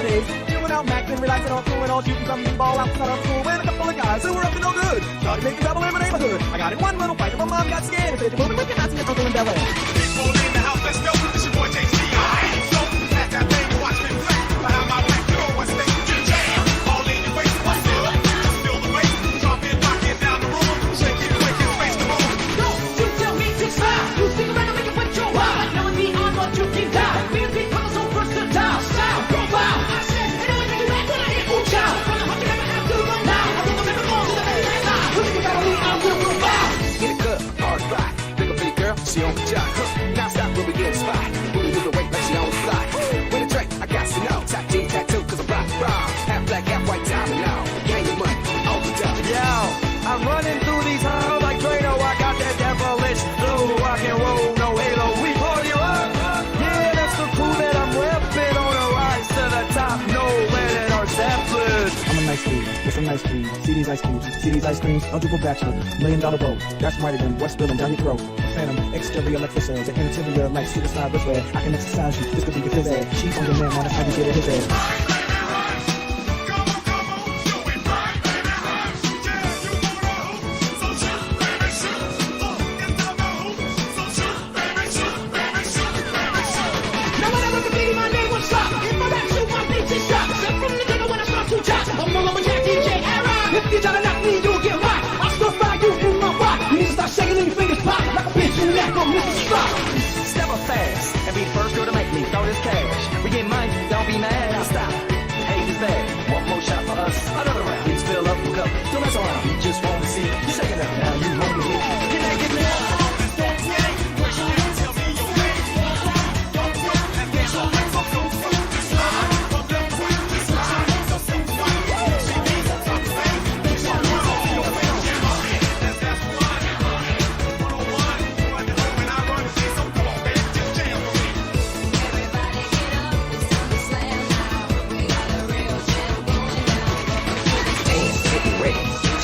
nowadays. Chilling out, macking, relaxing on fluent, all shooting something ball outside of school with a couple of guys who were up to no good. Started making trouble in my neighborhood. I got in one little fight and my mom got scared and said, "You're moving wicked, that's your uncle in Bel Air." People in the house, let's go. This your boy JC. So pass that thing and watch me play. Behind my back, you know what's next. Jam all in your face. What's up? Feel the bass. Drop it, lock it down the room. Shake it, wake it, face the moon. Don't you tell me to stop. You stick around and make it put your wild. Like knowing me on what you can die. Me and Pete Thomas so versatile. Style, profile. I said, anyone that you act when I hit ooh child. From the heart you never have to run now. I will never go to the very last line. Who's the battle I will provide. Get it good, hard rock. Big a big girl, she on the job. Now stop when we get a spot. When we move the weight like she on the fly. When the track, I got to know. Tack team, tattoo, cause I'm rock, raw. Half black, half white, diamond now. Gang your money, all the time. Yo, I'm running through these halls like Drano. I got that devilish flow. Rock and roll, no halo. We pull you up. Yeah, that's the crew that I'm repping on the rise to the top. No land in our Zeppelin. I'm a nice dude with some nice cream. See these ice cubes, see these ice creams. Eligible bachelor, $1 million boat. That's right again. What's spilling down your throat? Phantom, exterior like fizzles, an interior like suicide wristwear. I can exercise you. This could be your phys ed. Cheat on your man, that's how you get it his head. Now whenever the beat, my name will stop. If my rap shoot, my beats is shot. Except from the nigga when I start to chop. I'm all over Jack DJ era. If you try to knock me, you'll get rocked. I'll still fire you in my rock. You need to start shaking and your fingers pop. Like a bitch in the neck on Mr. Strop. Step up fast and be the first girl to make me throw this cash. We get money, don't be mad. Now stop. Hate is bad. One more shot for us. Another round. Please fill up the cup. Don't mess around. We just want to see you shaking up. Now you home with me. Can I get me up?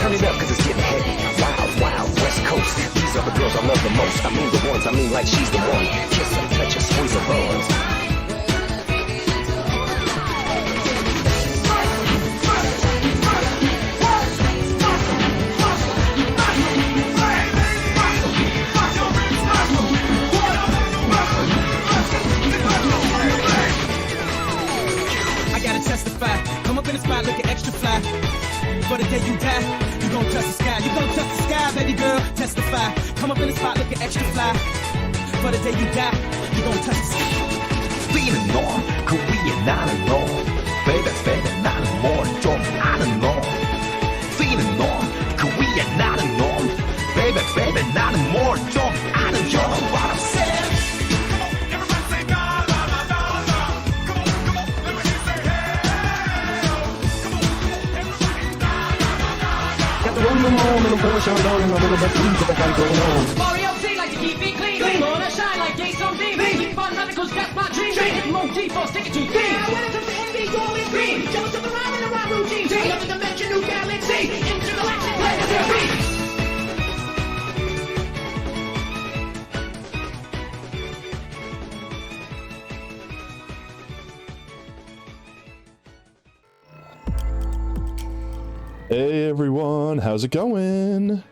Turn it up cause it's getting heavy. Wild, wild, West Coast. These are the girls I love the most. I mean the ones, I mean like she's the one. Kiss and touch her, squeeze her buns. I gotta testify. Come up in the spot looking extra fly. For the day you die, you gon' touch the sky. You gon' touch the sky, baby girl. Testify. Come up in the spot looking extra fly. For the day you die, you gon' touch the sky. Feeling norm, Korea not alone. Baby, baby, not more. 좀 아는 놈. Feeling norm, Korea not alone. Baby, baby, not more. 좀 아는 놈. You know what I'm saying? Mario T like to keep it clean. Wanna shine like Gates on beam. Keep on running cause that's my dream. Hit more deep or stick it to theme. Now when it comes to envy, gold and green. Jealous of the rhyme and the rhyme routine. Another dimension, new galaxy. Intergalactic planetary. Hey everyone, how's it going?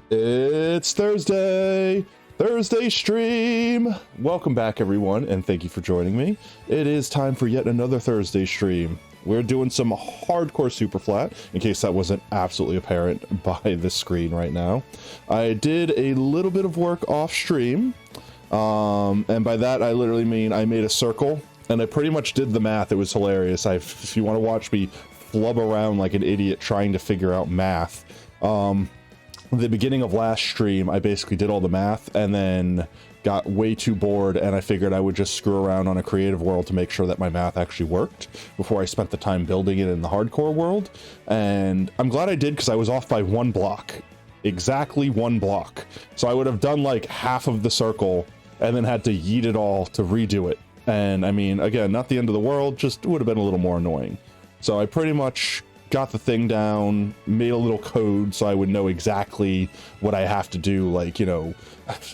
It's Thursday stream. Welcome back everyone, and thank you for joining me. It is time for yet another Thursday stream. We're doing some Hardcore Superflat, in case that wasn't absolutely apparent by the screen right now. I did a little bit of work off stream, and by that I literally mean I made a circle, and I pretty much did the math. It was hilarious. If you want to watch me flub around like an idiot trying to figure out math, the beginning of last stream I basically did all the math and then got way too bored, and I figured I would just screw around on a creative world to make sure that my math actually worked before I spent the time building it in the hardcore world. And I'm glad I did, because I was off by one block, exactly one block. So I would have done like half of the circle and then had to yeet it all to redo it. And I mean, again, not the end of the world, just would have been a little more annoying. So I pretty much got the thing down, made a little code so I would know exactly what I have to do. Like, you know,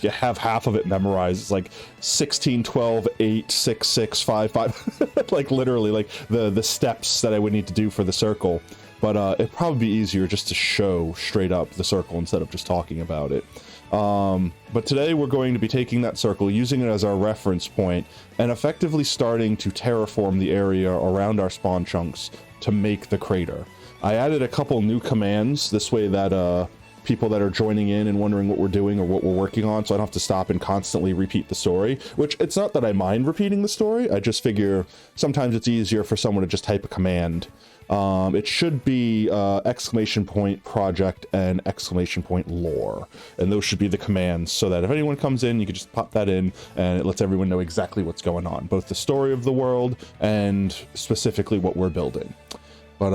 you have half of it memorized. It's like 16, 12, 8, 6, 6, 5, 5. Like literally like the steps that I would need to do for the circle. But it'd probably be easier just to show straight up the circle instead of just talking about it. But today we're going to be taking that circle, using it as our reference point, and effectively starting to terraform the area around our spawn chunks to make the crater. I added a couple new commands this way that people that are joining in and wondering what we're doing or what we're working on, so I don't have to stop and constantly repeat the story, which it's not that I mind repeating the story. I just figure sometimes it's easier for someone to just type a command. It should be exclamation point project and exclamation point lore, and those should be the commands so that if anyone comes in, you can just pop that in and it lets everyone know exactly what's going on, both the story of the world and specifically what we're building. But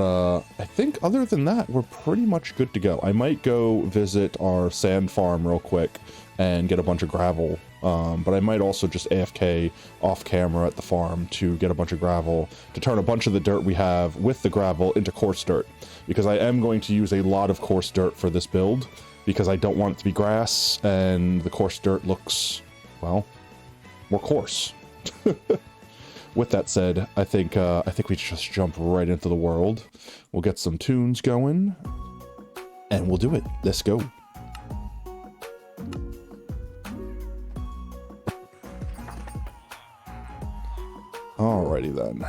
I think other than that, we're pretty much good to go. I might go visit our sand farm real quick and get a bunch of gravel. But I might also just AFK off camera at the farm to get a bunch of gravel to turn a bunch of the dirt we have with the gravel into coarse dirt, because I am going to use a lot of coarse dirt for this build because I don't want it to be grass and the coarse dirt looks, well, more coarse. With that said, I think we just jump right into the world. We'll get some tunes going and we'll do it. Let's go. Alrighty then.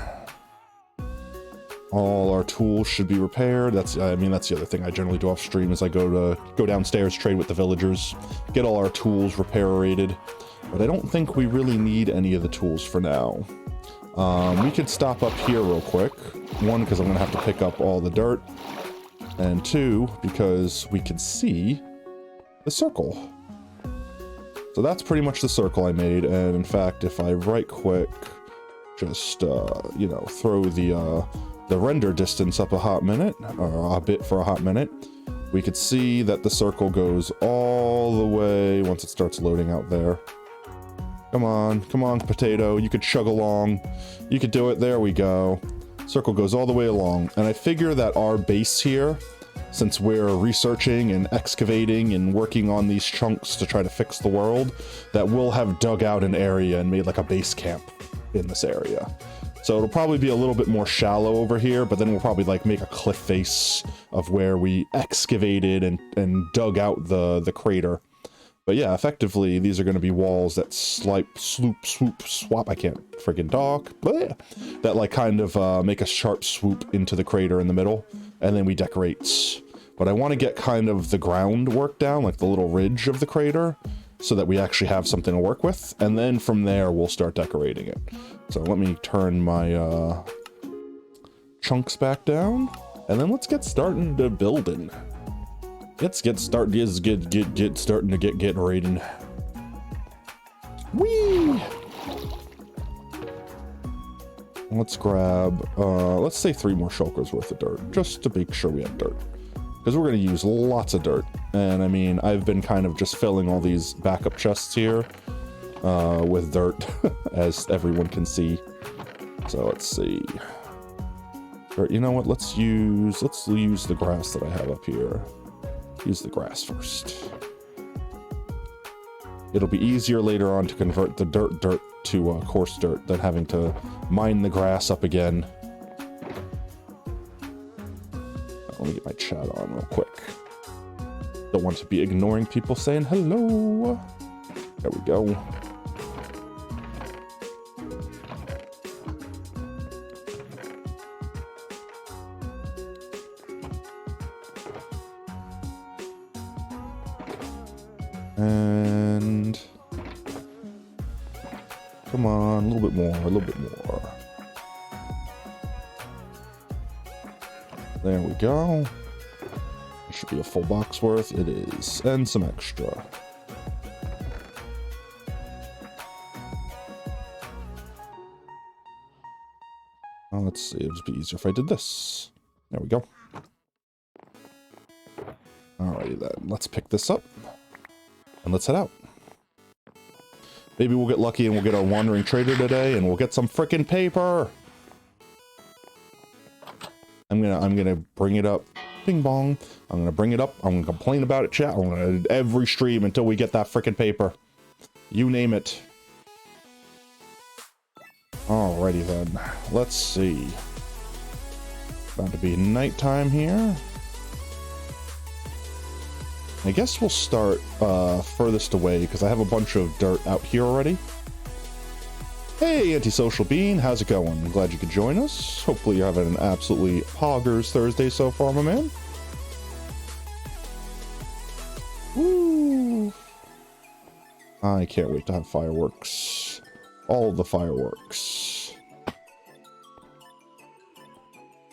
All our tools should be repaired. That's the other thing I generally do off stream is I go downstairs, trade with the villagers, get all our tools repair-rated. But I don't think we really need any of the tools for now. We could stop up here real quick. One, because I'm gonna have to pick up all the dirt. And two, because we can see the circle. So that's pretty much the circle I made. And in fact, if I right click, just, you know, throw the render distance up a hot minute, or a bit for a hot minute, we could see that the circle goes all the way once it starts loading out there. Come on, potato, you could chug along. You could do it, there we go. Circle goes all the way along, and I figure that our base here, since we're researching and excavating and working on these chunks to try to fix the world, that we'll have dug out an area and made like a base camp in this area. So it'll probably be a little bit more shallow over here, but then we'll probably like make a cliff face of where we excavated and dug out the crater. But yeah, effectively these are going to be walls that swap, I can't friggin' talk, but yeah, that like kind of make a sharp swoop into the crater in the middle, and then we decorate. But I want to get kind of the groundwork down, like the little ridge of the crater, so that we actually have something to work with, and then from there we'll start decorating it. So let me turn my chunks back down, and then let's get starting to building. Let's get started. Get starting to get raiding. Whee! Let's grab let's say 3 more shulkers worth of dirt, just to make sure we have dirt, because we're going to use lots of dirt. And I mean, I've been kind of just filling all these backup chests here with dirt, as everyone can see. So let's see. Or, you know what? Let's use the grass that I have up here. Use the grass first. It'll be easier later on to convert the dirt to coarse dirt than having to mine the grass up again. Let me get my chat on real quick. Don't want to be ignoring people saying hello. There we go. And come on, a little bit more, a little bit more. There we go. It should be a full box worth. It is. And some extra. Oh, let's see. It'd just be easier if I did this. There we go. Alrighty then. Let's pick this up. And let's head out. Maybe we'll get lucky and we'll get our wandering trader today and we'll get some frickin' paper. I'm gonna bring it up. Bing bong. I'm gonna bring it up. I'm gonna complain about it, chat. I'm gonna every stream until we get that frickin' paper. You name it. Alrighty then. Let's see. About to be nighttime here. I guess we'll start furthest away because I have a bunch of dirt out here already. Hey, Antisocial Bean, how's it going? I'm glad you could join us. Hopefully you're having an absolutely poggers Thursday so far, my man. Woo! I can't wait to have fireworks. All the fireworks.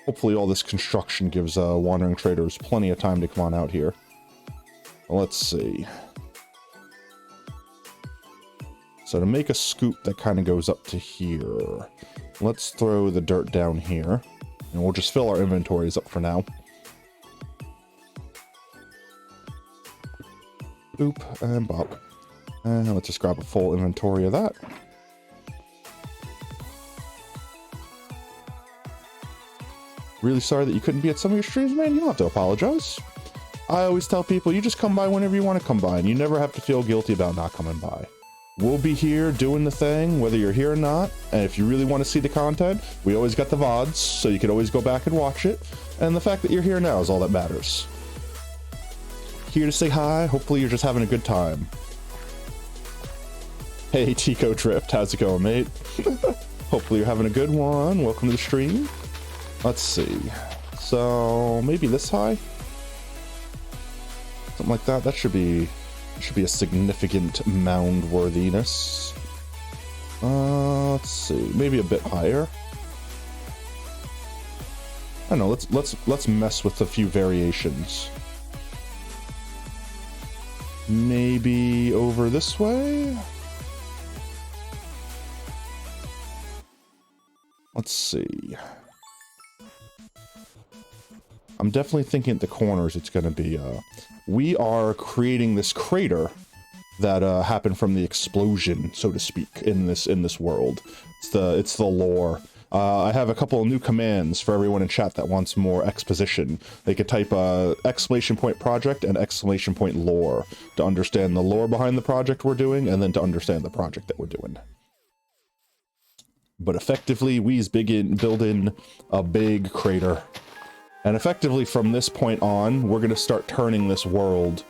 Hopefully all this construction gives wandering traders plenty of time to come on out here. Let's see. So to make a scoop that kind of goes up to here, let's throw the dirt down here, and we'll just fill our inventories up for now. Boop and bop. And let's just grab a full inventory of that. Really sorry that you couldn't be at some of your streams, man. You don't have to apologize. I always tell people, you just come by whenever you want to come by, and you never have to feel guilty about not coming by. We'll be here doing the thing, whether you're here or not, and if you really want to see the content, we always got the VODs, so you can always go back and watch it, and the fact that you're here now is all that matters. Here to say hi, hopefully you're just having a good time. Hey, Tico Drift, how's it going, mate? Hopefully you're having a good one. Welcome to the stream. Let's see. So, maybe this high? Something like that. That should be a significant mound worthiness. Let's see. Maybe a bit higher. I don't know. Let's mess with a few variations. Maybe over this way? Let's see. I'm definitely thinking at the corners it's going to be, we are creating this crater that happened from the explosion, so to speak, in this world. It's the lore. I have a couple of new commands for everyone in chat that wants more exposition. They could type !project and !lore to understand the lore behind the project we're doing, and then to understand the project that we're doing. But effectively, we's building a big crater. And effectively, from this point on, we're going to start turning this world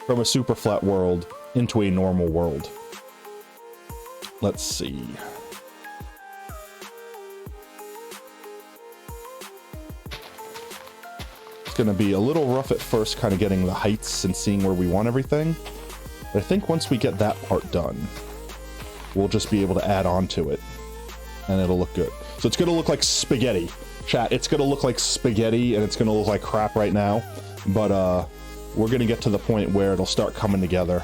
from a super flat world into a normal world. Let's see. It's going to be a little rough at first, kind of getting the heights and seeing where we want everything. But I think once we get that part done, we'll just be able to add on to it. And it'll look good. So it's going to look like spaghetti. Chat, it's going to look like spaghetti, and it's going to look like crap right now, but we're going to get to the point where it'll start coming together,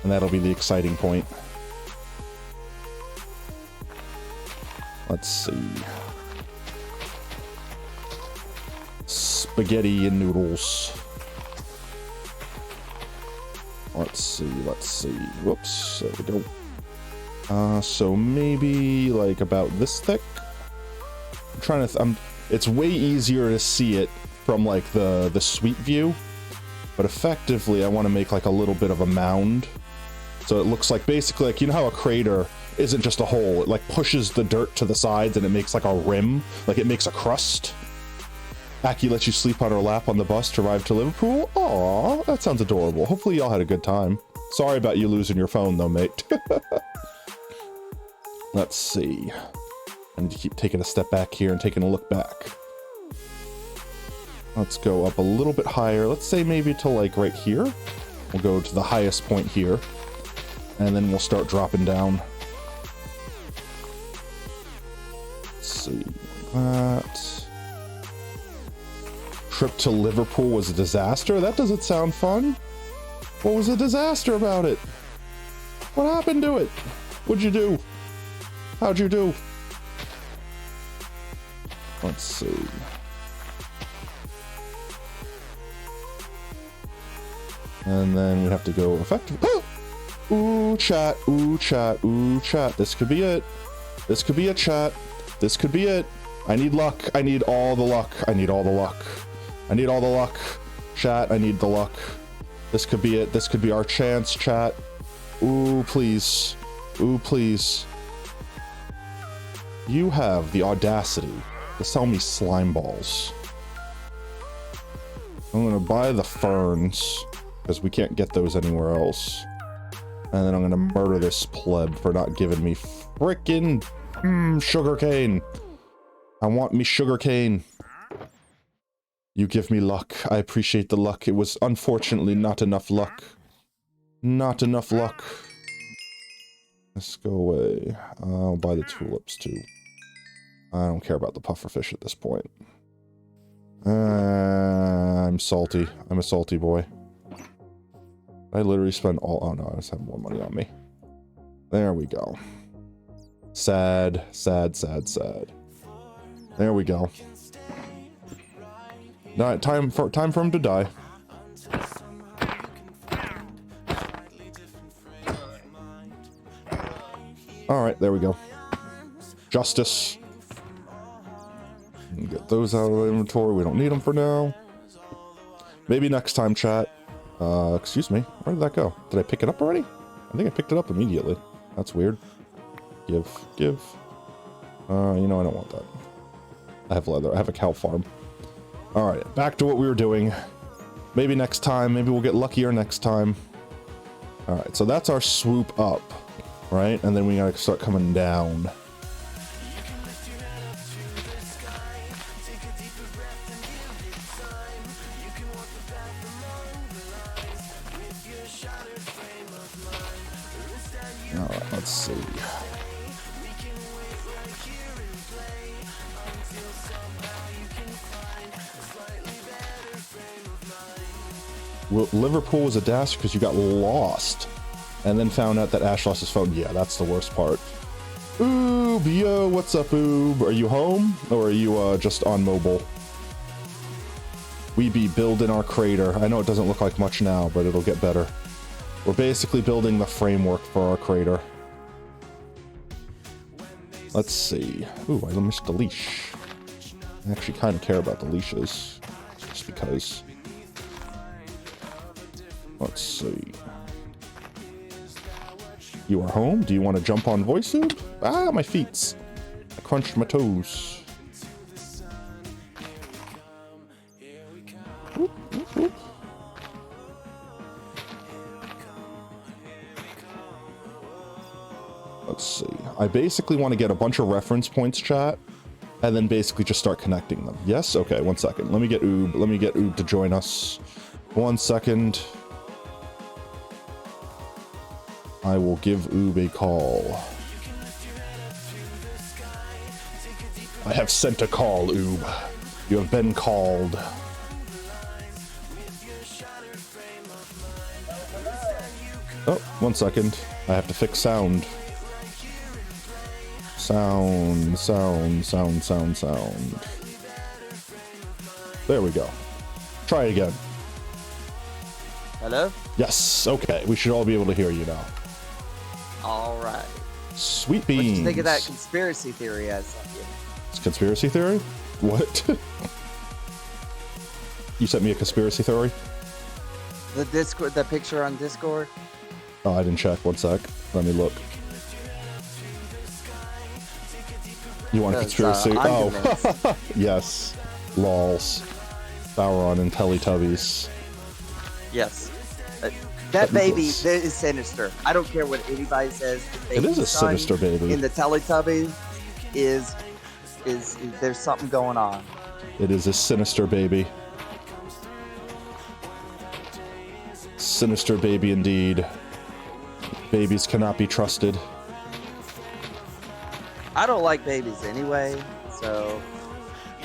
and that'll be the exciting point. Let's see. Spaghetti and noodles. Let's see. Whoops, there we go. So maybe like about this thick. I'm trying to, it's way easier to see it from like the sweep view, but effectively I want to make like a little bit of a mound. So it looks like basically like, you know how a crater isn't just a hole, it like pushes the dirt to the sides and it makes like a rim, like it makes a crust. Aki lets you sleep on her lap on the bus to arrive to Liverpool. Aw, that sounds adorable. Hopefully y'all had a good time. Sorry about you losing your phone though, mate. Let's see. I need to keep taking a step back here and taking a look back. Let's go up a little bit higher. Let's say maybe to like right here. We'll go to the highest point here. And then we'll start dropping down. Let's see. That. Trip to Liverpool was a disaster? That doesn't sound fun. What was a disaster about it? What happened to it? What'd you do? How'd you do? Let's see. And then we have to go effective. Oh! Ooh, chat. Ooh, chat. Ooh, chat. This could be it. This could be it, chat. This could be it. I need luck. I need all the luck. I need all the luck. I need all the luck. Chat, I need the luck. This could be it. This could be our chance, chat. Ooh, please. Ooh, please. You have the audacity to sell me slime balls. I'm gonna buy the ferns, because we can't get those anywhere else. And then I'm gonna murder this pleb for not giving me frickin' sugarcane. I want me sugarcane. You give me luck. I appreciate the luck. It was unfortunately not enough luck. Not enough luck. Let's go away. I'll buy the tulips too. I don't care about the pufferfish at this point. I'm salty. I'm a salty boy. I literally spent all... Oh no, I just have more money on me. There we go. Sad, sad, sad, sad. There we go. No, time for him to die. All right, there we go. Justice. Get those out of the inventory. We don't need them for now. Maybe next time, chat. Excuse me. Where did that go? Did I pick it up already? I think I picked it up immediately. That's weird. Give. You know, I don't want that. I have leather. I have a cow farm. All right, back to what we were doing. Maybe next time. Maybe we'll get luckier next time. All right, so that's our swoop up, right? And then we gotta start coming down. All right, let's see. Well, Liverpool was a dastard because you got lost and then found out that Ash lost his phone. Yeah, that's the worst part. Oob, yo, what's up, Oob? Are you home or are you just on mobile? We be building our crater. I know it doesn't look like much now, but it'll get better. We're basically building the framework for our crater. Let's see. Ooh, I missed the leash. I actually kind of care about the leashes, just because. Let's see. You are home? Do you want to jump on voice soup? Ah, my feet. I crunched my toes. Oop, oop, oop. Let's see. I basically want to get a bunch of reference points, chat, and then basically just start connecting them. Yes? Okay, 1 second. Let me get Oob. Let me get Oob to join us. 1 second. I will give Oob a call. I have sent a call, Oob. You have been called. Oh, 1 second. I have to fix sound. Sound. There we go. Try it again. Hello? Yes, okay. We should all be able to hear you now. All right. Sweet beans. What do you think of that conspiracy theory I sent you? It's conspiracy theory? What? You sent me a conspiracy theory? The Discord, the picture on Discord? Oh, I didn't check. 1 sec. Let me look. You want a conspiracy? Oh, yes. Lols. Sauron and Teletubbies. Yes. That baby that is sinister. I don't care what anybody says. It is a sinister baby. In the Teletubbies is there's something going on. It is a sinister baby. Sinister baby indeed. Babies cannot be trusted. I don't like babies anyway, so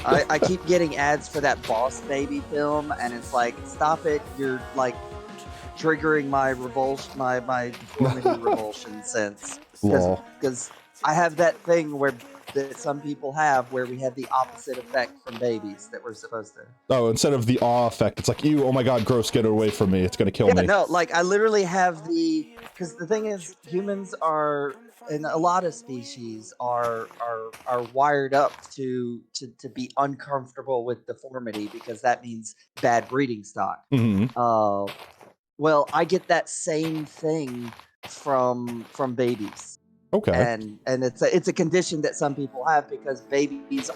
I keep getting ads for that Boss Baby film, and it's like, stop it! You're like triggering my revulsion, my deformity revulsion sense. Because I have that thing that some people have where we have the opposite effect from babies that we're supposed to. Oh, instead of the awe effect, it's like, ew, oh my god, gross, get away from me. It's gonna kill me. No, like I literally have because the thing is, humans are and a lot of species are wired up to be uncomfortable with deformity because that means bad breeding stock. Hmm. Well, I get that same thing from babies, Okay. and it's a condition that some people have because babies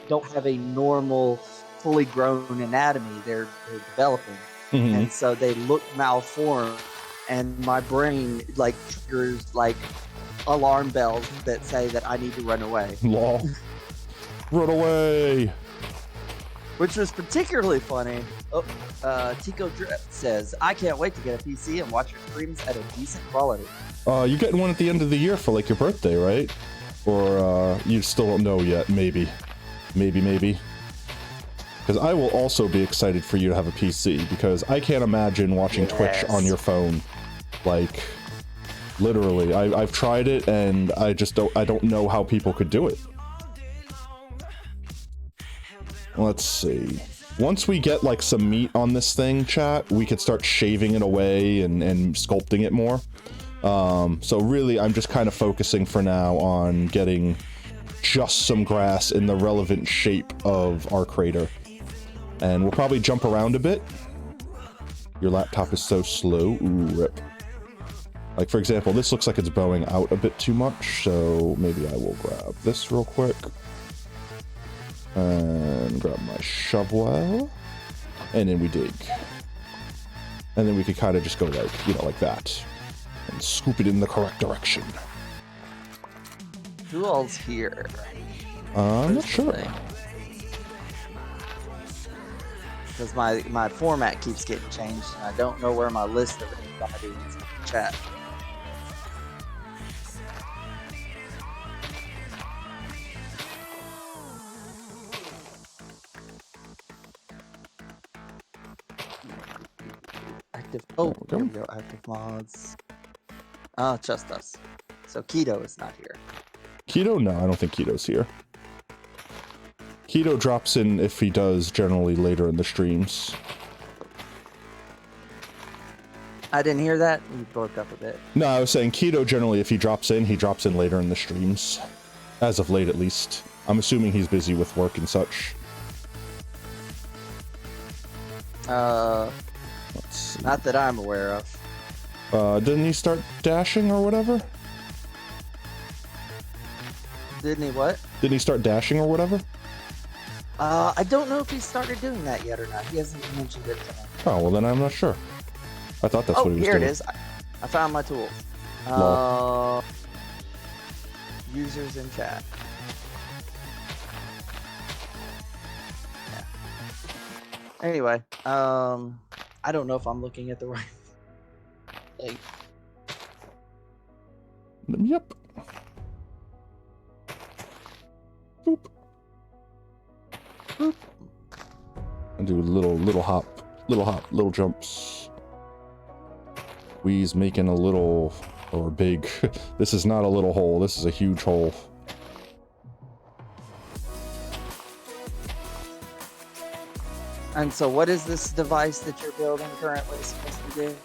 don't have a normal, fully grown anatomy. They're developing, Hmm. and so they look malformed. And my brain like triggers like alarm bells that say that I need to run away, Law. Run away. which was particularly funny. Oh, Tico Drift says, I can't wait to get a PC and watch your streams at a decent quality. You getting one at the end of the year for like your birthday, right? Or you still don't know yet? Maybe. Because I will also be excited for you to have a PC, because I can't imagine watching Twitch on your phone. Like, literally, I've tried it and I don't know how people could do it. Let's see. Once we get like some meat on this thing, chat, we could start shaving it away and sculpting it more. So really, I'm just kind of focusing for now on getting just some grass in the relevant shape of our crater. And we'll probably jump around a bit. Your laptop is so slow. Ooh, rip. Like, for example, this looks like it's bowing out a bit too much, so maybe I will grab this real quick. And grab my shovel. And then we dig. And then we could kind of just go like, you know, like that. And scoop it in the correct direction. Who all's here? I'm not sure. Because my format keeps getting changed, and I don't know where my list of anybody is in the chat. Active. Oh, there we go. Active mods. Just us. So Keto is not here. Keto? No, I don't think Keto's here. Keto drops in, if he does, generally later in the streams. I didn't hear that. You broke up a bit. No, I was saying Keto generally, if he drops in later in the streams. As of late, at least. I'm assuming he's busy with work and such. Let's see. Not that I'm aware of. Didn't he start dashing or whatever? Didn't he what? Didn't he start dashing or whatever? I don't know if he started doing that yet or not. He hasn't mentioned it to me. Oh, well then I'm not sure. I thought that's what he was here doing. it is. I found my tools. Lol. Users in chat. Yeah. Anyway, I don't know if I'm looking at the right thing. Yep. Boop. Boop. And do little hop, little jumps. We's making a little, or big. This is not a little hole. This is a huge hole. And so what is this device that you're building currently supposed to do?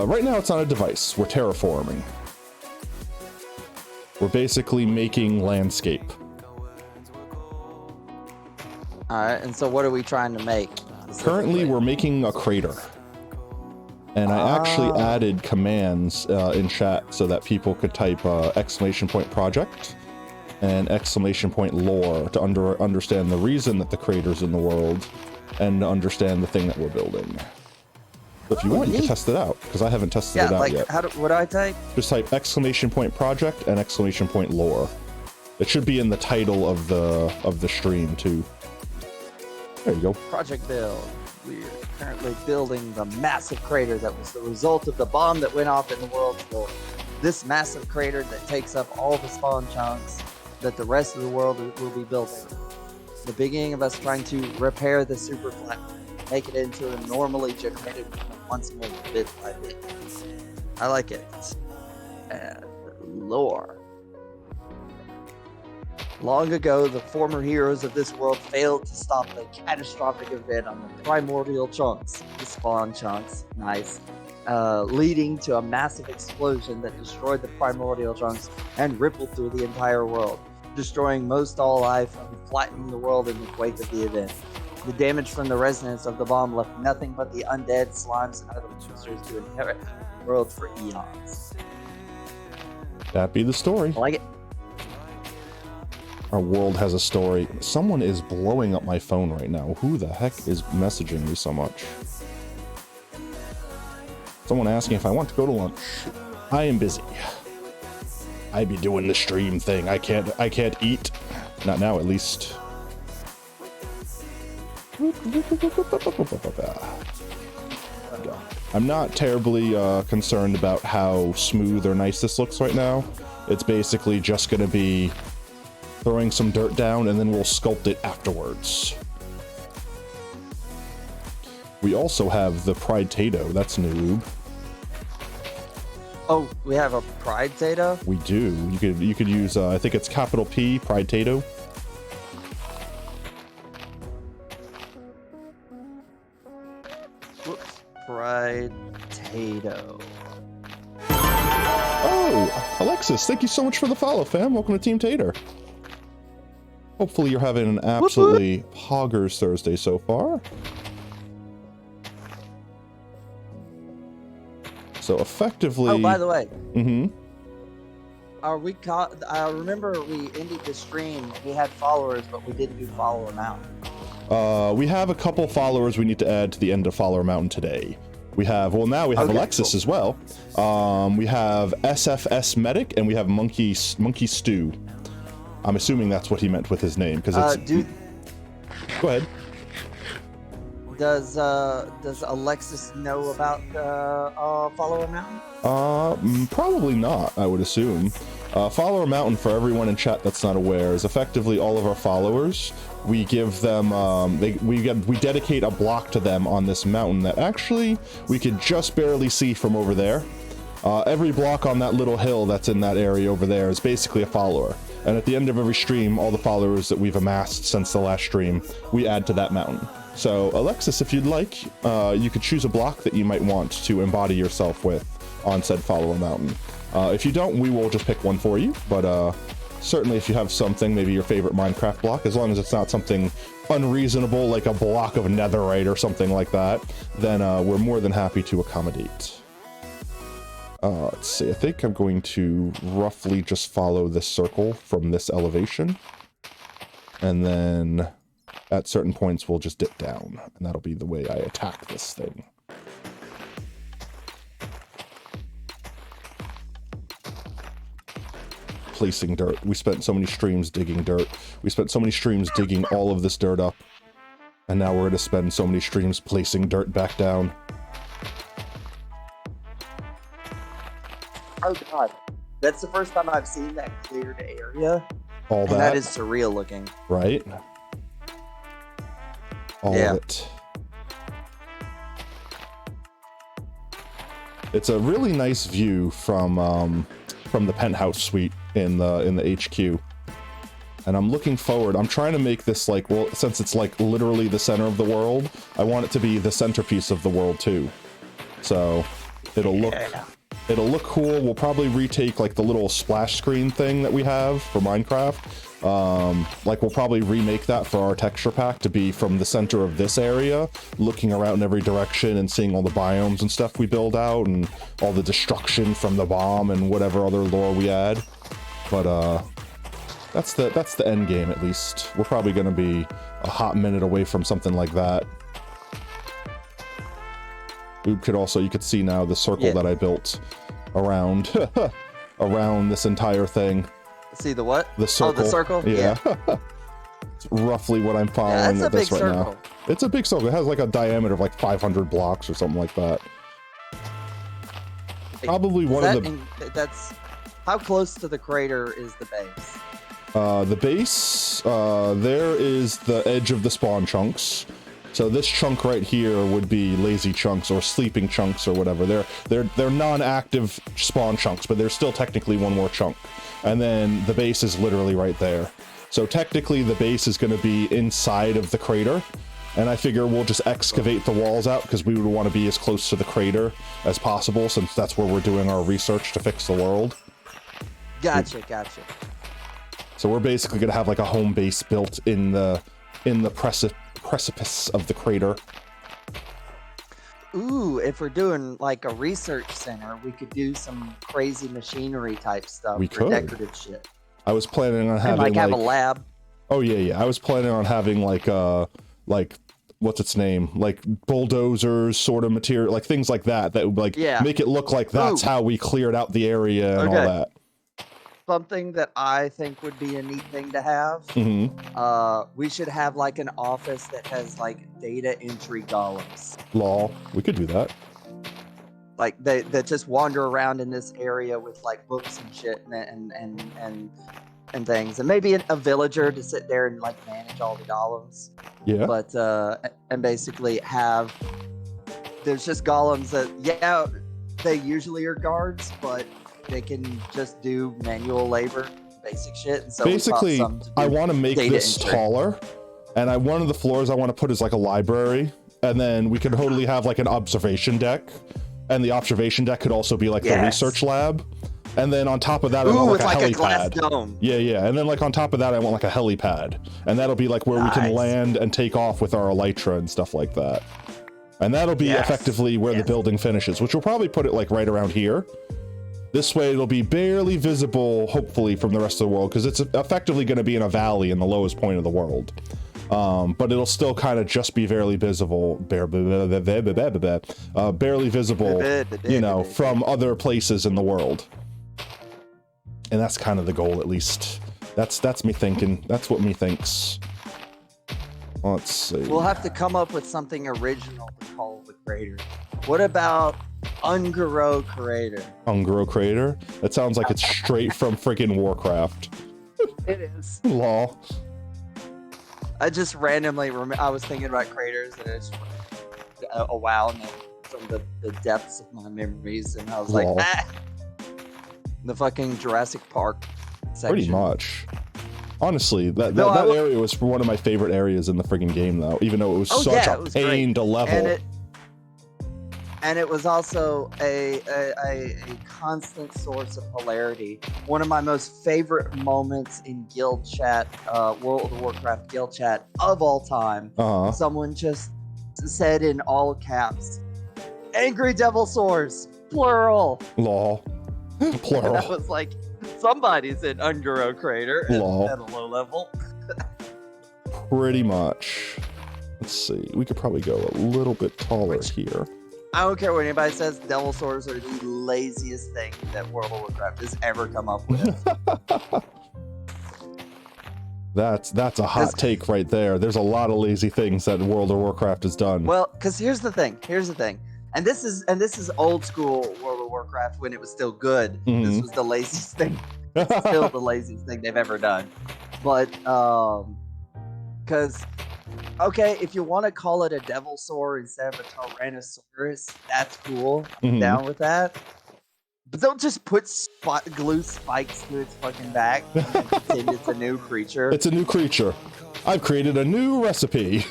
Right now it's on a device. We're terraforming. We're basically making landscape. Alright, and so what are we trying to make? Currently we're making a crater. And I actually added commands in chat so that people could type !project and !lore to understand the reason that the crater's in the world and to understand the thing that we're building. So if you want, you can test it out, because I haven't tested it out yet. What do I type? Just type !project and !lore. It should be in the title of the stream too. There you go. Project build. We're currently building the massive crater that was the result of the bomb that went off in the world floor. This massive crater that takes up all the spawn chunks that the rest of the world will be building. The beginning of us trying to repair the superflat, make it into a normally generated once more bit by bit. I like it. And lore. Long ago, the former heroes of this world failed to stop the catastrophic event on the primordial chunks, the spawn chunks, nice, leading to a massive explosion that destroyed the primordial chunks and rippled through the entire world, destroying most all life and flattening the world in the wake of the event. The damage from the resonance of the bomb left nothing but the undead, slimes, and other monsters to inherit the world for eons. That be the story. I like it. Our world has a story. Someone is blowing up my phone right now. Who the heck is messaging me so much? Someone asking if I want to go to lunch. I am busy. I be doing the stream thing. I can't eat. Not now, at least. I'm not terribly concerned about how smooth or nice this looks right now. It's basically just going to be throwing some dirt down and then we'll sculpt it afterwards. We also have the Pride Tato. That's noob. Oh, we have a Pride Tato? We do. You could use I think it's capital P, Pride Tato. Whoops. Pride Tato. Oh, Alexis, thank you so much for the follow, fam. Welcome to Team Tater. Hopefully you're having an absolutely poggers Thursday so far. So effectively... Oh, by the way. Mm-hmm. Are we caught? I remember we ended the stream. We had followers, but we didn't do follow them out. We have a couple followers we need to add to the end of Follower Mountain today. We have, well, now we have Alexis cool. as well. We have SFS Medic and we have Monkey Stew. I'm assuming that's what he meant with his name because it's. Go ahead. Does Alexis know about Follower Mountain? Probably not. I would assume. Follower Mountain, for everyone in chat that's not aware, is effectively all of our followers. We give them, we dedicate a block to them on this mountain that actually we could just barely see from over there. Every block on that little hill that's in that area over there is basically a follower. And at the end of every stream, all the followers that we've amassed since the last stream, we add to that mountain. So, Alexis, if you'd like, you could choose a block that you might want to embody yourself with on said Follower Mountain. If you don't, we will just pick one for you, but certainly if you have something, maybe your favorite Minecraft block, as long as it's not something unreasonable like a block of netherite or something like that, then we're more than happy to accommodate. Let's see, I think I'm going to roughly just follow this circle from this elevation, and then at certain points we'll just dip down, and that'll be the way I attack this thing. Placing dirt. We spent so many streams digging dirt. We spent so many streams digging all of this dirt up, and now we're going to spend so many streams placing dirt back down. Oh god, that's the first time I've seen that cleared area. All that. That is surreal looking. Right? All of it. It's a really nice view from the penthouse suite in the HQ. And I'm looking forward. I'm trying to make this like, well, since it's like literally the center of the world, I want it to be the centerpiece of the world too. So it'll look cool. We'll probably retake like the little splash screen thing that we have for Minecraft. Like we'll probably remake that for our texture pack to be from the center of this area, looking around in every direction and seeing all the biomes and stuff we build out and all the destruction from the bomb and whatever other lore we add. But that's the end game, at least. We're probably going to be a hot minute away from something like that. We could also, you could see now the circle that I built around around this entire thing. See the what? The circle. Oh, the circle? Yeah. It's roughly what I'm following at this right now. It's a big circle. It has like a diameter of like 500 blocks or something like that. Probably one of the... That's... How close to the crater is the base? The base, there is the edge of the spawn chunks. So this chunk right here would be lazy chunks or sleeping chunks or whatever. They're non-active spawn chunks, but there's still technically one more chunk. And then the base is literally right there. So technically the base is going to be inside of the crater. And I figure we'll just excavate the walls out because we would want to be as close to the crater as possible, since that's where we're doing our research to fix the world. Gotcha. So we're basically gonna have like a home base built in the precipice of the crater. Ooh, if we're doing like a research center, we could do some crazy machinery type stuff. We for could. decorative shit. I was planning on And having like have a lab. Oh yeah. I was planning on having like what's its name? Like bulldozers, sort of material, like things like that would like make it look like that's how we cleared out the area and all that. Something that I think would be a neat thing to have. We should have like an office that has like data entry golems. Law, we could do that. Like that just wander around in this area with like books and shit and things, and maybe a villager to sit there and like manage all the golems. Yeah. But and basically have there's just golems that they usually are guards, but they can just do manual labor, basic shit. And so basically, I want to make this taller, and one of the floors I want to put is like a library, and then we could totally have like an observation deck, and the observation deck could also be like the research lab. And then on top of that, I want like a helipad. Glass dome. Yeah. And then like on top of that, I want like a helipad, and that'll be like where we can land and take off with our elytra and stuff like that. And that'll be effectively where the building finishes, which we'll probably put it like right around here. This way it'll be barely visible, hopefully, from the rest of the world, because it's effectively going to be in a valley in the lowest point of the world. But it'll still kind of just be barely visible, barely visible, you know, from other places in the world. And that's kind of the goal, at least. That's me thinking. That's what me thinks. Let's see. We'll have to come up with something original to call the crater. What about Ungaro Crater? Ungaro Crater? That sounds like it's straight from freaking Warcraft. It is. Law. I just randomly I was thinking about craters, and it's a wow from the depths of my memories, and I was like, the fucking Jurassic Park section. Pretty much. Honestly, that area was one of my favorite areas in the friggin' game, though, even though it was such a pain to level. And it was also a constant source of hilarity. One of my most favorite moments in guild chat, World of Warcraft guild chat of all time, someone just said in all caps, "Angry Devil Sores, plural." Lol. Plural. And I was like, somebody's in Ungaro Crater at a low level. Pretty much. Let's see. We could probably go a little bit taller here. I don't care what anybody says, Devil Swords are the laziest thing that World of Warcraft has ever come up with. That's a hot take right there. There's a lot of lazy things that World of Warcraft has done. Well, because here's the thing. And this is old school World of Warcraft when it was still good. This was the laziest thing. It's still the laziest thing they've ever done. But because okay, if you want to call it a devil sword instead of a Tyrannosaurus, that's cool. I'm down with that. But don't just put glue spikes to its fucking back and pretend it's a new creature. It's a new creature. I've created a new recipe.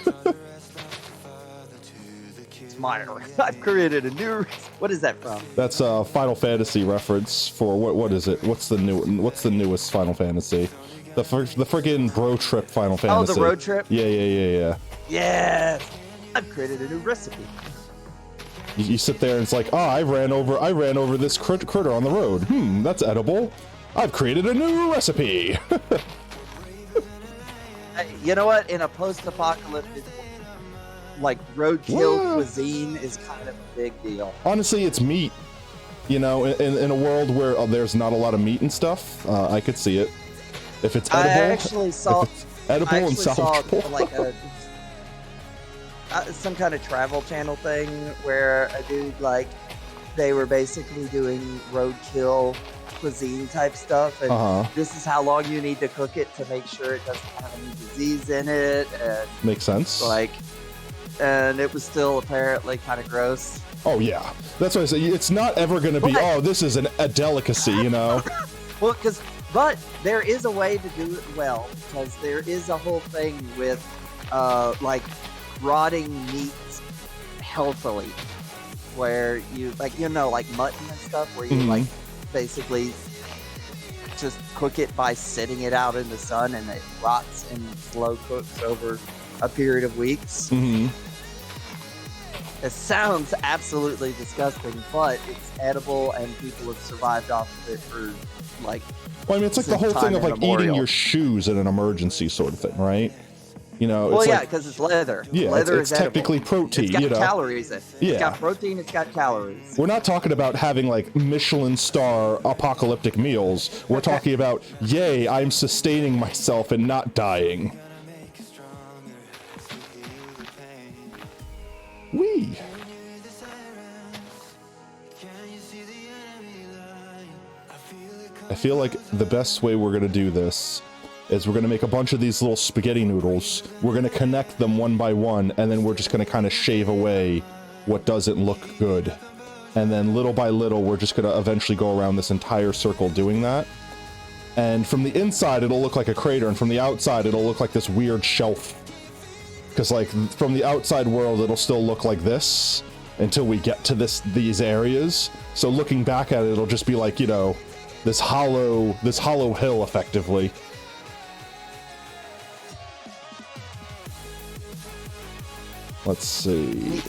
It's mine. I've created a new. What is that from? That's a Final Fantasy reference for what is it? What's the newest Final Fantasy? The friggin' Bro Trip Final Fantasy. Oh, the road trip? Yeah. Yes! I've created a new recipe. You sit there and it's like, I ran over this critter on the road. That's edible. I've created a new recipe. You know what? In a post-apocalyptic, like, roadkill cuisine is kind of a big deal. Honestly, it's meat. You know, in a world where there's not a lot of meat and stuff, I could see it. If it's edible, I actually saw and salvageable. Like some kind of travel channel thing where a dude, like, they were basically doing roadkill cuisine type stuff, and this is how long you need to cook it to make sure it doesn't have any disease in it. And makes sense. And it was still apparently kind of gross. Oh yeah, that's what I say. It's not ever going to be. This is a delicacy, you know. Well, but there is a way to do it well, because there is a whole thing with, like, rotting meat healthily, where you like like mutton and stuff, where you like basically just cook it by sitting it out in the sun and it rots and slow cooks over a period of weeks. It sounds absolutely disgusting, but it's edible and people have survived off of it for like. Well, I mean, it's like the whole thing of like eating your shoes in an emergency sort of thing, right? You know, well, it's yeah, like, because it's leather. yeah, leather it's is technically edible. protein. It's got you know, calories in it. Yeah. It's got protein. It's got calories. We're not talking about having like Michelin star apocalyptic meals. We're talking about, yay, I'm sustaining myself and not dying. Wee. I feel like the best way we're gonna do this is we're gonna make a bunch of these little spaghetti noodles. We're gonna connect them one by one, and then we're just gonna kind of shave away what doesn't look good. And then little by little, we're just gonna eventually go around this entire circle doing that. And from the inside, it'll look like a crater, and from the outside, it'll look like this weird shelf. Because like from the outside world, it'll still look like this until we get to these areas. So looking back at it, it'll just be like, you know, this hollow hill effectively. Let's see.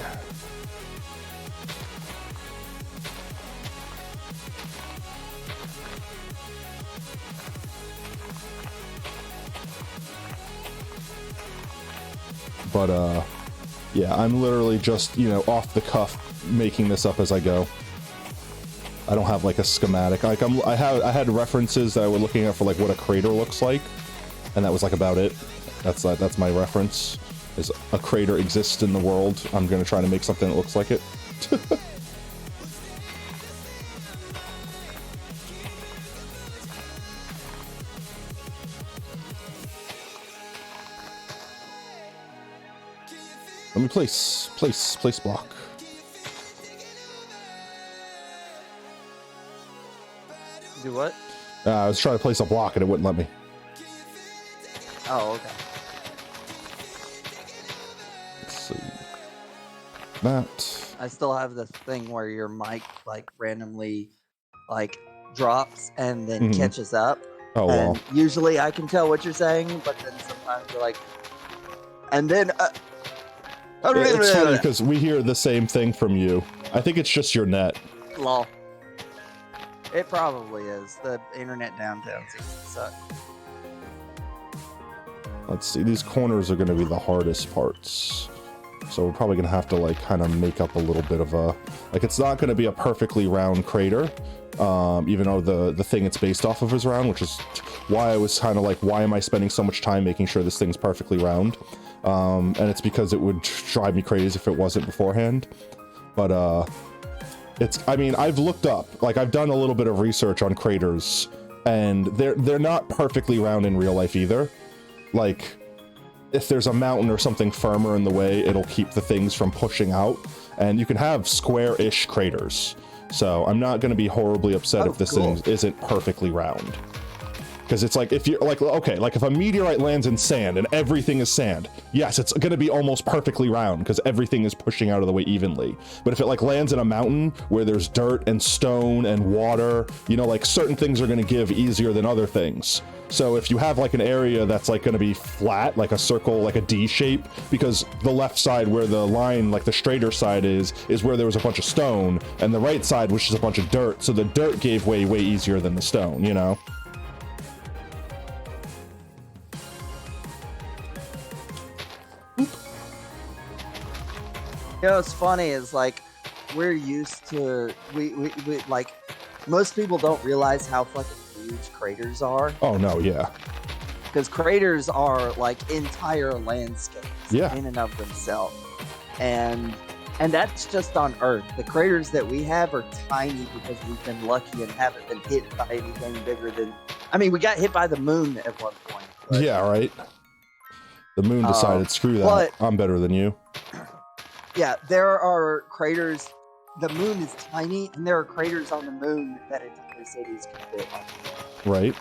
But yeah, I'm literally just, you know, off the cuff making this up as I go. I don't have like a schematic. Like I had references that I was looking at for like what a crater looks like, and that was like about it. That's my reference. Is a crater exists in the world. I'm gonna try to make something that looks like it. Let me place block. Do what? I was trying to place a block and it wouldn't let me. Oh, okay. Let's see. That. I still have this thing where your mic like randomly like drops and then catches up. Oh, and well. usually I can tell what you're saying, but then sometimes you're like, and then It's funny because we hear the same thing from you. I think it's just your net. lol. It probably is. The internet downtown seems to suck. Let's see. These corners are going to be the hardest parts. So we're probably going to have to like kind of make up a little bit of a... Like it's not going to be a perfectly round crater. Even though the thing it's based off of is round, which is why I was kind of like, why am I spending so much time making sure this thing's perfectly round? And it's because it would drive me crazy if it wasn't beforehand. But I mean, I've looked up, like I've done a little bit of research on craters, and they're not perfectly round in real life either. Like, if there's a mountain or something firmer in the way, it'll keep the things from pushing out, and you can have square-ish craters. So I'm not going to be horribly upset if this thing isn't perfectly round. Because it's like, if you're like, okay, like if a meteorite lands in sand and everything is sand, yes, it's going to be almost perfectly round because everything is pushing out of the way evenly. But if it like lands in a mountain where there's dirt and stone and water, you know, like certain things are going to give easier than other things. So if you have like an area that's like going to be flat, like a circle, like a D shape, because the left side where the line, like the straighter side is where there was a bunch of stone, and the right side, which is a bunch of dirt. So the dirt gave way easier than the stone, you know? You know, what's funny is like we're used to we like most people don't realize how fucking huge craters are. Oh no, yeah. Because craters are like entire landscapes in and of themselves, and that's just on Earth. The craters that we have are tiny because we've been lucky and haven't been hit by anything bigger than. I mean, we got hit by the moon at one point. But, yeah, right. The moon decided, screw that. but- I'm better than you. Yeah, there are craters. The moon is tiny, and there are craters on the moon that entire cities can fit on. Right.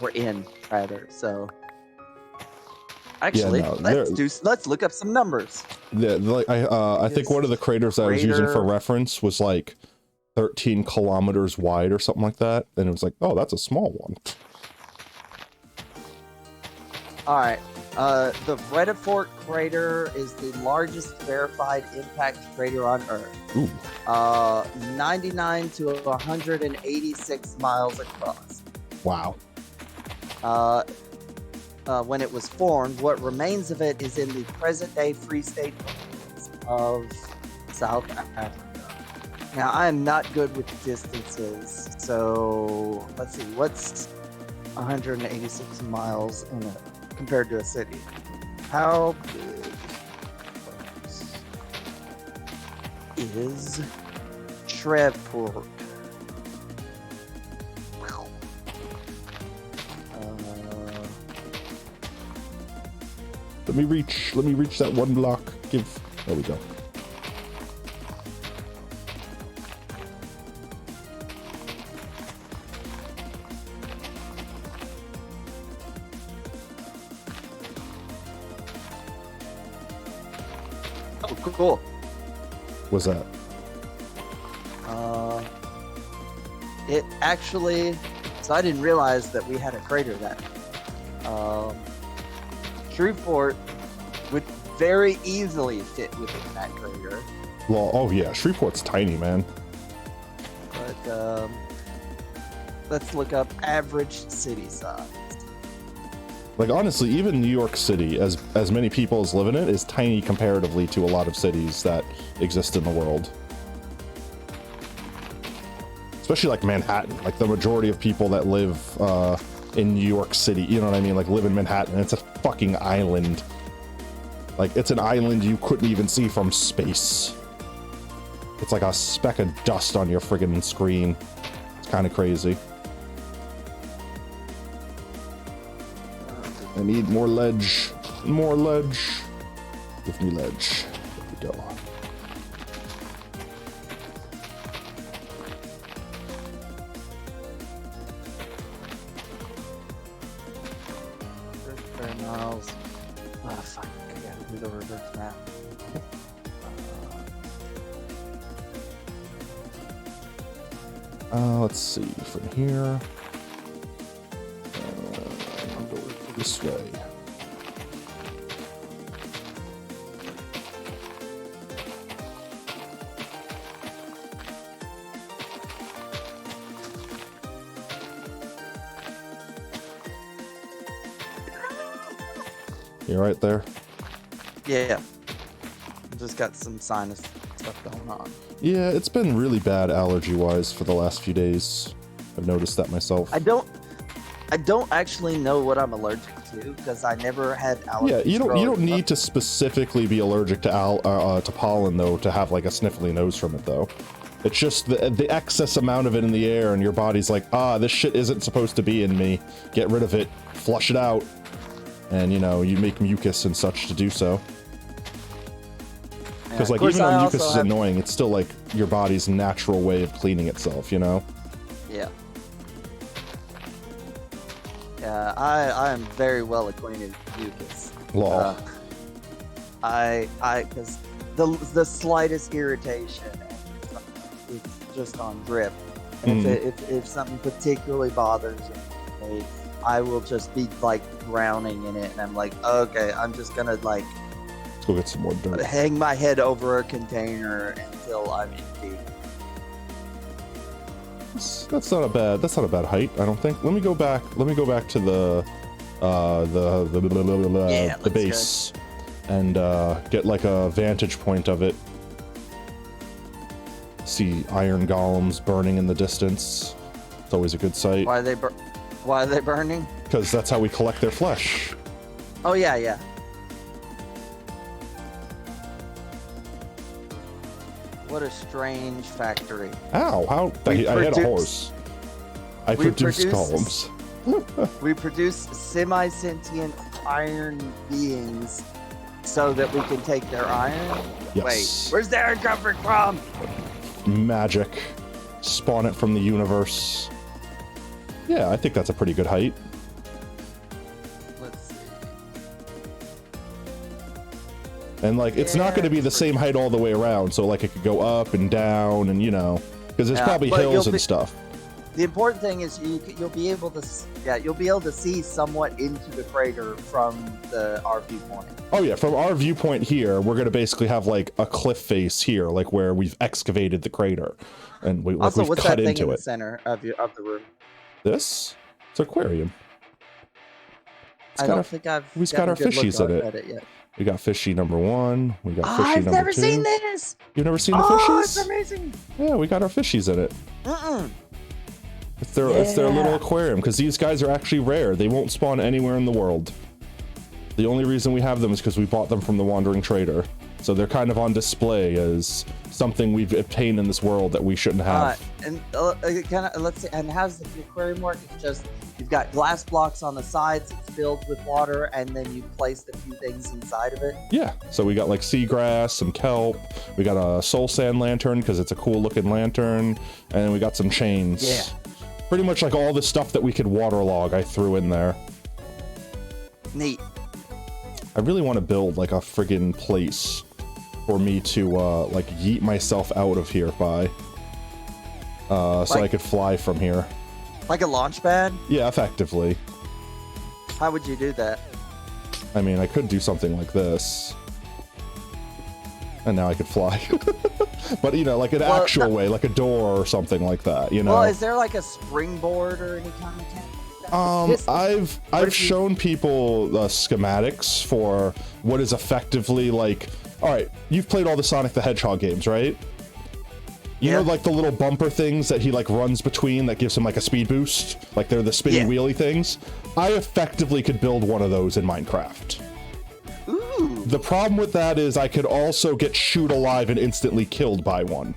Or in, rather. So, Actually, no, let's look up some numbers. Yeah, like I think one of the craters I was using for reference was like 13 kilometers wide or something like that, and it was like, oh, that's a small one. All right. The Vredefort crater is the largest verified impact crater on Earth. Ooh. 99 to 186 miles across. Wow. When it was formed, what remains of it is in the present-day Free State of South Africa. Now, I am not good with distances, so let's see. What's 186 miles compared to a city? How big is Shreveport? Let me reach that one block. There we go. Oh, cool. What's that? It actually, so I didn't realize that we had a crater that Shreveport would very easily fit within that crater. Well, oh yeah, Shreveport's tiny, man. But let's look up average city size. Like honestly, even New York City, as many people as live in it, is tiny comparatively to a lot of cities that exist in the world. Especially like Manhattan, like the majority of people that live in New York City, you know what I mean? Like live in Manhattan, it's a fucking island. Like it's an island you couldn't even see from space. It's like a speck of dust on your friggin' screen. It's kind of crazy. I need more ledge. More ledge. Give me ledge. There we go. Miles. Oh, fuck. I gotta do the reverse map. Let's see. From here. I'll go this way. You right there? Yeah. Just got some sinus stuff going on. Yeah, it's been really bad allergy-wise for the last few days. I've noticed that myself. I don't actually know what I'm allergic to because I never had allergies. Yeah, you don't need to specifically be allergic to pollen though to have like a sniffly nose from it though. It's just the excess amount of it in the air and your body's like, this shit isn't supposed to be in me. Get rid of it, flush it out. And you know, you make mucus and such to do so. Because like even though mucus is annoying, it's still like your body's natural way of cleaning itself, you know? Yeah. Yeah, I am very well acquainted with mucus. Law. Because the slightest irritation, it's just on grip. And if something particularly bothers me, I will just be like drowning in it, and I'm like, okay, I'm just gonna like let's go get some more dirt. Hang my head over a container until I'm empty. That's not a bad height, I don't think. Let me go back to the base and get like a vantage point of it. See iron golems burning in the distance. It's always a good sight. Why are they burning? Because that's how we collect their flesh. Oh yeah. What a strange factory. Ow, how? I had a horse. I produce golems. We produce semi-sentient iron beings so that we can take their iron? Yes. Wait, where's the iron coming from? Magic. Spawn it from the universe. Yeah, I think that's a pretty good height. Let's see. And like, it's not going to be the same height all the way around. So like, it could go up and down, and you know, because there's probably but hills and stuff. The important thing is you'll be able to see somewhat into the crater from our viewpoint. Oh yeah, from our viewpoint here, we're gonna basically have like a cliff face here, like where we've excavated the crater, and we've What's cut that thing into in it. the center of the room? This? It's an aquarium. I don't think We've got our fishies in at it yet. We got fishy number 1. We got fishy I've number 2. never seen this. You've never seen the fishies? Oh, it's amazing. Yeah, we got our fishies in it. It's their little aquarium, because these guys are actually rare. They won't spawn anywhere in the world. The only reason we have them is because we bought them from the Wandering Trader. So they're kind of on display as something we've obtained in this world that we shouldn't have. Let's see. And how's the aquarium work? It's just you've got glass blocks on the sides. It's filled with water, and then you placed a few things inside of it. Yeah. So we got like seagrass, some kelp. We got a soul sand lantern because it's a cool looking lantern, and we got some chains. Yeah. Pretty much like all the stuff that we could waterlog, I threw in there. Neat. I really want to build like a friggin' place for me to like yeet myself out of here by, so I could fly from here. Like a launch pad? Yeah, effectively. How would you do that? I mean, I could do something like this, and now I could fly. But you know, like an actual way, like a door or something like that. You know. Well, is there like a springboard or any kind of I've shown people schematics for what is effectively like. All right, you've played all the Sonic the Hedgehog games, right? You know, like the little bumper things that he like runs between that gives him like a speed boost, like they're the spinny wheelie things. I effectively could build one of those in Minecraft. Ooh. The problem with that is I could also get shoot alive and instantly killed by one.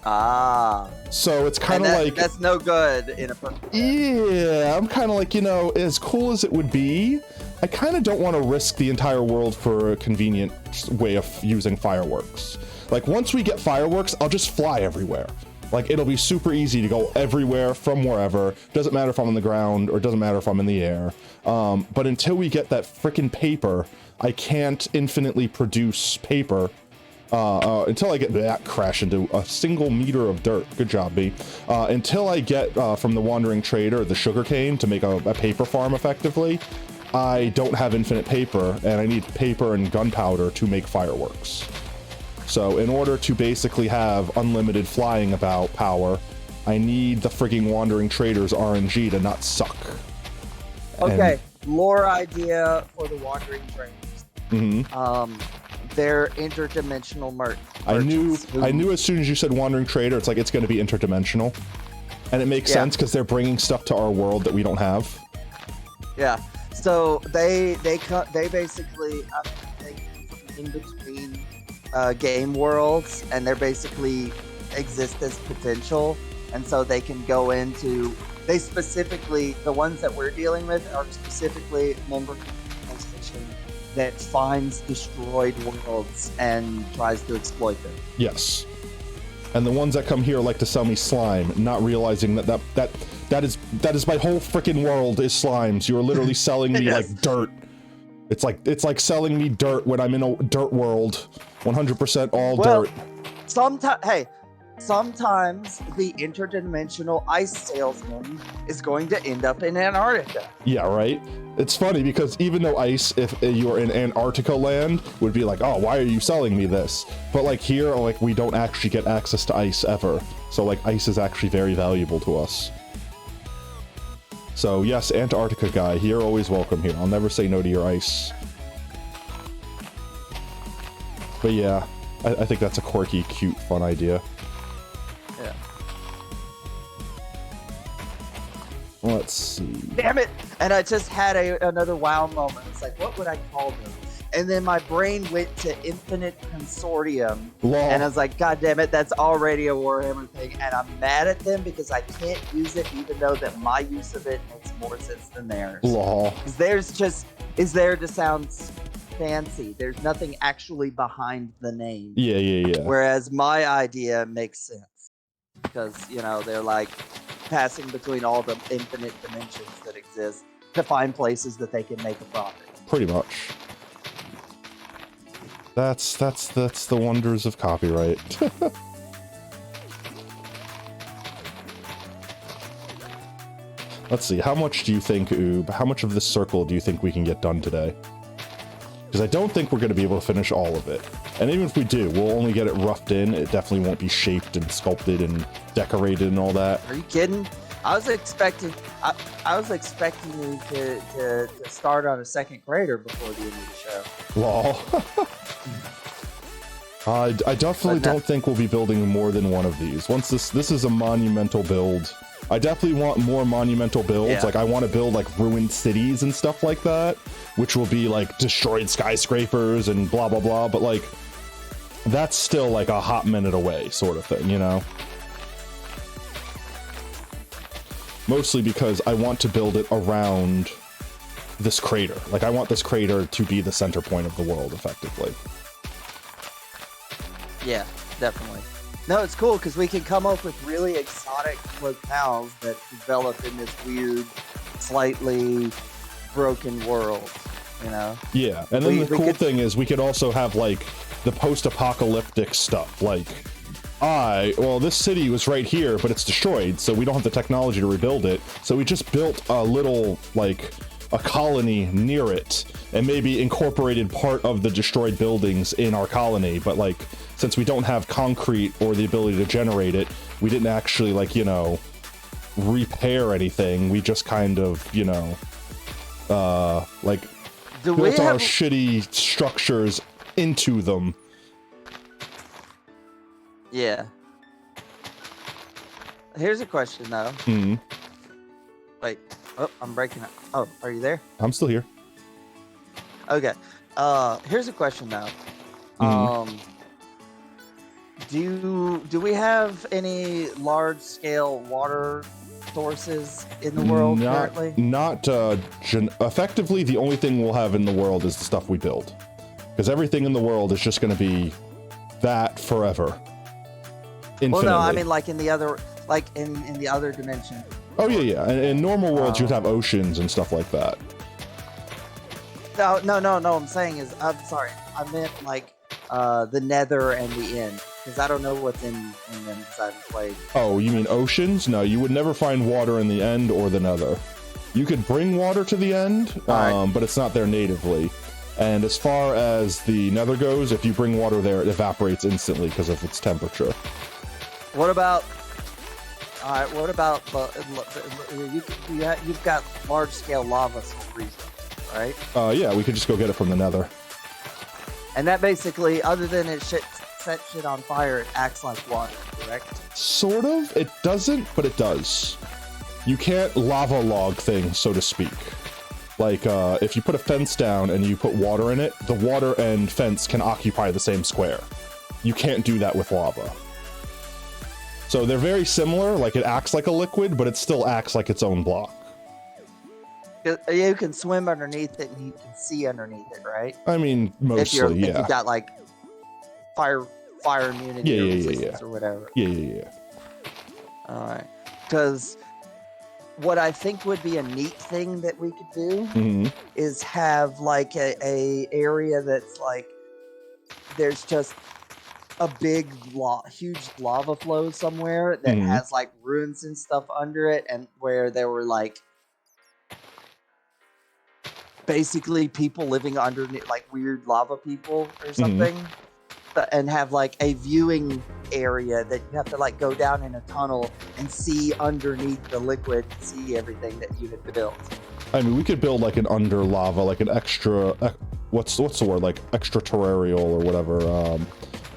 Ah. So it's kind of like... That's no good in a perfect world. Yeah, I'm kind of like, you know, as cool as it would be, I kind of don't want to risk the entire world for a convenient way of using fireworks. Like, once we get fireworks, I'll just fly everywhere. Like, it'll be super easy to go everywhere from wherever. Doesn't matter if I'm on the ground or doesn't matter if I'm in the air. But until we get that frickin' paper, I can't infinitely produce paper. Until I get that crash into a single meter of dirt. Good job, B. Until I get from the Wandering Trader the sugarcane to make a paper farm effectively, I don't have infinite paper, and I need paper and gunpowder to make fireworks. So in order to basically have unlimited flying about power, I need the frigging Wandering Trader's RNG to not suck. Okay, lore idea for the Wandering Traders. They're interdimensional merchants. I knew as soon as you said Wandering Trader, it's like it's going to be interdimensional, and it makes sense because they're bringing stuff to our world that we don't have. Yeah. So they basically in between game worlds, and they're basically exist as potential, and so they can go into. They specifically, the ones that we're dealing with are specifically members of the PlayStation that finds destroyed worlds and tries to exploit them. Yes. And the ones that come here like to sell me slime, not realizing that is my whole freaking world is slimes. You're literally selling me like dirt. It's like selling me dirt when I'm in a dirt world. 100% all dirt. Sometimes the interdimensional ice salesman is going to end up in Antarctica. Yeah, right? It's funny because even though ice, if you're in Antarctica land, would be like, oh, why are you selling me this? But like here, like we don't actually get access to ice ever. So like ice is actually very valuable to us. So yes, Antarctica guy, you're always welcome here. I'll never say no to your ice. But yeah, I think that's a quirky, cute, fun idea. Yeah. Let's see. Damn it! And I just had another wow moment. It's like, what would I call them? And then my brain went to Infinite Consortium. Lol. And I was like, God damn it, that's already a Warhammer thing. And I'm mad at them because I can't use it, even though that my use of it makes more sense than theirs. Lol. Because theirs just is there to sound fancy. There's nothing actually behind the name. Yeah. Whereas my idea makes sense. Because, you know, they're like passing between all the infinite dimensions that exist to find places that they can make a profit. Pretty much. That's the wonders of copyright. Let's see, how much do you think, Oob, how much of this circle do you think we can get done today? Because I don't think we're going to be able to finish all of it. And even if we do, we'll only get it roughed in. It definitely won't be shaped and sculpted and decorated and all that. Are you kidding? I was expecting you to start on a second grader before the end of the show. Lol. I definitely don't think we'll be building more than one of these. Once this is a monumental build. I definitely want more monumental builds. Yeah. Like I want to build like ruined cities and stuff like that, which will be like destroyed skyscrapers and blah blah blah, but like that's still like a hot minute away sort of thing, you know? Mostly because I want to build it around this crater. Like I want this crater to be the center point of the world effectively. Yeah, definitely. No, it's cool because we can come up with really exotic locales that develop in this weird, slightly broken world, you know? Yeah, and then We the cool could- thing is we could also have like the post-apocalyptic stuff. Like, well, this city was right here, but it's destroyed, so we don't have the technology to rebuild it. So we just built a little, like, a colony near it, and maybe incorporated part of the destroyed buildings in our colony, but like, since we don't have concrete or the ability to generate it, we didn't actually, like, you know, repair anything. We just kind of, you know, like, Do we built our have? shitty structures into them. Yeah. Here's a question though. Hmm. Wait. Oh, I'm breaking up. Oh, are you there? I'm still here. Okay. Here's a question though. Mhm. Do we have any large scale water sources in the world currently? Effectively, the only thing we'll have in the world is the stuff we build, because everything in the world is just going to be that forever. Infinitely. Well, no, I mean like in the other, like in the other dimension. Oh yeah. In normal worlds, you'd have oceans and stuff like that. No. I'm saying is, I'm sorry. I meant like the Nether and the End, because I don't know what's in them because I haven't played. Oh, you mean oceans? No, you would never find water in the End or the Nether. You could bring water to the End, Alright. but it's not there natively. And as far as the Nether goes, if you bring water there, it evaporates instantly because of its temperature. What about? All right. What about you've got large scale lava resources, right? Yeah, we could just go get it from the Nether. And that basically, other than it set shit on fire, it acts like water, correct? Sort of. It doesn't, but it does. You can't lava log things, so to speak. Like, if you put a fence down and you put water in it, the water and fence can occupy the same square. You can't do that with lava. So they're very similar, like it acts like a liquid, but it still acts like its own block. You can swim underneath it and you can see underneath it, right? I mean, mostly, If yeah. you've got like fire immunity Yeah, or yeah, yeah, resistance yeah. or whatever. Yeah. All right. Because what I think would be a neat thing that we could do Hmm. is have like a area that's like there's just a big huge lava flow somewhere that Mhm. has like ruins and stuff under it, and where there were like basically people living underneath, like weird lava people or something. And have like a viewing area that you have to like go down in a tunnel and see underneath the liquid, see everything that you had built. I mean, we could build like an under lava, like an extra, what's the word, like extraterrestrial or whatever.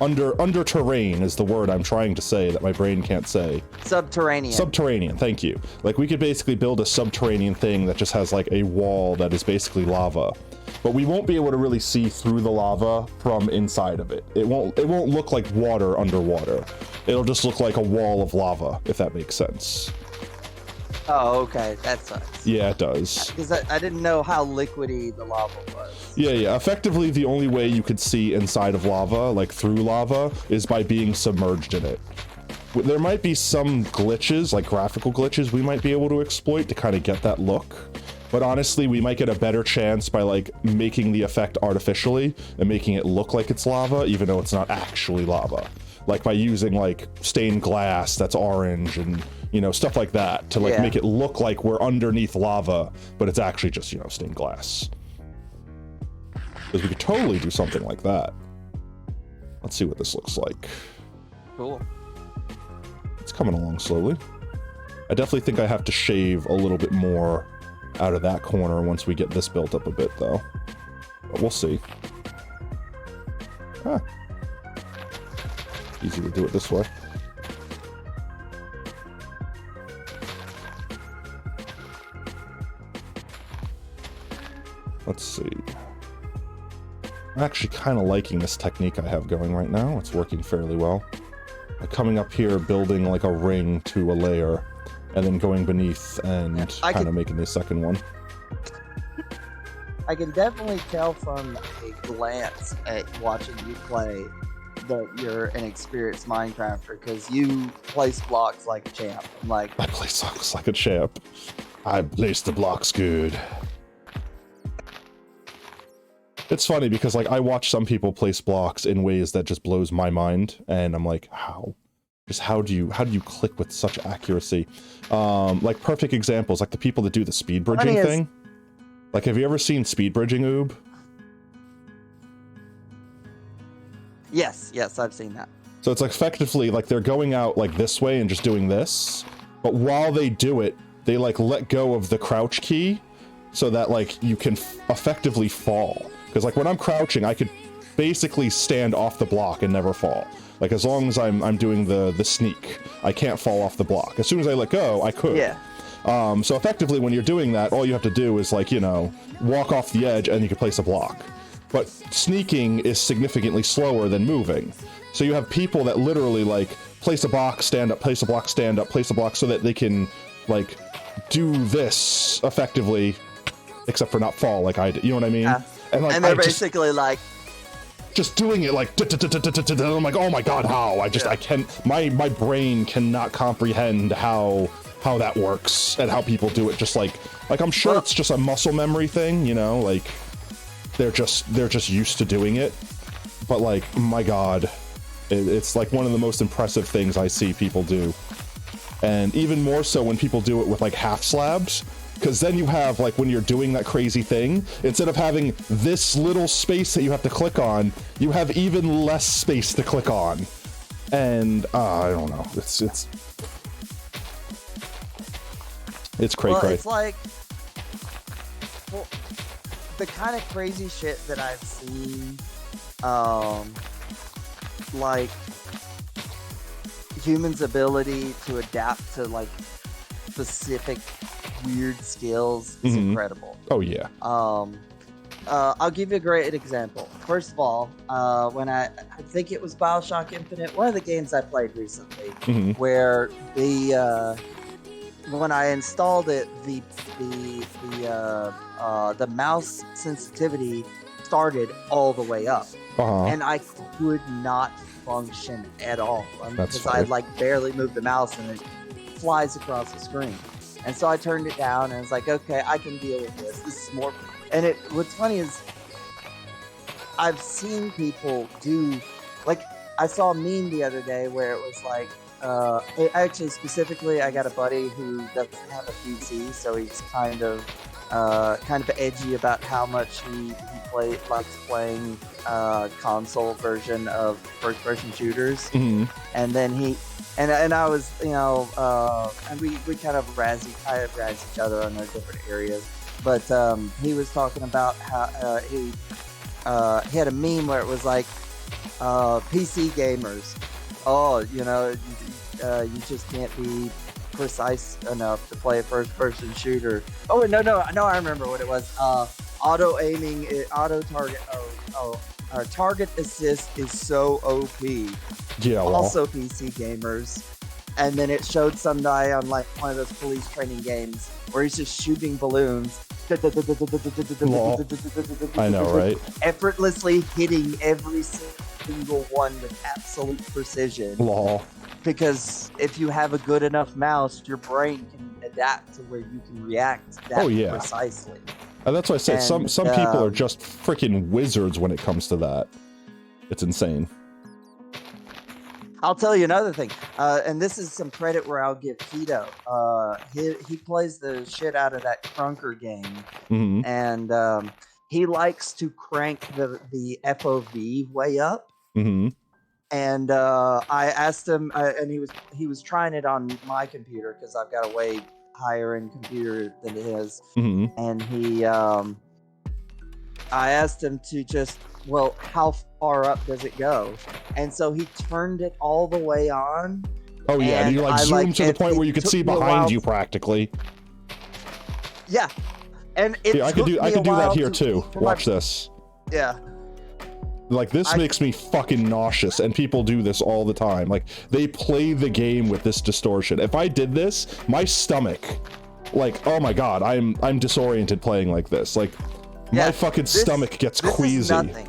Under terrain is the word I'm trying to say that my brain can't say. Subterranean. Subterranean, thank you. Like we could basically build a subterranean thing that just has like a wall that is basically lava. But we won't be able to really see through the lava from inside of it. It won't look like water underwater. It'll just look like a wall of lava, if that makes sense. Oh, okay, that sucks. Yeah, it does. Because I didn't know how liquidy the lava was. Yeah. Effectively, the only way you could see inside of lava, like through lava, is by being submerged in it. There might be some glitches, like graphical glitches, we might be able to exploit to kind of get that look. But honestly, we might get a better chance by like making the effect artificially and making it look like it's lava, even though it's not actually lava. Like by using like stained glass that's orange and, you know, stuff like that to like make it look like we're underneath lava, but it's actually just, you know, stained glass. Because we could totally do something like that. Let's see what this looks like. Cool. It's coming along slowly. I definitely think I have to shave a little bit more out of that corner once we get this built up a bit, though. But we'll see. Ah. Easy to do it this way. Let's see. I'm actually kind of liking this technique I have going right now. It's working fairly well. Coming up here, building like a ring to a layer, and then going beneath and kind of making the second one. I can definitely tell from a glance at watching you play that you're an experienced Minecrafter, because you place blocks like a champ. Like, I place blocks like a champ. I place the blocks good. It's funny because like I watch some people place blocks in ways that just blows my mind, and I'm like, how? Just how do you click with such accuracy? Like perfect examples, like the people that do the speed bridging thing. Like, have you ever seen speed bridging, Oob? Yes, I've seen that. So it's like effectively like they're going out like this way and just doing this, but while they do it, they like let go of the crouch key so that like you can effectively fall. Because like when I'm crouching, I could basically stand off the block and never fall. Like as long as I'm doing the sneak, I can't fall off the block. As soon as I let go, I could. Yeah. So effectively when you're doing that, all you have to do is like, you know, walk off the edge and you can place a block. But sneaking is significantly slower than moving. So you have people that literally like place a block, stand up, place a block, stand up, place a block, so that they can like do this effectively, except for not fall like I did. You know what I mean? And they're basically like just doing it like I'm like, oh my god, how? I can't, my brain cannot comprehend how that works and how people do it. Just like I'm sure it's just a muscle memory thing, you know, like they're just used to doing it. But like, my god, it's like one of the most impressive things I see people do. And even more so when people do it with like half slabs, because then you have like when you're doing that crazy thing, instead of having this little space that you have to click on, you have even less space to click on. And I don't know, it's cray cray. It's like, well, the kind of crazy shit that I've seen, like humans' ability to adapt to like specific weird skills is incredible. Oh yeah. I'll give you a great example. First of all, when I think it was BioShock Infinite, one of the games I played recently, where when I installed it, the mouse sensitivity started all the way up, and I could not function at all because I like barely moved the mouse and it flies across the screen. And so I turned it down and I was like, okay, I can deal with this. This is more. And what's funny is I've seen people do, like, I saw a meme the other day where it was like, actually specifically, I got a buddy who doesn't have a PC, so he's kind of edgy about how much he likes playing console version of first-person shooters. And then and I was, you know, and we kind of razz each other on our different areas. But he was talking about how he had a meme where it was like, PC gamers, oh, you know, you just can't be precise enough to play a first-person shooter. Oh, no, I remember what it was. Auto aiming, auto target. Our target assist is so OP. Yeah. Also, PC gamers. And then it showed some guy on like one of those police training games where he's just shooting balloons. I know, right? Effortlessly hitting every single one with absolute precision. Lol. Because if you have a good enough mouse, your brain can adapt to where you can react that Oh, yeah. precisely. And that's why I said And, some people are just freaking wizards when it comes to that. It's insane. I'll tell you another thing, and this is some credit where I'll give Keto. He plays the shit out of that Crunker game, Hmm. and he likes to crank the FOV way up. Hmm. And I asked him, and he was trying it on my computer because I've got a way higher end computer than his, Hmm. and I asked him to just, well, how far up does it go? And so he turned it all the way on. Oh yeah, and you like zoom to the point where you could see behind you practically. Yeah, and Yeah, I could do that here too. Watch this. Yeah. Like, this makes me fucking nauseous, and people do this all the time. Like, they play the game with this distortion. If I did this, my stomach, like, oh my god, I'm disoriented playing like this. Like, my fucking stomach gets queasy. Is nothing.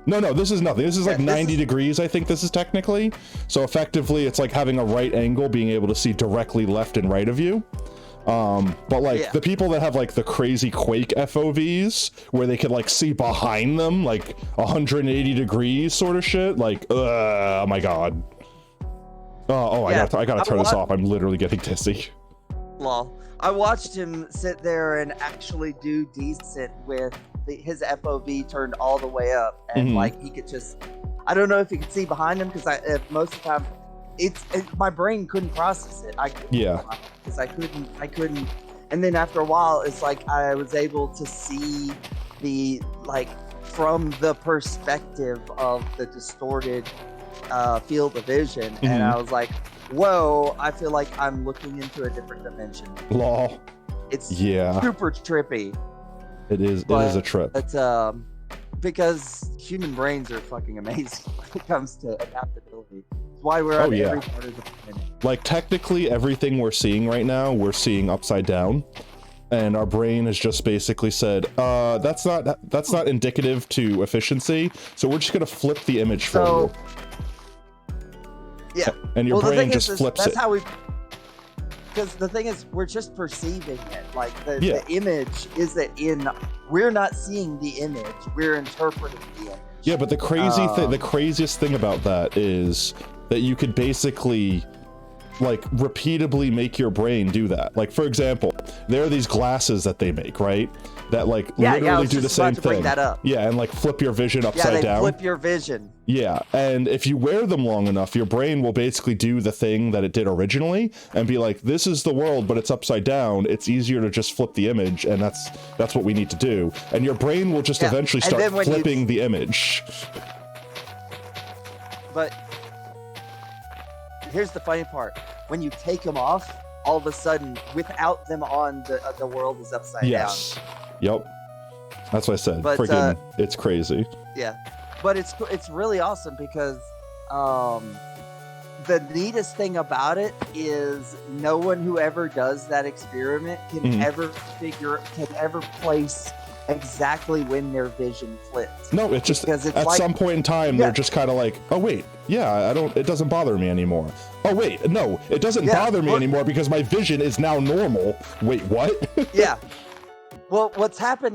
No, this is nothing. This is like 90 degrees, I think this is technically. So effectively, it's like having a right angle, being able to see directly left and right of you. But like the people that have like the crazy Quake FOVs where they could like see behind them like 180 degrees sort of shit, like oh my god. I gotta turn this off. I'm literally getting dizzy. Lol. I watched him sit there and actually do decent with his FOV turned all the way up, and like he could just, I don't know if he could see behind him because most of the time my brain couldn't process it. Because I couldn't. And then after a while, it's like I was able to see the, like, from the perspective of the distorted field of vision, and I was like, whoa, I feel like I'm looking into a different dimension. Lol. It's super trippy. It is a trip. It's because human brains are fucking amazing when it comes to adaptability. It's why we're on every part of the planet. Like, technically everything we're seeing right now, we're seeing upside down. And our brain has just basically said, that's not indicative to efficiency, so we're just gonna flip the image for you. Yeah. And your brain just flips it. That's how we, because the thing is, we're just perceiving it. Like the image isn't we're not seeing the image, we're interpreting the image. Yeah, but the craziest thing about that is that you could basically like repeatedly make your brain do that. Like, for example, there are these glasses that they make, right? That like literally do the same thing. Yeah, and like flip your vision upside down. Flip your vision. Yeah, and if you wear them long enough, your brain will basically do the thing that it did originally and be like, this is the world, but it's upside down. It's easier to just flip the image, and that's what we need to do. And your brain will just eventually start flipping the image. But here's the funny part. When you take them off, all of a sudden, without them on, the world is upside down. Yep. That's what I said. But, freaking, it's crazy. Yeah. But it's really awesome because the neatest thing about it is no one who ever does that experiment can ever place exactly when their vision flips. No, it's just at some point in time they're just kind of like, oh wait, it doesn't bother me anymore. Oh wait, no, it doesn't bother me anymore because my vision is now normal. Wait, what? Yeah. Well, what's happening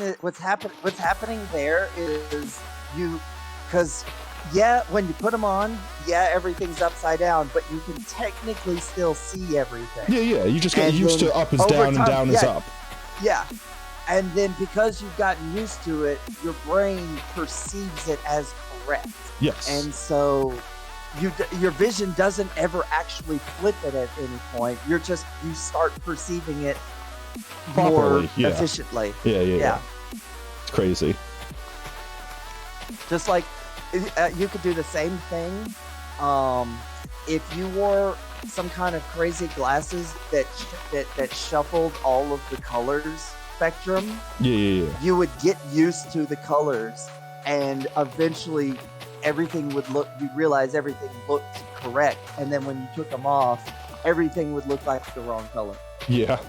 there is because when you put them on, everything's upside down, but you can technically still see everything. Yeah, you just get used to up is down and down is up. Yeah. And then because you've gotten used to it, your brain perceives it as correct. Yes. And so your vision doesn't ever actually flip it at any point. You start perceiving it properly, more efficiently. Yeah. It's crazy. Just like you could do the same thing if you wore some kind of crazy glasses that shuffled all of the colors spectrum. You would get used to the colors, and eventually you'd realize everything looked correct, and then when you took them off, everything would look like the wrong color. Yeah.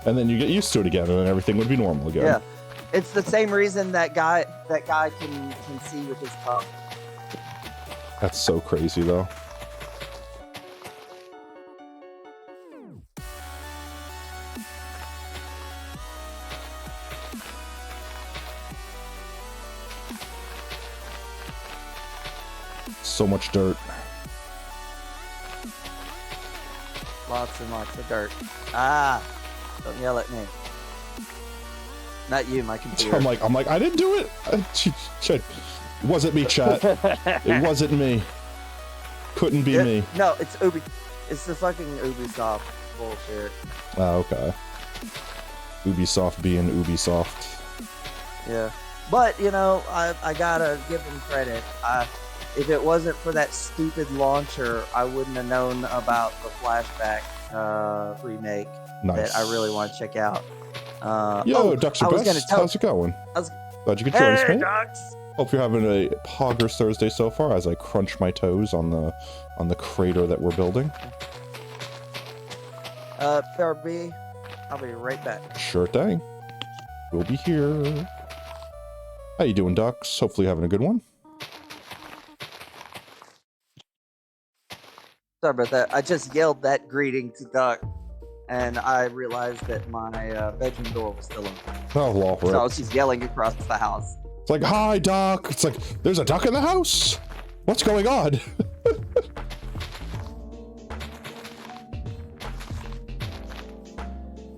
And then you get used to it again, and then everything would be normal again. Yeah. It's the same reason that guy can see with his tongue. That's so crazy though. so much dirt. Lots and lots of dirt. Ah, don't yell at me. Not you, my computer. I'm like, I didn't do it. It wasn't me, chat. It wasn't me. Couldn't be me. No, it's Ubi. It's the fucking Ubisoft bullshit. Oh, okay. Ubisoft being Ubisoft. Yeah. But, you know, I gotta give them credit. If it wasn't for that stupid launcher, I wouldn't have known about the Flashback remake Nice. that I really want to check out. Yo, Ducks I are was gonna best. tell- How's it going? I was- Glad you could join us, Hey, mate. Ducks! Hope you're having a Poggers Thursday so far as I crunch my toes on the crater that we're building. BRB, I'll be right back. Sure thing. We'll be here. How you doing, Ducks? Hopefully you're having a good one. Sorry about that. I just yelled that greeting to Duck, and I realized that my bedroom door was still open. Oh, well, So I was just yelling across the house. it's like, hi, Duck. It's like, there's a duck in the house. What's going on?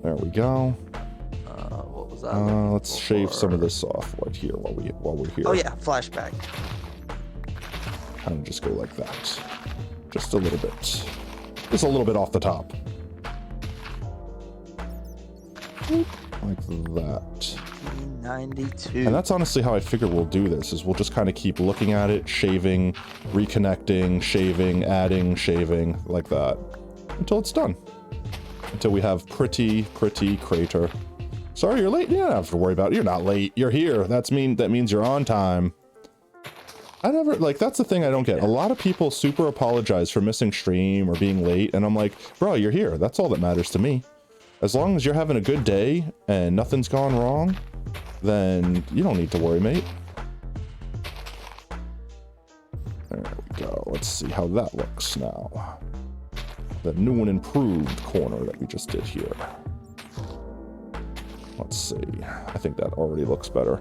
There we go. What was that? Let's shave some of this off right here while we're here. Oh yeah, flashback. Kind of just go like that. Just a little bit. Just a little bit off the top. Like that. 92. And that's honestly how I figure we'll do this, is we'll just kind of keep looking at it, shaving, reconnecting, shaving, adding, shaving, like that. Until it's done. Until we have pretty crater. Sorry, you're late? You don't have to worry about it. You're not late. You're here. That means you're on time. I never, like, that's the thing I don't get. A lot of people super apologize for missing stream or being late, and I'm like, bro, you're here. That's all that matters to me. As long as you're having a good day and nothing's gone wrong, then you don't need to worry, mate. There we go. Let's see how that looks now. The new and improved corner that we just did here. Let's see. I think that already looks better.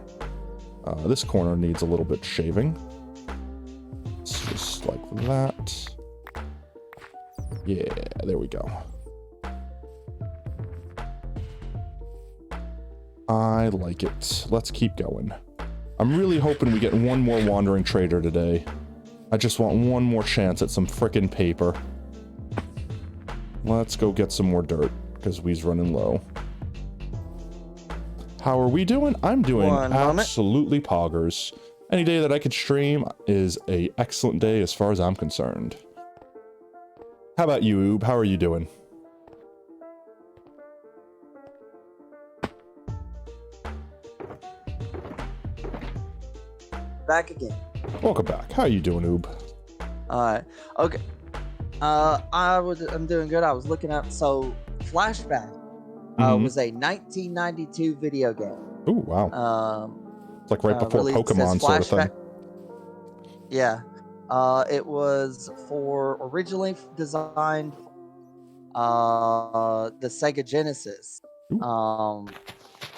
This corner needs a little bit shaving. It's just like that. Yeah, there we go. I like it. Let's keep going. I'm really hoping we get one more wandering trader today. I just want one more chance at some frickin' paper. Let's go get some more dirt, because we's running low. How are we doing? I'm doing absolutely poggers. Any day that I could stream is a excellent day as far as I'm concerned. How about you, Oob? How are you doing? Back again. Welcome back. How are you doing, Oob? Alright. Okay. I'm doing good. I was looking up, so Flashback was a 1992 video game. Ooh, wow. It's like right before released as Pokemon sort of thing. Yeah. It was originally designed the Sega Genesis.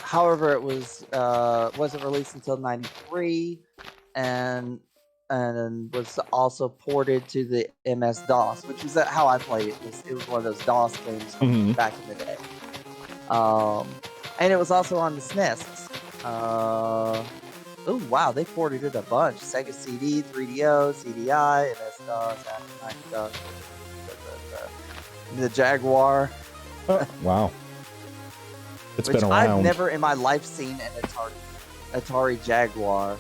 However, it wasn't released until '93, and was also ported to the MS-DOS, which is how I played it. It was one of those DOS games from back in the day. And it was also on the SNES. Oh wow, they ported it a bunch. Sega CD, 3DO, CDI, MS-DOS, DOS, the Jaguar. Wow. It's Which been around. I've never in my life seen an Atari Jaguar.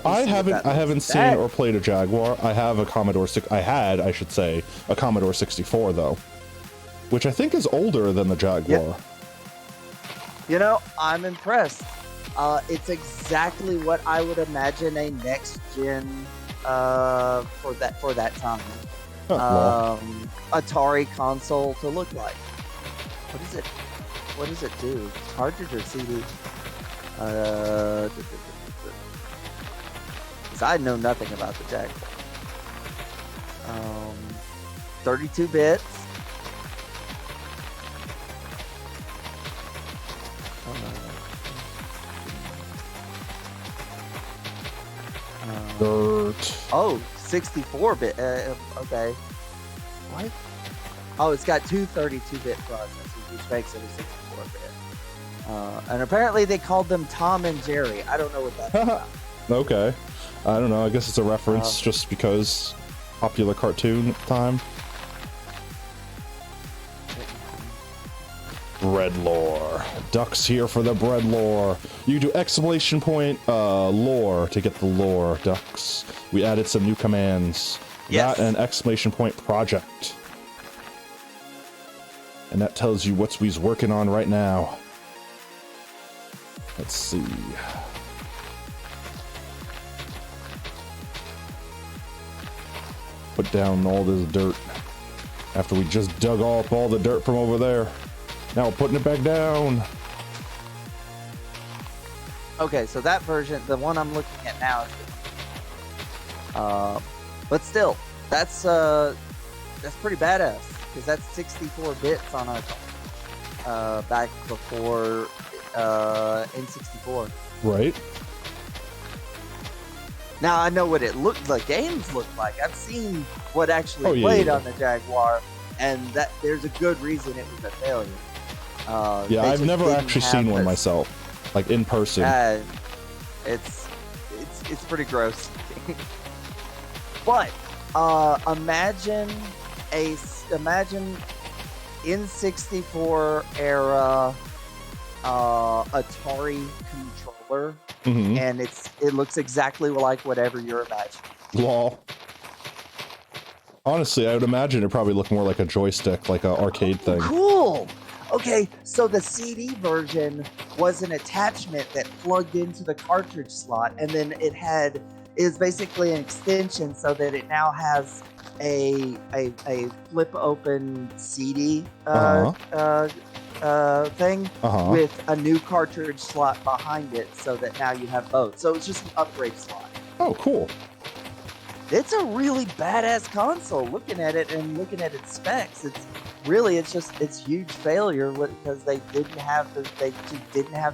I haven't seen or played a Jaguar. I have a Commodore I should say, a Commodore 64 though, which I think is older than the Jaguar. Yep. You know, I'm impressed. It's exactly what I would imagine a next gen for that time. Atari console to look like. What does it do? Cartridge or CD? Because I know nothing about the Jaguar. 32 bits. Dirt. Oh, 64-bit. Okay. What? Oh, it's got two 32-bit processors, which makes it a 64-bit. And apparently they called them Tom and Jerry. I don't know what that's about. Okay. I don't know. I guess it's a reference just because popular cartoon time. Bread lore. Ducks here for the bread lore. You do exclamation point lore to get the lore, Ducks. We added some new commands. Yes. That and exclamation point project. And that tells you what we's working on right now. Let's see. Put down all this dirt after we just dug up all the dirt from over there. Now we're putting it back down. Okay, so that version, the one I'm looking at now, is but still, that's pretty badass because that's 64 bits on a back before N64. Right. Now I know what it looked like. Games look like. I've seen what actually played on the Jaguar, and that there's a good reason it was a failure. Yeah, I've never actually seen one myself, like in person. It's pretty gross. But imagine N64 era Atari controller, and it looks exactly like whatever you're imagining. Lol. Honestly, I would imagine it probably looked more like a joystick, like an arcade thing. Cool. Okay, so the CD version was an attachment that plugged into the cartridge slot, and then it is basically an extension so that it now has a flip open CD thing with a new cartridge slot behind it, so that now you have both. So it's just an upgrade slot. Oh, cool. It's a really badass console. Looking at it and looking at its specs, it's huge failure because they didn't have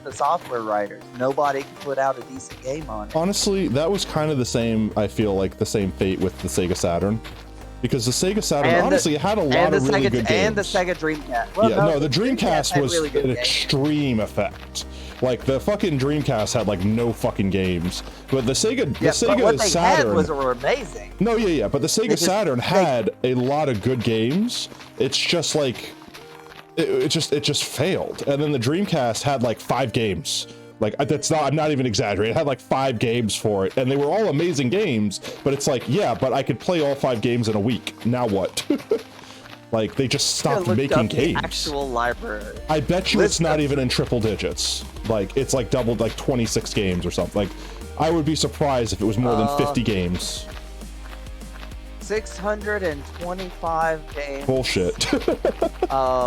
the software writers. Nobody could put out a decent game on it. Honestly, that was kind of the same. I feel like the same fate with the Sega Saturn, because the Sega Saturn honestly had a lot of really good games. And the Sega Dreamcast. Well, yeah, no, the Dreamcast was really an extreme effect. Like the fucking Dreamcast had like no fucking games, but the Sega but what they Saturn were amazing. No, yeah, but the Sega Saturn had a lot of good games. It's just like it just failed, and then the Dreamcast had like 5 games. Like I'm not even exaggerating. It had like 5 games for it, and they were all amazing games. But it's like, yeah, but I could play all 5 games in a week. Now what? Like they just stopped making games. Actual library. I bet you it's not even in triple digits. Like it's like doubled, like 26 games or something. Like I would be surprised if it was more than 50 games. 625 games. Bullshit.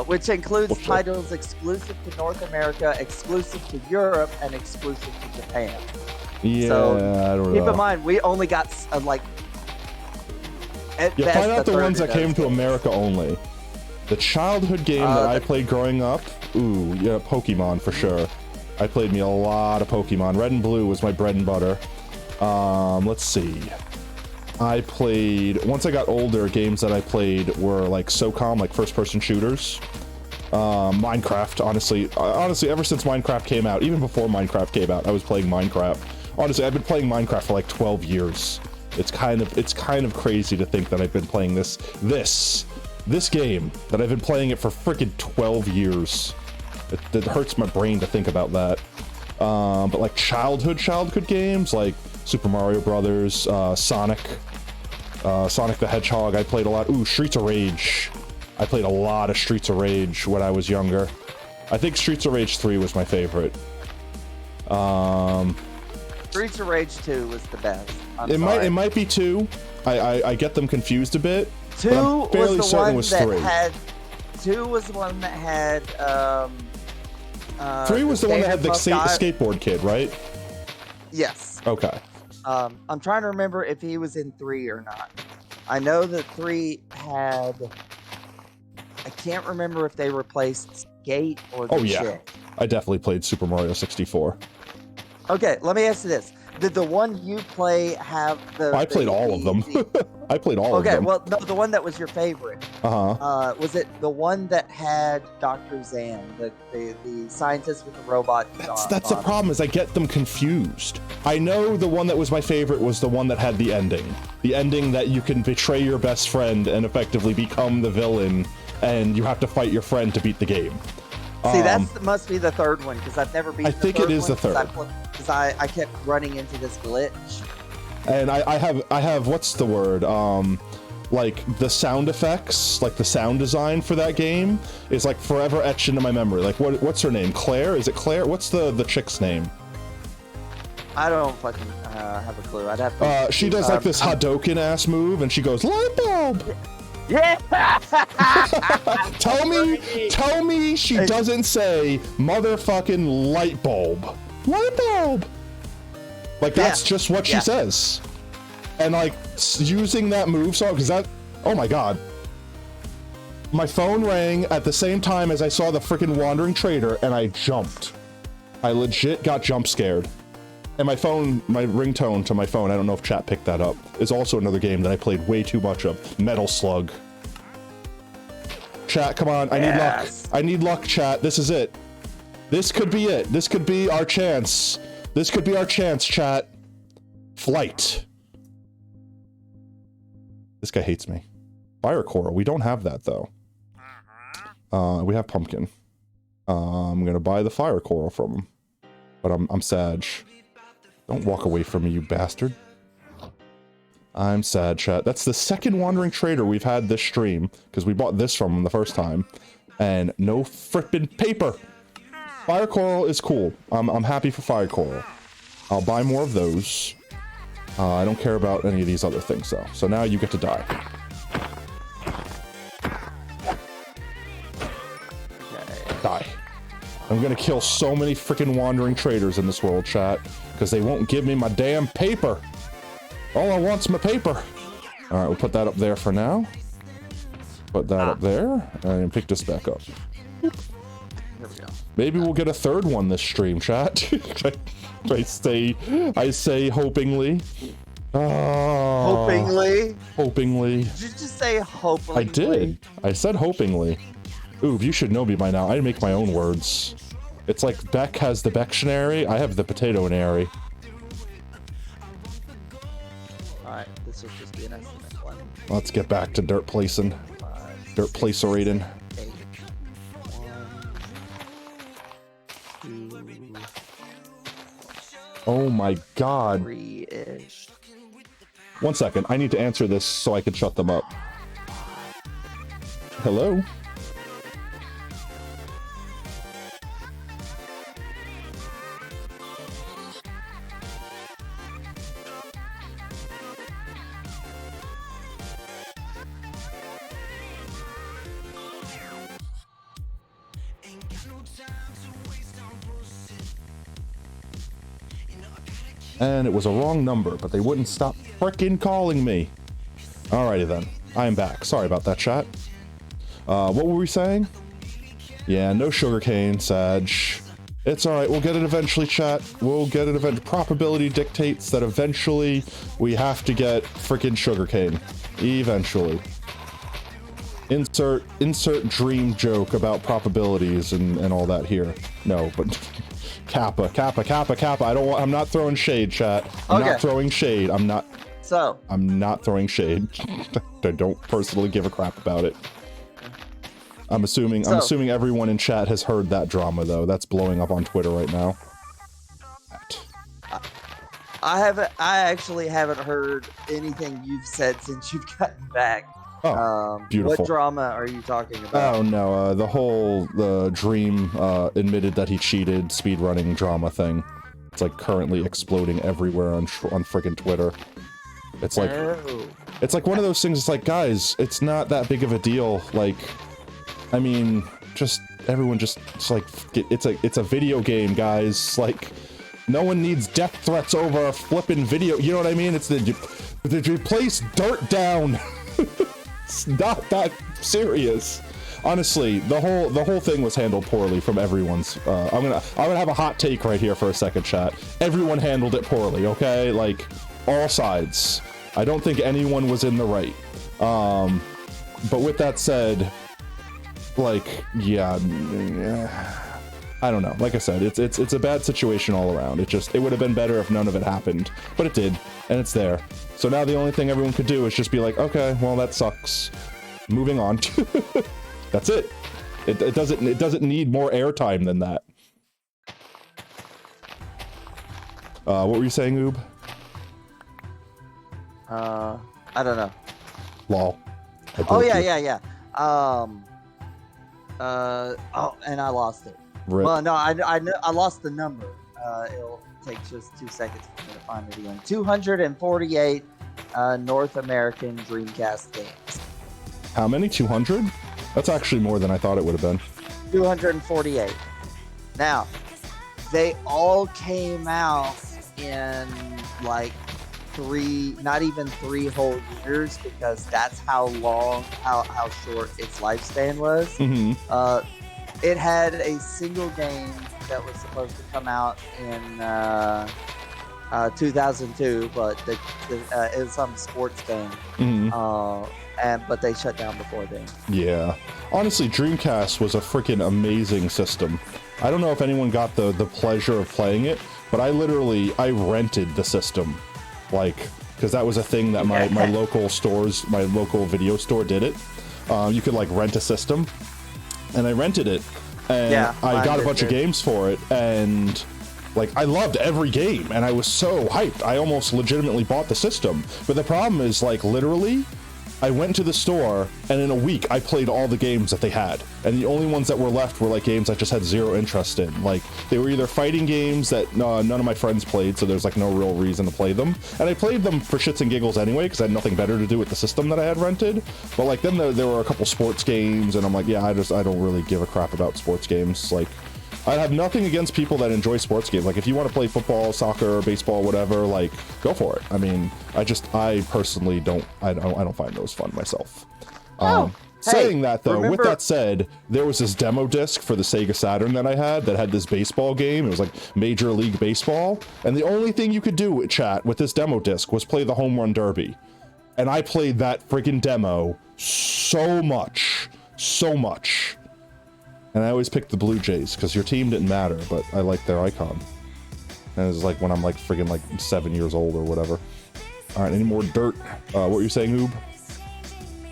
Which includes titles exclusive to North America, exclusive to Europe, and exclusive to Japan. Yeah, so I don't know. Keep in mind, we only got like. Yeah, find out the ones that came to America only. The childhood game that I played growing up, ooh, yeah, Pokemon for sure. I played me a lot of Pokemon. Red and Blue was my bread and butter. Let's see. I played, once I got older, games that I played were like SOCOM, like first-person shooters. Minecraft, honestly, ever since Minecraft came out, even before Minecraft came out, I was playing Minecraft. Honestly, I've been playing Minecraft for like 12 years. It's kind of crazy to think that I've been playing this game, that I've been playing it for freaking 12 years. It hurts my brain to think about that. But like childhood games like Super Mario Brothers, Sonic the Hedgehog, I played a lot. Ooh, Streets of Rage. I played a lot of Streets of Rage when I was younger. I think Streets of Rage 3 was my favorite. Streets of Rage 2 was the best. It might be 2. I get them confused a bit. 2 was the one that had. 2 was the one that had. 3 was the one that had the skateboard kid, right? Yes. Okay. I'm trying to remember if he was in 3 or not. I know that 3 had. I can't remember if they replaced Skate or the chick. I definitely played Super Mario 64. Okay, let me ask you this. Did the one you play have the? I played all of them. I played all of Okay, them. well, no, the one that was your favorite. Was it the one that had Dr. Zan, the scientist with the robot? That's the problem, is I get them confused. I know the one that was my favorite was the one that had the ending. The ending that you can betray your best friend and effectively become the villain, and you have to fight your friend to beat the game. See, that must be the third one, because I've never beaten I think it is the third. Because I kept running into this glitch. And I have what's the word? Like the sound effects, like the sound design for that game is like forever etched into my memory. Like what's her name? Claire? Is it Claire? What's the chick's name? I don't fucking have a clue. I'd have to. She does like this Hadouken ass move, and she goes light bulb. Yeah. Tell me she doesn't say motherfucking light bulb. Light bulb. Like that's just what she says. And like using that move song, because that, oh my god. My phone rang at the same time as I saw the freaking Wandering Trader, and I jumped. I legit got jump scared. And my phone, my ringtone to my phone, I don't know if chat picked that up, is also another game that I played way too much of. Metal Slug. Chat, come on, I need luck. I need luck, chat. This is it. This could be it. This could be our chance. This could be our chance, chat. Flight. This guy hates me. Fire Coral, we don't have that though. We have Pumpkin. I'm gonna buy the Fire Coral from him. But I'm sad. Don't walk away from me, you bastard. I'm sad, chat. That's the second Wandering Trader we've had this stream, because we bought this from him the first time. And no frippin' paper! Fire Coral is cool. I'm happy for Fire Coral. I'll buy more of those. I don't care about any of these other things, though. So now you get to die. Die. I'm gonna kill so many freaking Wandering Traders in this world, chat, because they won't give me my damn paper. All I want's my paper. Alright, we'll put that up there for now. Put that up there, and pick this back up. There we go. Maybe we'll get a third one this stream, chat. I say hopingly. Hopingly? Hopingly. Did you just say hopingly? I did. I said hopingly. Ooh, you should know me by now. I make my own words. It's like Beck has the Bectionary, I have the Potato-nary. Alright, this will just be an estimate one. Let's get back to dirt placing. Dirt placerating. 8, 1, 2, Oh my god. 3-ish. 1 second, I need to answer this so I can shut them up. Hello? And it was a wrong number, but they wouldn't stop frickin' calling me. Alrighty then, I am back. Sorry about that, chat. What were we saying? Yeah, no sugarcane, Sag. It's alright, we'll get it eventually, chat. We'll get it eventually. Probability dictates that eventually we have to get frickin' sugarcane. Eventually. Insert dream joke about probabilities and all that here. No, but Kappa. I'm not throwing shade, chat. I'm not throwing shade. I'm not throwing shade. I don't personally give a crap about it. I'm assuming everyone in chat has heard that drama though. That's blowing up on Twitter right now. I actually haven't heard anything you've said since you've gotten back. Oh, beautiful. What drama are you talking about? Oh no, the Dream admitted that he cheated speedrunning drama thing. It's like currently exploding everywhere on friggin' Twitter. It's like it's like one of those things. It's like, guys, it's not that big of a deal. Like, I mean, just everyone it's like it's a video game, guys. Like, no one needs death threats over a flippin' video. You know what I mean? It's the place dirt down. It's not that serious. honestly, the whole thing was handled poorly from everyone's. I'm gonna have a hot take right here for a second, chat. Everyone handled it poorly, okay? Like, all sides. I don't think anyone was in the right. But with that said, like, yeah, I don't know. Like I said, it's a bad situation all around. It would have been better if none of it happened, but it did, and it's there. So now the only thing everyone could do is just be like, okay, well, that sucks. Moving on. That's it. It doesn't need more airtime than that. What were you saying, Oob? I don't know. Lol. Oh yeah. Oh, and I lost it. Rip. Well, no, I lost the number. It'll take just 2 seconds for me to find it again. 248 North American Dreamcast games. How many? 200? That's actually more than I thought it would have been. 248. Now, they all came out in like not even 3 whole years, because that's how short its lifespan was. Mm-hmm. It had a single game that was supposed to come out in 2002, but it was some sports game. Mm-hmm. But they shut down before then. Yeah. Honestly, Dreamcast was a freaking amazing system. I don't know if anyone got the pleasure of playing it, but I rented the system. Like, because that was a thing that my local stores, my local video store did it. You could like rent a system, and I rented it, and I got a bunch of games for it, and like I loved every game, and I was so hyped. I almost legitimately bought the system. But the problem is, like, literally, I went to the store, and in a week I played all the games that they had, and the only ones that were left were like games I just had zero interest in. Like, they were either fighting games that none of my friends played, so there's like no real reason to play them, and I played them for shits and giggles anyway because I had nothing better to do with the system that I had rented. But like then there were a couple sports games, and I'm like, yeah, I don't really give a crap about sports games. Like, I have nothing against people that enjoy sports games. Like, if you want to play football, soccer, baseball, whatever, like, go for it. I mean, I personally don't find those fun myself. Saying that though, with that said, there was this demo disc for the Sega Saturn that I had that had this baseball game. It was like Major League Baseball, and the only thing you could do with chat with this demo disc was play the Home Run Derby. And I played that freaking demo so much. And I always picked the Blue Jays because your team didn't matter, but I liked their icon. And it was like when I'm like friggin' like 7 years old or whatever. All right, any more dirt? What were you saying, Oob?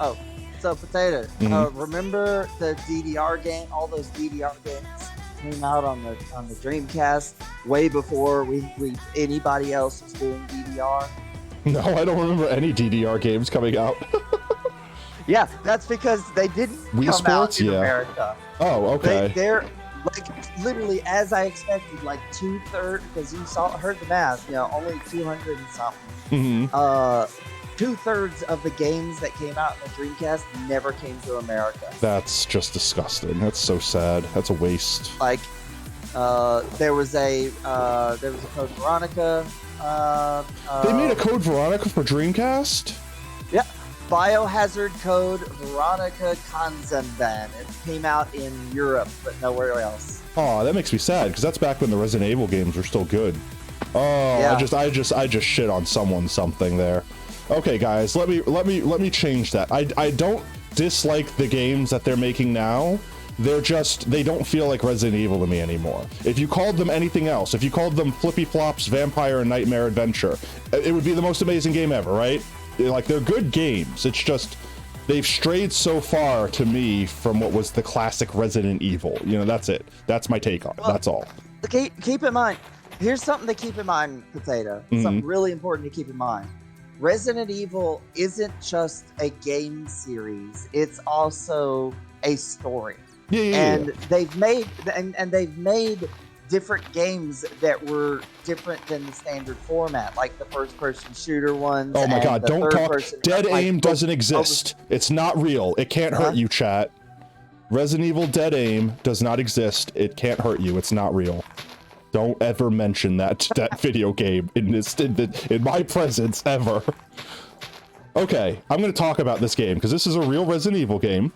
Oh, so Potato. Remember the DDR game? All those DDR games came out on the Dreamcast way before anybody else was doing DDR. No, I don't remember any DDR games coming out. Yeah, that's because they didn't Wii come out Sports? in Yeah. America. Oh, okay. They're like literally as I expected, like 2/3, because you heard the math, only 200 and something. Mm-hmm. 2/3 of the games that came out in the Dreamcast never came to America. That's just disgusting. That's so sad. That's a waste. Like, there was a Code Veronica. They made a Code Veronica for Dreamcast? Yeah. Biohazard Code Veronica Kanzenban. It came out in Europe, but nowhere else. Oh, that makes me sad because that's back when the Resident Evil games were still good. Oh, yeah. I just shit on something there. Okay, guys, let me change that. I don't dislike the games that they're making now. They don't feel like Resident Evil to me anymore. If you called them anything else, if you called them Flippy Flops, Vampire and Nightmare Adventure, it would be the most amazing game ever, right? Like, they're good games. It's just they've strayed so far to me from what was the classic Resident Evil. That's it. That's my take on it. That's all. Keep in mind, here's something to keep in mind, Potato. Something really important to keep in mind. Resident Evil isn't just a game series. It's also a story. Yeah. They've made different games that were different than the standard format, like the first-person shooter ones. Oh my god, don't talk. Dead like, Aim doesn't exist. It's not real. It can't hurt you, chat. Resident Evil Dead Aim does not exist. It can't hurt you. It's not real. Don't ever mention that video game in my presence ever. Okay, I'm going to talk about this game because this is a real Resident Evil game.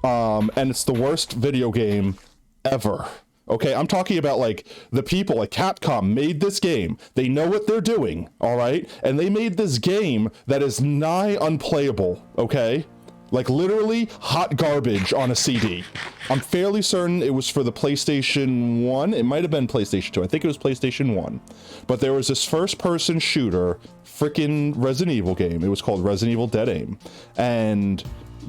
And it's the worst video game ever. Okay, I'm talking about like the people like Capcom made this game. They know what they're doing, all right? And they made this game that is nigh unplayable, okay? Like literally hot garbage on a CD. I'm fairly certain it was for the PlayStation 1. It might have been PlayStation 2. I think it was PlayStation 1. But there was this first-person shooter freaking Resident Evil game. It was called Resident Evil Dead Aim. And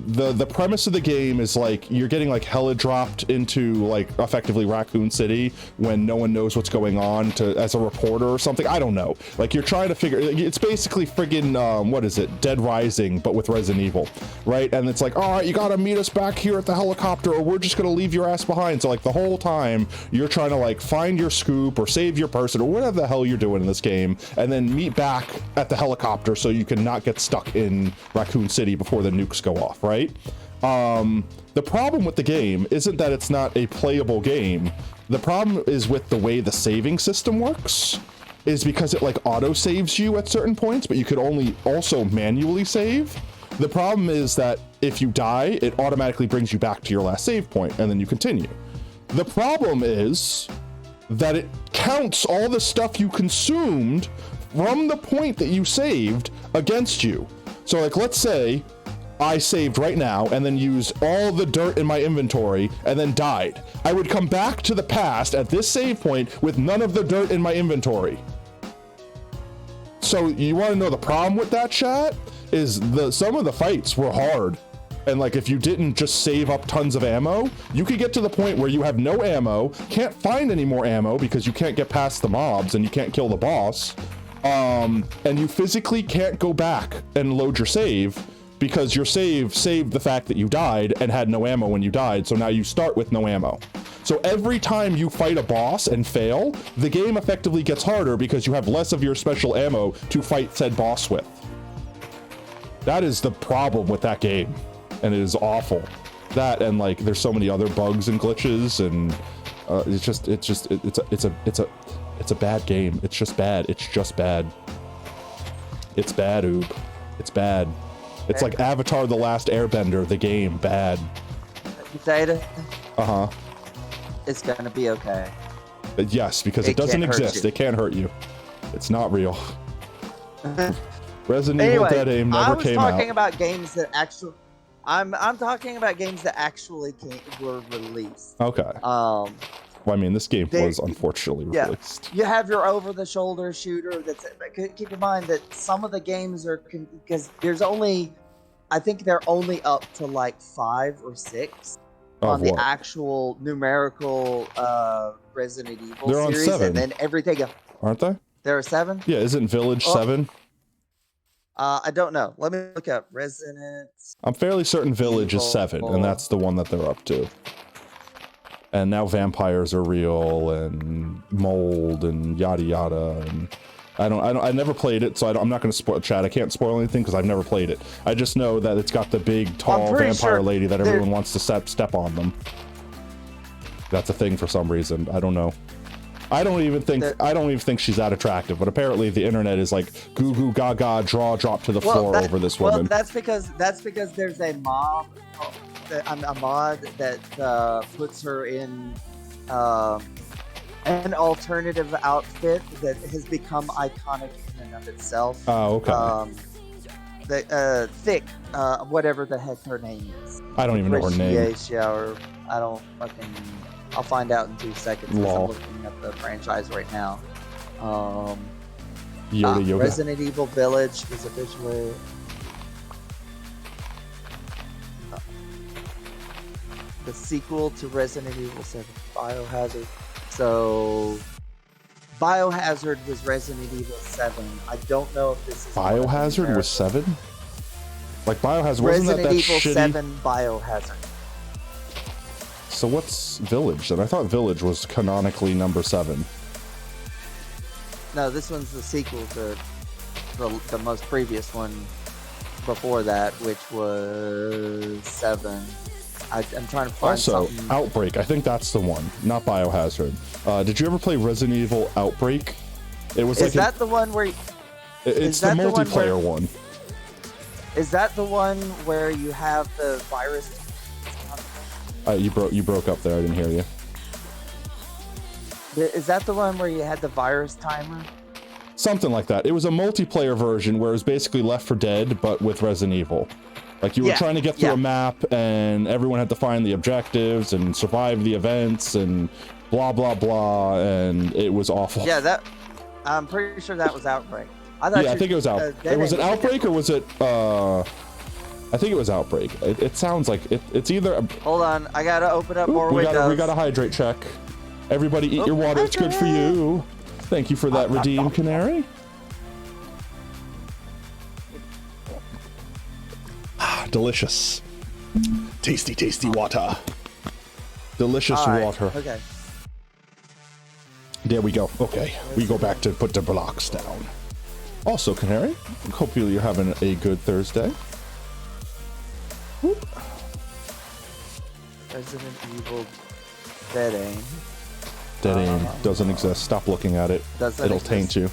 the premise of the game is like you're getting like hella dropped into like effectively Raccoon City when no one knows what's going on as a reporter or something. I don't know. Like you're trying to figure, it's basically friggin' what is it, Dead Rising, but with Resident Evil, right? And it's like, all right, you gotta meet us back here at the helicopter or we're just gonna leave your ass behind. So like the whole time you're trying to like find your scoop or save your person or whatever the hell you're doing in this game, and then meet back at the helicopter so you can not get stuck in Raccoon City before the nukes go off, right? The problem with the game isn't that it's not a playable game. The problem is with the way the saving system works, is because it like auto saves you at certain points, but you could only also manually save. The problem is that if you die, it automatically brings you back to your last save point and then you continue. The problem is that it counts all the stuff you consumed from the point that you saved against you. So like, let's say I saved right now and then used all the dirt in my inventory and then died. I would come back to the past at this save point with none of the dirt in my inventory. So you want to know the problem with that, chat? Is some of the fights were hard. And like if you didn't just save up tons of ammo, you could get to the point where you have no ammo, can't find any more ammo because you can't get past the mobs and you can't kill the boss. And you physically can't go back and load your save because your save saved the fact that you died and had no ammo when you died, so now you start with no ammo. So every time you fight a boss and fail, the game effectively gets harder because you have less of your special ammo to fight said boss with. That is the problem with that game, and it is awful. That and like there's so many other bugs and glitches, and it's a bad game. It's just bad. It's just bad. It's bad, Oob. It's bad. It's like Avatar: The Last Airbender, the game, bad. Data. Uh-huh. It's gonna be okay. Yes, because it doesn't exist. It can't hurt you. It's not real. Resident Evil Dead Aim never came out. I'm talking about games that actually. I'm talking about games that actually were released. Okay. Well, I mean, this game was unfortunately released. You have your over-the-shoulder shooter. Keep in mind that some of the games are because there's only, I think they're only up to like 5 or 6 on the actual numerical Resident Evil they're series, on 7. and then everything else. Aren't they? There are 7. Yeah, isn't Village 7? I don't know. Let me look up Resident. I'm fairly certain Village is 7, and that's the one that they're up to. And now vampires are real, and mold, and yada yada. And I never played it, so I'm not going to spoil chat. I can't spoil anything because I've never played it. I just know that it's got the big, tall vampire lady that everyone wants to step on them. That's a thing for some reason. I don't know. I don't even think she's that attractive, but apparently the internet is like goo goo gaga drop to the floor over this woman. Well, that's because there's a mod that puts her in an alternative outfit that has become iconic in and of itself. Oh, okay. The thick, whatever the heck her name is. I don't even know her name. I don't fucking. I'll find out in 2 seconds. I'm looking at the franchise right now. Yoga. Resident Evil Village is officially. The sequel to Resident Evil 7, Biohazard. So, Biohazard was Resident Evil 7. I don't know if this is Biohazard was 7. Like Biohazard wasn't Resident that Evil shitty? 7 Biohazard. So what's Village then? I thought Village was canonically number 7. No, this one's the sequel to the most previous one before that, which was 7. I'm trying to find something. Outbreak. I think that's the one, not Biohazard. Did you ever play Resident Evil Outbreak? It was Is that the one where? It's the multiplayer one. Is that the one where you have the virus You broke up there. I didn't hear you. Is that the one where you had the virus timer? Something like that. It was a multiplayer version where it was basically Left 4 Dead, but with Resident Evil. Like you were trying to get through a map, and everyone had to find the objectives and survive the events and blah blah blah, and it was awful. Yeah, I'm pretty sure that was Outbreak. I think it was was it Outbreak or was it? I think it was Outbreak. It sounds like it's either. Hold on, I gotta open up more windows. We got a hydrate check. Everybody, eat your water. It's good for you. Thank you for that, Redeem Canary. Delicious. Tasty, tasty water. Delicious water. Okay. There we go. Okay, we go back to put the blocks down. Also, Canary, hope you're having a good Thursday. Whoop. Resident Evil Dead Aim. Dead Aim doesn't exist. Stop looking at it. It'll taint you.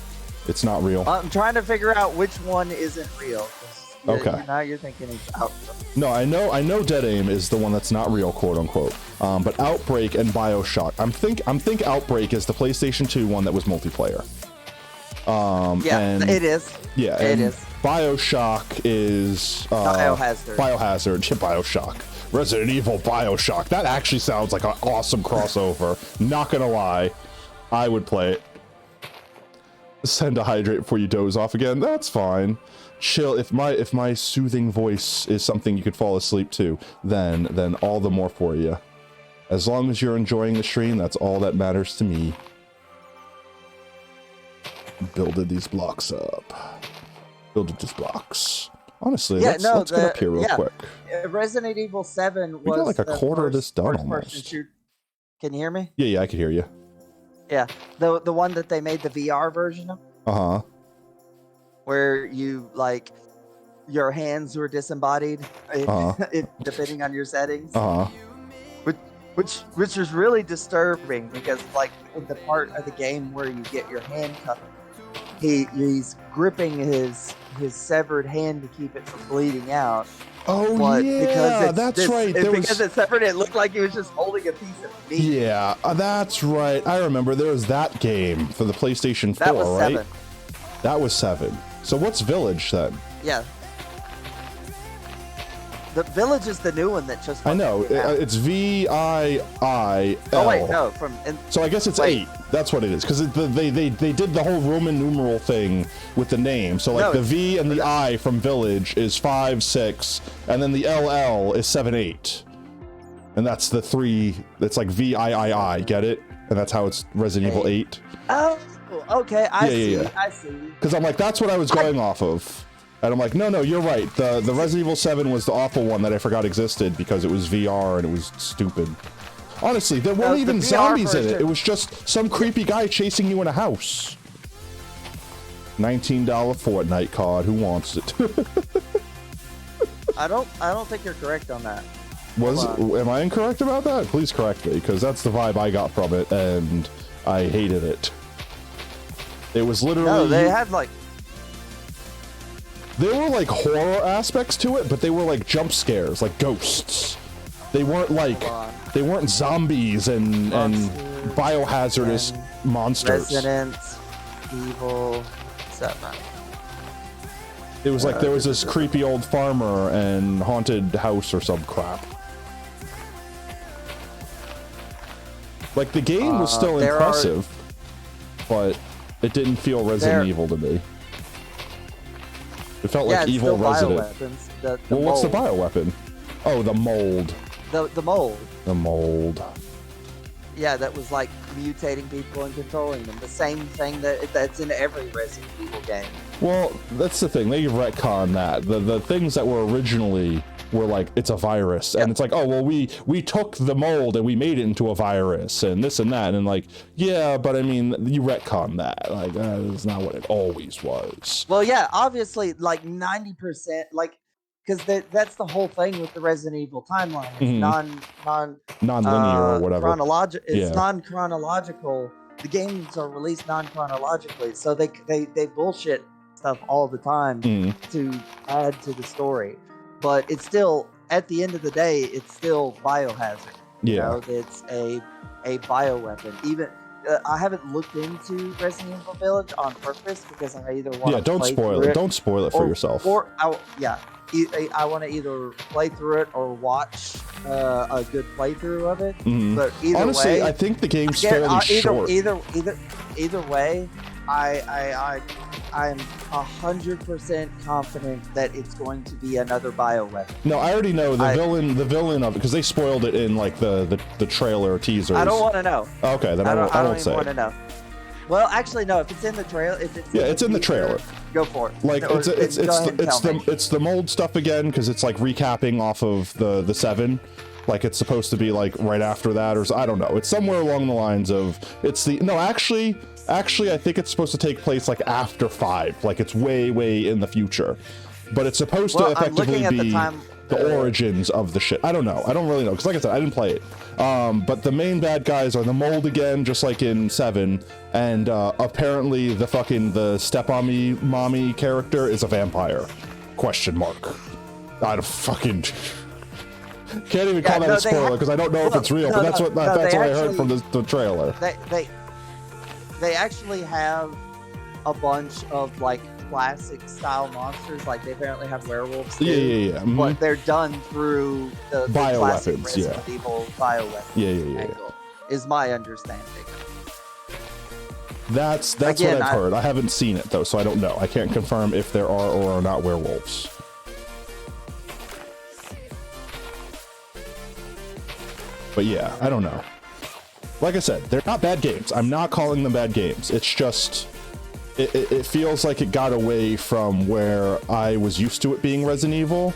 It's not real. I'm trying to figure out which one isn't real. Okay. Now you're thinking it's out. No, I know Dead Aim is the one that's not real, quote unquote. But Outbreak and BioShock. I'm think Outbreak is the PlayStation 2 one that was multiplayer. It is. Yeah, it is. BioShock is Biohazard. BioShock. Resident Evil BioShock. That actually sounds like an awesome crossover. Not gonna lie, I would play it. Send a hydrate before you doze off again. That's fine. Chill. If my soothing voice is something you could fall asleep to, then all the more for you. As long as you're enjoying the stream, that's all that matters to me. Builded these blocks up. Builded these blocks. Honestly, let's get up here real quick. Resident Evil 7 was. We got like a quarter of this done almost. Can you hear me? Yeah, I can hear you. Yeah, the one that they made the VR version of. Where you your hands were disembodied, depending on your settings. Which was really disturbing because in the part of the game where you get your hand cut, he's gripping his severed hand to keep it from bleeding out. Oh, but yeah, that's right. Because it's severed, it looked like he was just holding a piece of meat. Yeah, that's right. I remember there was that game for the PlayStation 4, that was right? 7. That was 7. So what's Village then? Yeah. The Village is the new one that just. I know. It's VIIL. Oh wait, no. So I guess it's 8. That's what it is, because they did the whole Roman numeral thing with the name. So the V and the I from Village is 5, 6, and then the LL is 7, 8, and that's the 3. It's like VIII. Get it? And that's how it's Resident Evil 8. Oh, okay. I see. Because I'm like, that's what I was going off of. And I'm like, no, you're right. The Resident Evil 7 was the awful one that I forgot existed because it was VR and it was stupid. Honestly, there weren't even zombies in it. It was just some creepy guy chasing you in a house. $19 Fortnite card. Who wants it? I don't think you're correct on that. Am I incorrect about that? Please correct me, because that's the vibe I got from it, and I hated it. It was literally. No, they had There were horror aspects to it, but they were jump scares, like ghosts. They weren't they weren't zombies and biohazardous monsters. Resident Evil 7. It was there was this creepy old farmer and haunted house or some crap. The game was still impressive, but it didn't feel Resident Evil to me. It felt like evil Resident. What's the bioweapon? Oh, the mold. The mold. The mold. Yeah, that was mutating people and controlling them. The same thing that's in every Resident Evil game. Well, that's the thing. They retcon that. The things that were originally were it's a virus, and it's oh well, we took the mold and we made it into a virus and this and that, and yeah, but I mean you retcon that. That is not what it always was. Well, yeah, obviously 90%, because that's the whole thing with the Resident Evil timeline. It's non-linear or whatever. It's non-chronological. The games are released non-chronologically, so they bullshit stuff all the time to add to the story. But it's still, at the end of the day, it's still Biohazard. You Yeah. know, it's a bioweapon. Even I haven't looked into Resident Evil Village on purpose because I either want Yeah, to don't play spoil through it. Don't spoil it for yourself. Or I want to either play through it or watch a good playthrough of it. Mhm. But either Honestly, way, I think the game's again, fairly short. Either way, I'm 100% confident that it's going to be another bioweapon. No, I already know the villain of it, because they spoiled it in like the trailer teasers. I don't want to know. Okay, then I won't don't say. even want to know. Well, actually, no. If it's in the trailer, It's in the trailer. Go for it. Like Or- it's go ahead and tell me. it's the mold stuff again, because it's like recapping off of the 7. Like it's supposed to be like right after that, or I don't know. It's somewhere along the lines of actually I think it's supposed to take place like after 5. Like it's way in the future, but it's supposed to effectively be the origins of the shit. I don't know. I don't really know, because like I said, I didn't play it. But the main bad guys are the mold again, just like in 7, and apparently the step on me mommy character is a vampire. Question mark. I don't fucking can't even call that a spoiler, because I don't know if it's real, but that's what I heard from the trailer. They actually have a bunch of like classic style monsters. Like they apparently have werewolves too, Yeah. Mhm. but they're done through the classic Bioweapons, Resident Evil bioweapons. Yeah. Angle, is my understanding. That's Again, what I've heard. I haven't seen it though, so I don't know. I can't confirm if there are or are not werewolves. But yeah, I don't know. Like I said, they're not bad games. I'm not calling them bad games. It's just it feels like it got away from where I was used to it being Resident Evil,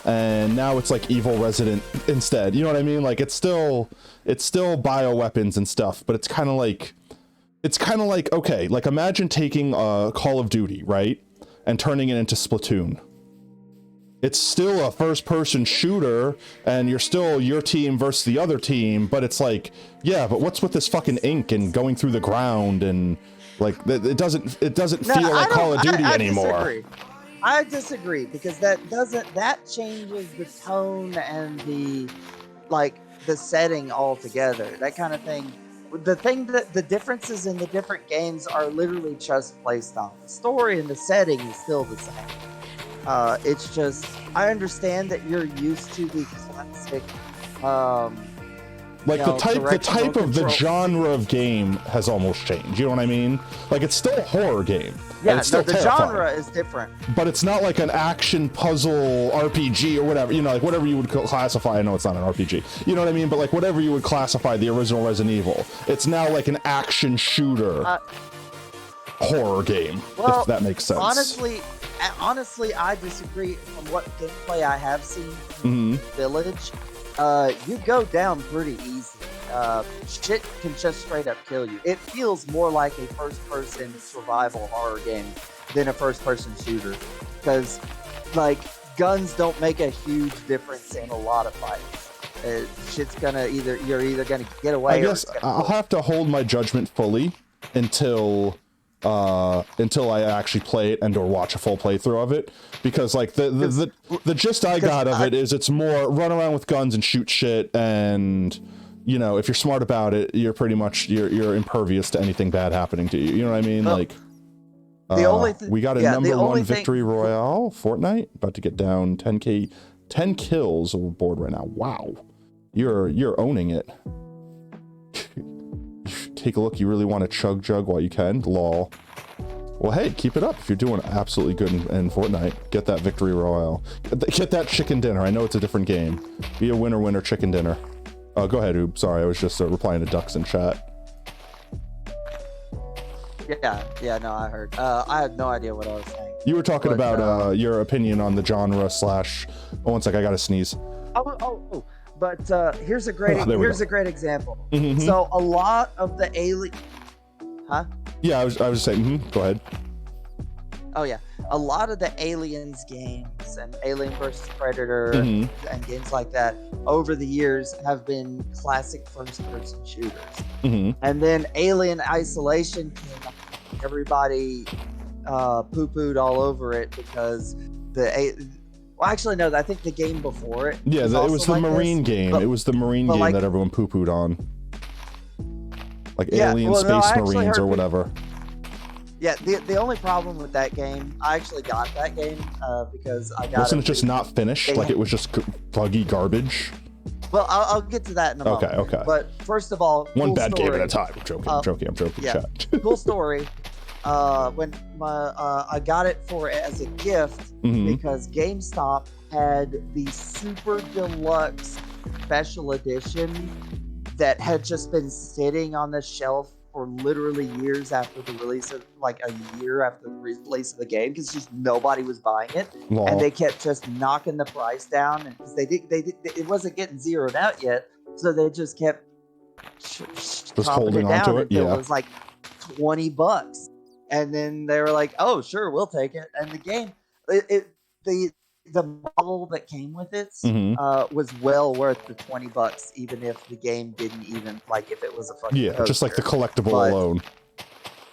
and now it's like Evil Resident instead. You know what I mean? Like it's still bioweapons and stuff, but it's kind of like okay, like imagine taking Call of Duty, right, and turning it into Splatoon. It's still a first-person shooter, and you're still your team versus the other team, but it's like, yeah, but what's with this fuking ink and going through the ground, and like it doesn't feel like Call of Duty anymore. I disagree, because that changes the tone and the setting altogether. That kind of thing. The differences in the different games are literally just playstyle. The story and the setting is still the same. It's just, I understand that you're used to the classic, the type of the genre of game has almost changed. You know what I mean? Like it's still a horror game. Yeah, it's still the terrifying, genre is different. but it's not like an action puzzle RPG or whatever. You know, like whatever you would classify. I know it's not an RPG. You know what I mean? But like whatever you would classify the original Resident Evil, it's now like an action shooter horror game. Well, if that makes sense. Honestly, I disagree. From what gameplay I have seen Mm-hmm. in Village, you go down pretty easy. Shit can just straight up kill you. It feels more like a first-person survival horror game than a first-person shooter, because like guns don't make a huge difference in a lot of fights. Shit's gonna you're either gonna get away. I guess I'll have to hold my judgment fully until I actually play it and or watch a full playthrough of it, because like the gist I got of it is it's more run around with guns and shoot shit, and you know, if you're smart about it, you're pretty much you're impervious to anything bad happening to you. You know what I mean? Well, like the only we got a number 1 victory royale. Fortnite about to get down 10 kills board right now. Wow, you're owning it. Take a look. You really want to chug jug while you can. Lol. Well, hey, keep it up if you're doing absolutely good in Fortnite. Get that victory royale. Get that chicken dinner. I know it's a different game. Be a winner chicken dinner. Oh, go ahead, Oob. Sorry, I was just replying to Ducks in chat. Yeah, no, I heard. I had no idea what I was saying. You were talking about your opinion on the genre slash... Oh, one sec, I gotta sneeze. But here's a great example. Mm-hmm. So a lot of the alien, Yeah, I was just saying. Go ahead. Oh yeah, a lot of the Aliens games and Alien vs Predator and games like that over the years have been classic first-person shooters. And then Alien Isolation came out. Everybody poo-pooed all over it because Well, actually, no. I think the game before it. Yeah, it was also the like Marine this, game. but- It was the Marine but game like- that everyone poo-pooed on. Like Yeah, Alien well, no, I Space actually Marines heard or peop- whatever. Yeah, the only problem with that game, I actually got that game because I got Wasn't it just not finished? they Like had- it was just buggy garbage? Well, I'll get to that in a moment. Okay. But first of all, One cool bad story. game at a time. I'm joking. Yeah, Chat. cool story. When I got it as a gift Mhm. because GameStop had the super deluxe special edition that had just been sitting on the shelf for literally years after the release of, like a year after the release of the game, because just nobody was buying it, Lol. and they kept just knocking the price down, and because it wasn't getting zeroed out yet, so they just kept Just chopping holding it on to down it, until yeah. it was like $20, and then they were like, "Oh, sure, we'll take it." And the game, the model that came with it Mhm. was well worth the $20, even if the game didn't even like if it was a fucking Yeah, just like the coaster. collectible But- alone.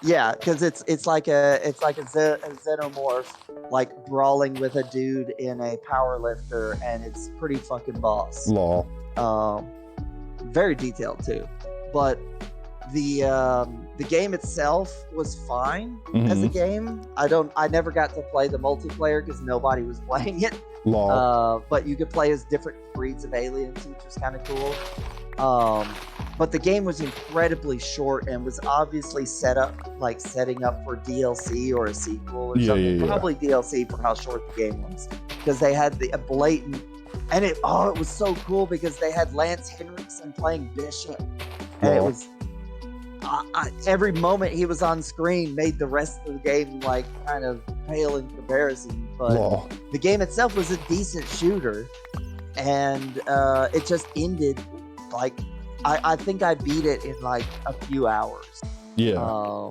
Yeah, because it's like a xenomorph like brawling with a dude in a power lifter, and it's pretty fucking boss. Lol. Very detailed too, but the game itself was fine as a game. I never got to play the multiplayer because nobody was playing it. Lol. But you could play as different breeds of aliens, which was kind of cool. But the game was incredibly short and was obviously setting up for DLC or a sequel or something. Yeah. Probably DLC for how short the game was, because they had a blatant, and it was so cool because they had Lance Henriksen playing Bishop, and it Lol. was every moment he was on screen made the rest of the game like kind of pale in comparison. But Lol. the game itself was a decent shooter, and it just ended like I think I beat it in like a few hours. Yeah.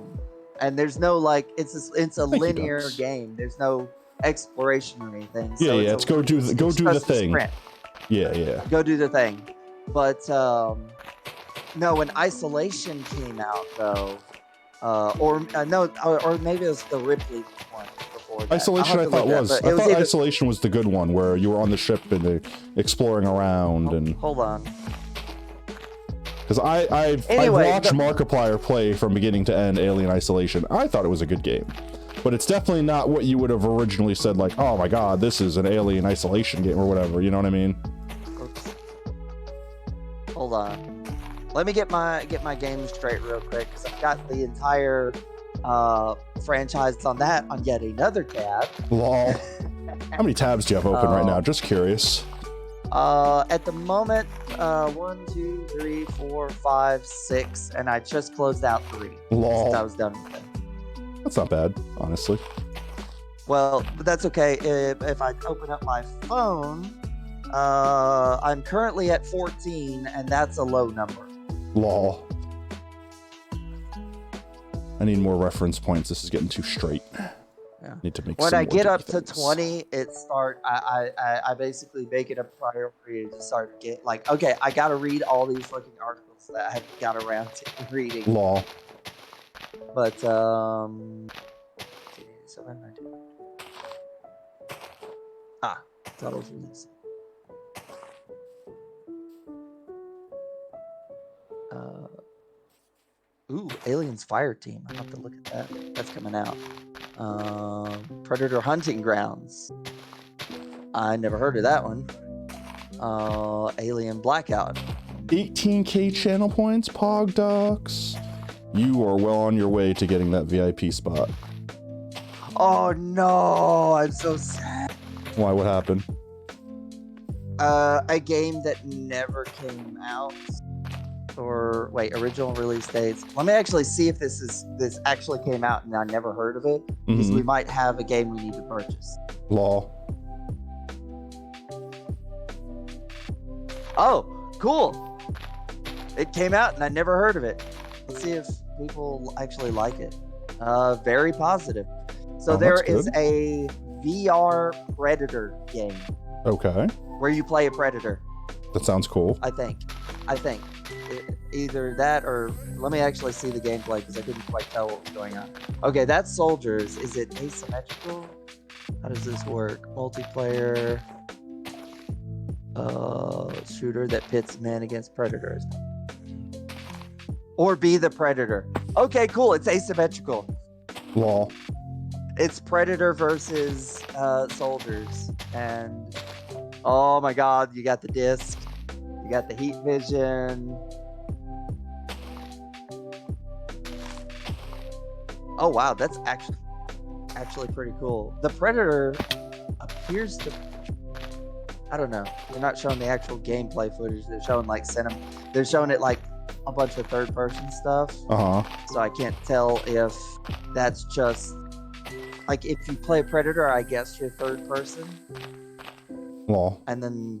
And there's no like it's a you, linear Dubs. game. There's no exploration or anything. Yeah, So yeah, it's go do the just a thing. sprint. Yeah. Go do the thing. But no, when Isolation came out though, or maybe it was the Ripley one before that. Isolation, I I'll have to thought look was. that, I but it thought either- Isolation was the good one where you were on the ship and exploring around and Hold on. because I've Anyway, watched the- Markiplier play from beginning to end Alien Isolation. I thought it was a good game, but it's definitely not what you would have originally said. Like, oh my god, this is an Alien Isolation game or whatever. You know what I mean? Oops. Hold on. Let me get my game straight real quick, because I've got the entire franchise on that on yet another tab. Lol. How many tabs do you have open right now? Oh. Just curious. At the moment, 1, 2, 3, 4, 5, 6, and I just closed out 3 Lol. since I was done with it. That's not bad, honestly. Well, but that's okay. If I open up my phone, I'm currently at 14, and that's a low number. Lol. I need more reference points. This is getting too straight. Yeah. Need to make When some I more get up different to things. 20, I basically make it a priority to start to get like, okay, I gotta read all these fucking articles that I haven't got around to reading. Lol. But so what did I do? Titles release. Aliens Fire Team. I'll have to look at that. That's coming out. Predator Hunting Grounds. I never heard of that one. Alien Blackout. 18k channel points, Pog Docs. You are well on your way to getting that VIP spot. Oh no, I'm so sad. Why? What happened? A game that never came out. Or wait, original release dates. Let me actually see if this actually came out and I never heard of it. Because Mhm. we might have a game we need to purchase. Lol. Oh, cool. It came out and I never heard of it. Let's see if people actually like it. Very positive. So Oh, there that's is good. a VR Predator game Okay. where you play a predator. That sounds cool. I think. Either that or let me actually see the gameplay because I couldn't quite tell what was going on. Okay, that's soldiers. Is it asymmetrical? How does this work? Multiplayer shooter that pits men against predators. Or be the predator. Okay, cool. It's asymmetrical. Lol. It's predator versus soldiers. And oh my god, you got the disc. You got the heat vision. Oh wow, that's actually pretty cool. The predator appears to, I don't know. They're not showing the actual gameplay footage. They're showing like they're showing it like a bunch of third person stuff. So I can't tell if that's just like if you play Predator, I guess you're third person. Lol. And then,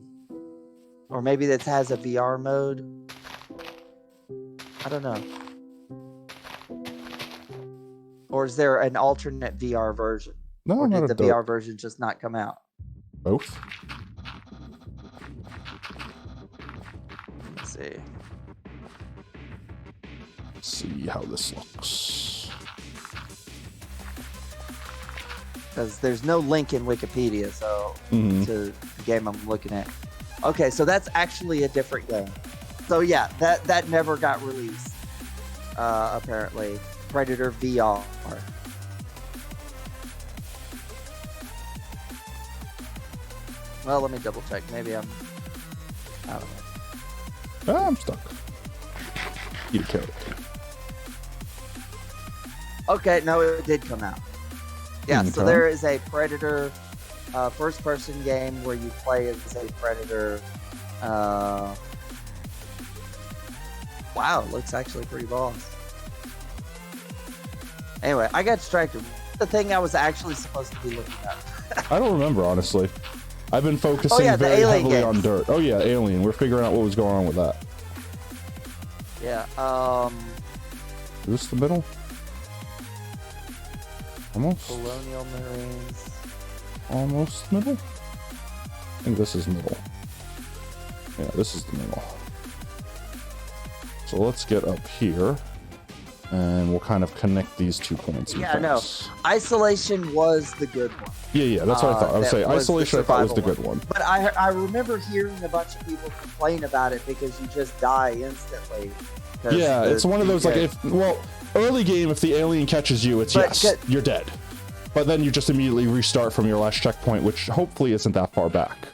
or maybe this has a VR mode. I don't know. Or is there an alternate VR version? No, or not did a the VR version just not come out? Both. Let's see. See how this looks. Because there's no link in Wikipedia, so Mhm. to the game I'm looking at. Okay, so that's actually a different game. So yeah, that never got released. Apparently, Predator VR. Well, let me double check. Maybe I don't know. I'm stuck. Eat a carrot. Okay, no, it did come out. Yeah, so Okay. there is a Predator first-person game where you play as a Predator. Wow, it looks actually pretty boss. Anyway, I got distracted. The thing I was actually supposed to be looking at. I don't remember, honestly. I've been focusing yeah, the very Alien heavily on games. Dirt. Oh yeah, Alien. We're figuring out what was going on with that. Yeah, Is this the middle? Almost. Colonial Marines. Almost middle? I think this is middle. Yeah, this is the middle. So let's get up here. And we'll kind of connect these 2 points. Yeah, no. Isolation was the good one. Yeah, that's what I thought. I would that say was the Isolation I thought was the survival good one. But I remember hearing a bunch of people complain about it because you just die instantly. 'Cause Yeah, it's one of those like yeah. early game, if the alien catches you, it's But yes, get- you're dead. But then you just immediately restart from your last checkpoint, which hopefully isn't that far back.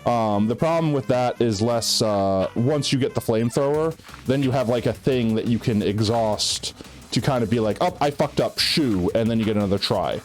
The problem with that is less, once you get the flamethrower, then you have like a thing that you can exhaust to kind of be like, oh, I fucked up, shoo, and then you get another try.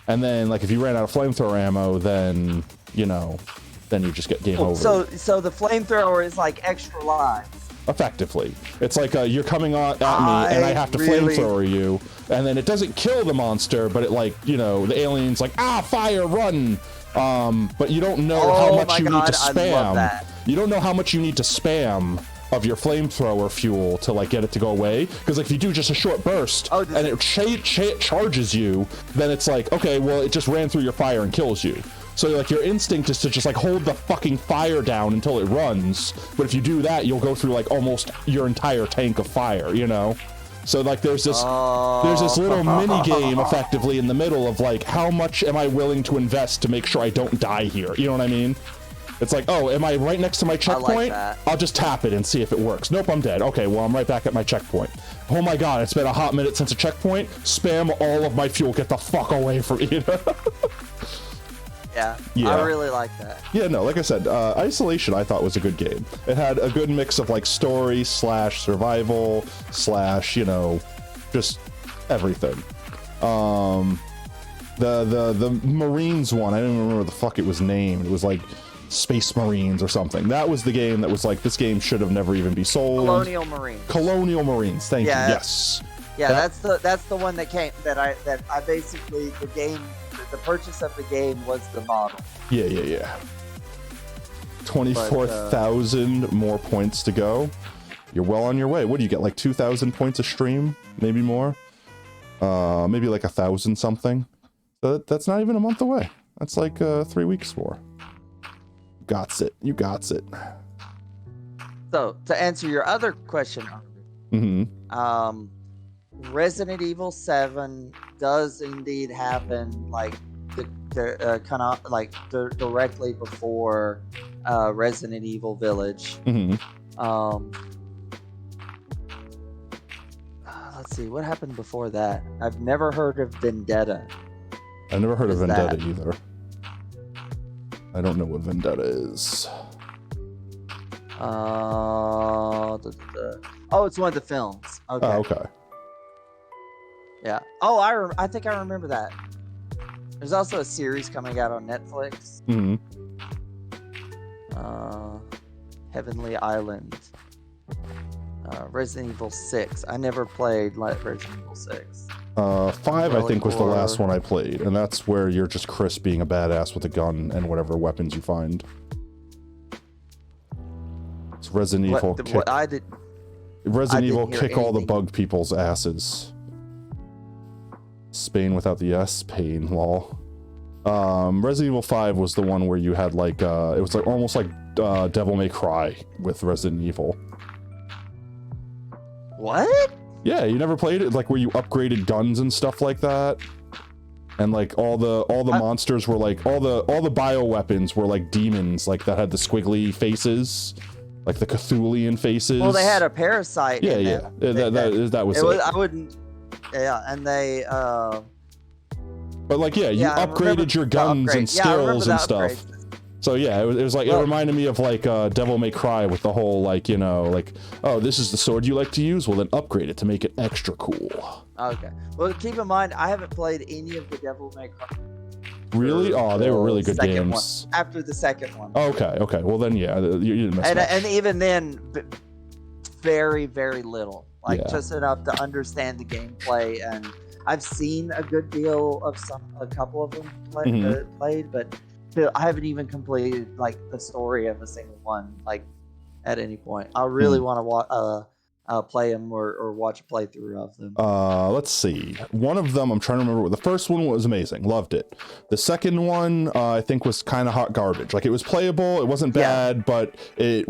And then like if you ran out of flamethrower ammo, then, then you just get game over. So the flamethrower is like extra lives. Effectively, it's like you're coming at me and I have to flamethrower you, and then it doesn't kill the monster, but it the alien's like, fire, run. But you don't know how much you need to spam. I love that. You don't know how much you need to spam of your flamethrower fuel to like get it to go away, because like if you do just a short burst and it charges you, then it's like, okay, well it just ran through your fire and kills you. So like your instinct is to just like hold the fucking fire down until it runs, but if you do that, you'll go through like almost your entire tank of fire, So like there's this little mini game effectively in the middle of like, how much am I willing to invest to make sure I don't die here? You know what I mean? It's like, oh, am I right next to my checkpoint? I'll just tap it and see if it works. Nope, I'm dead. Okay, well, I'm right back at my checkpoint. Oh my god, it's been a hot minute since a checkpoint. Spam all of my fuel. Get the fuck away from me. Yeah, I really like that. Yeah, no, like I said, Isolation I thought was a good game. It had a good mix of like story / survival / just everything. The Marines one, I don't even remember what the fuck it was named. It was like Space Marines or something. That was the game that was like, this game should have never even be sold. Colonial Marines. Thank you. Yes. Yeah, that's the one that I basically, the purchase of the game was the model. Yeah. 24,000 more points to go. You're well on your way. What do you get, like 2,000 points a stream? Maybe more? Maybe like 1,000 something. So that's not even a month away. That's like 3 weeks more. You got it. So, to answer your other question, Resident Evil 7 does indeed happen, like, the they're kind of like directly before Resident Evil Village. Let's see what happened before that. I've never heard of Vendetta. I never heard of What is Vendetta that? either. I don't know what Vendetta is. Oh, it's one of the films. Okay. Oh, okay. Yeah. Oh, I think I remember that. There's also a series coming out on Netflix. Heavenly Island. Resident Evil 6. I never played Resident Evil 6. 5, I think, was the Really last one I played, and that's where you're just Chris being a badass with a gun and whatever weapons you find. It's Resident Evil. What I did. Resident I Evil didn't hear kick all the anything. bug people's asses. Spain without the S, pain, lol. Resident Evil 5 was the one where you had like it was like almost like Devil May Cry with Resident Evil. What? Yeah, you never played it? Like where you upgraded guns and stuff like that? And like all the monsters were like all the bioweapons were like demons like that had the squiggly faces, like the Cthulhian faces. Well, they had a parasite. Yeah, in yeah. them. That was It it. was, I wouldn't. Yeah, and they. But like, yeah, you Yeah, I remember upgraded your the guns upgrade. and Yeah, I remember skills the and stuff. upgrades. So yeah, it was like, it Well- reminded me of like Devil May Cry with the whole like, you know, like, oh, this is the sword you like to use? Well, then upgrade it to make it extra cool. Okay. Well, keep in mind, I haven't played any of the Devil May Cry. Really? Oh, they were really good second games. One, after the second one. Okay, okay. Well then, yeah, you didn't miss and, much. and even then, very, very little. Like Yeah. just enough to understand the gameplay. And I've seen a good deal of a couple of them played, but still, I haven't even completed like the story of a single one, like at any point. I really want to play them or watch a playthrough of them. Let's see. One of them, I'm trying to remember. The first one was amazing. Loved it. The second one, I think was kind of hot garbage. Like it was playable. It wasn't bad, but it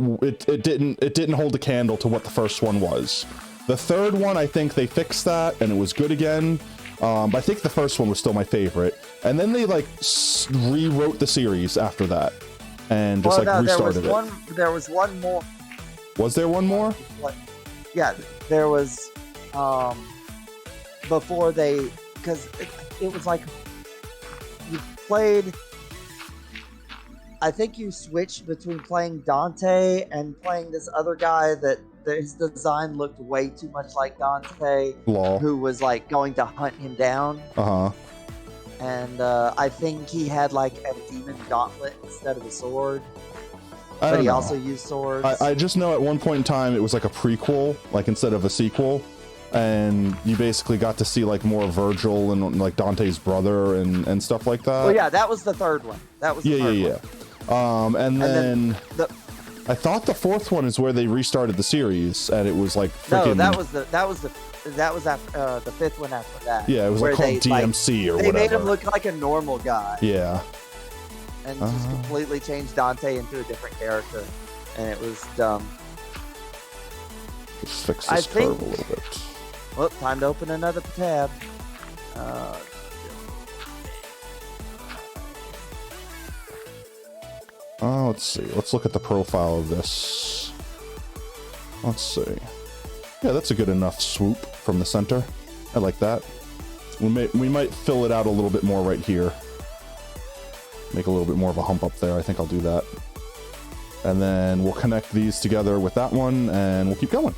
didn't hold a candle to what the first one was. The third one, I think they fixed that and it was good again. But I think the first one was still my favorite. And then they like rewrote the series after that and just restarted it. There was one more. Was there one more? Yeah, there was before they, because it was like you played. I think you switched between playing Dante and playing this other guy that his design looked way too much like Dante, Lol. who was like going to hunt him down. And I think he had like a demon gauntlet instead of a sword. I But don't he know. also used swords. I just know at one point in time it was like a prequel, like instead of a sequel, and you basically got to see like more Virgil and like Dante's brother and stuff like that. Well, yeah, that was the third one. That was the third one. And then the, I thought the fourth one is where they restarted the series, and it was like no, freaking. that was after the fifth one after that. Yeah, it was where like called DMC or they whatever. made him look like a normal guy. Yeah. And just completely changed Dante into a different character, and it was dumb. Just fix I this curve think- a little bit. Well, time to open another tab. Let's see. Let's look at the profile of this. Let's see. Yeah, that's a good enough swoop from the center. I like that. We might fill it out a little bit more right here. Make a little bit more of a hump up there. I think I'll do that. And then we'll connect these together with that one, and we'll keep going.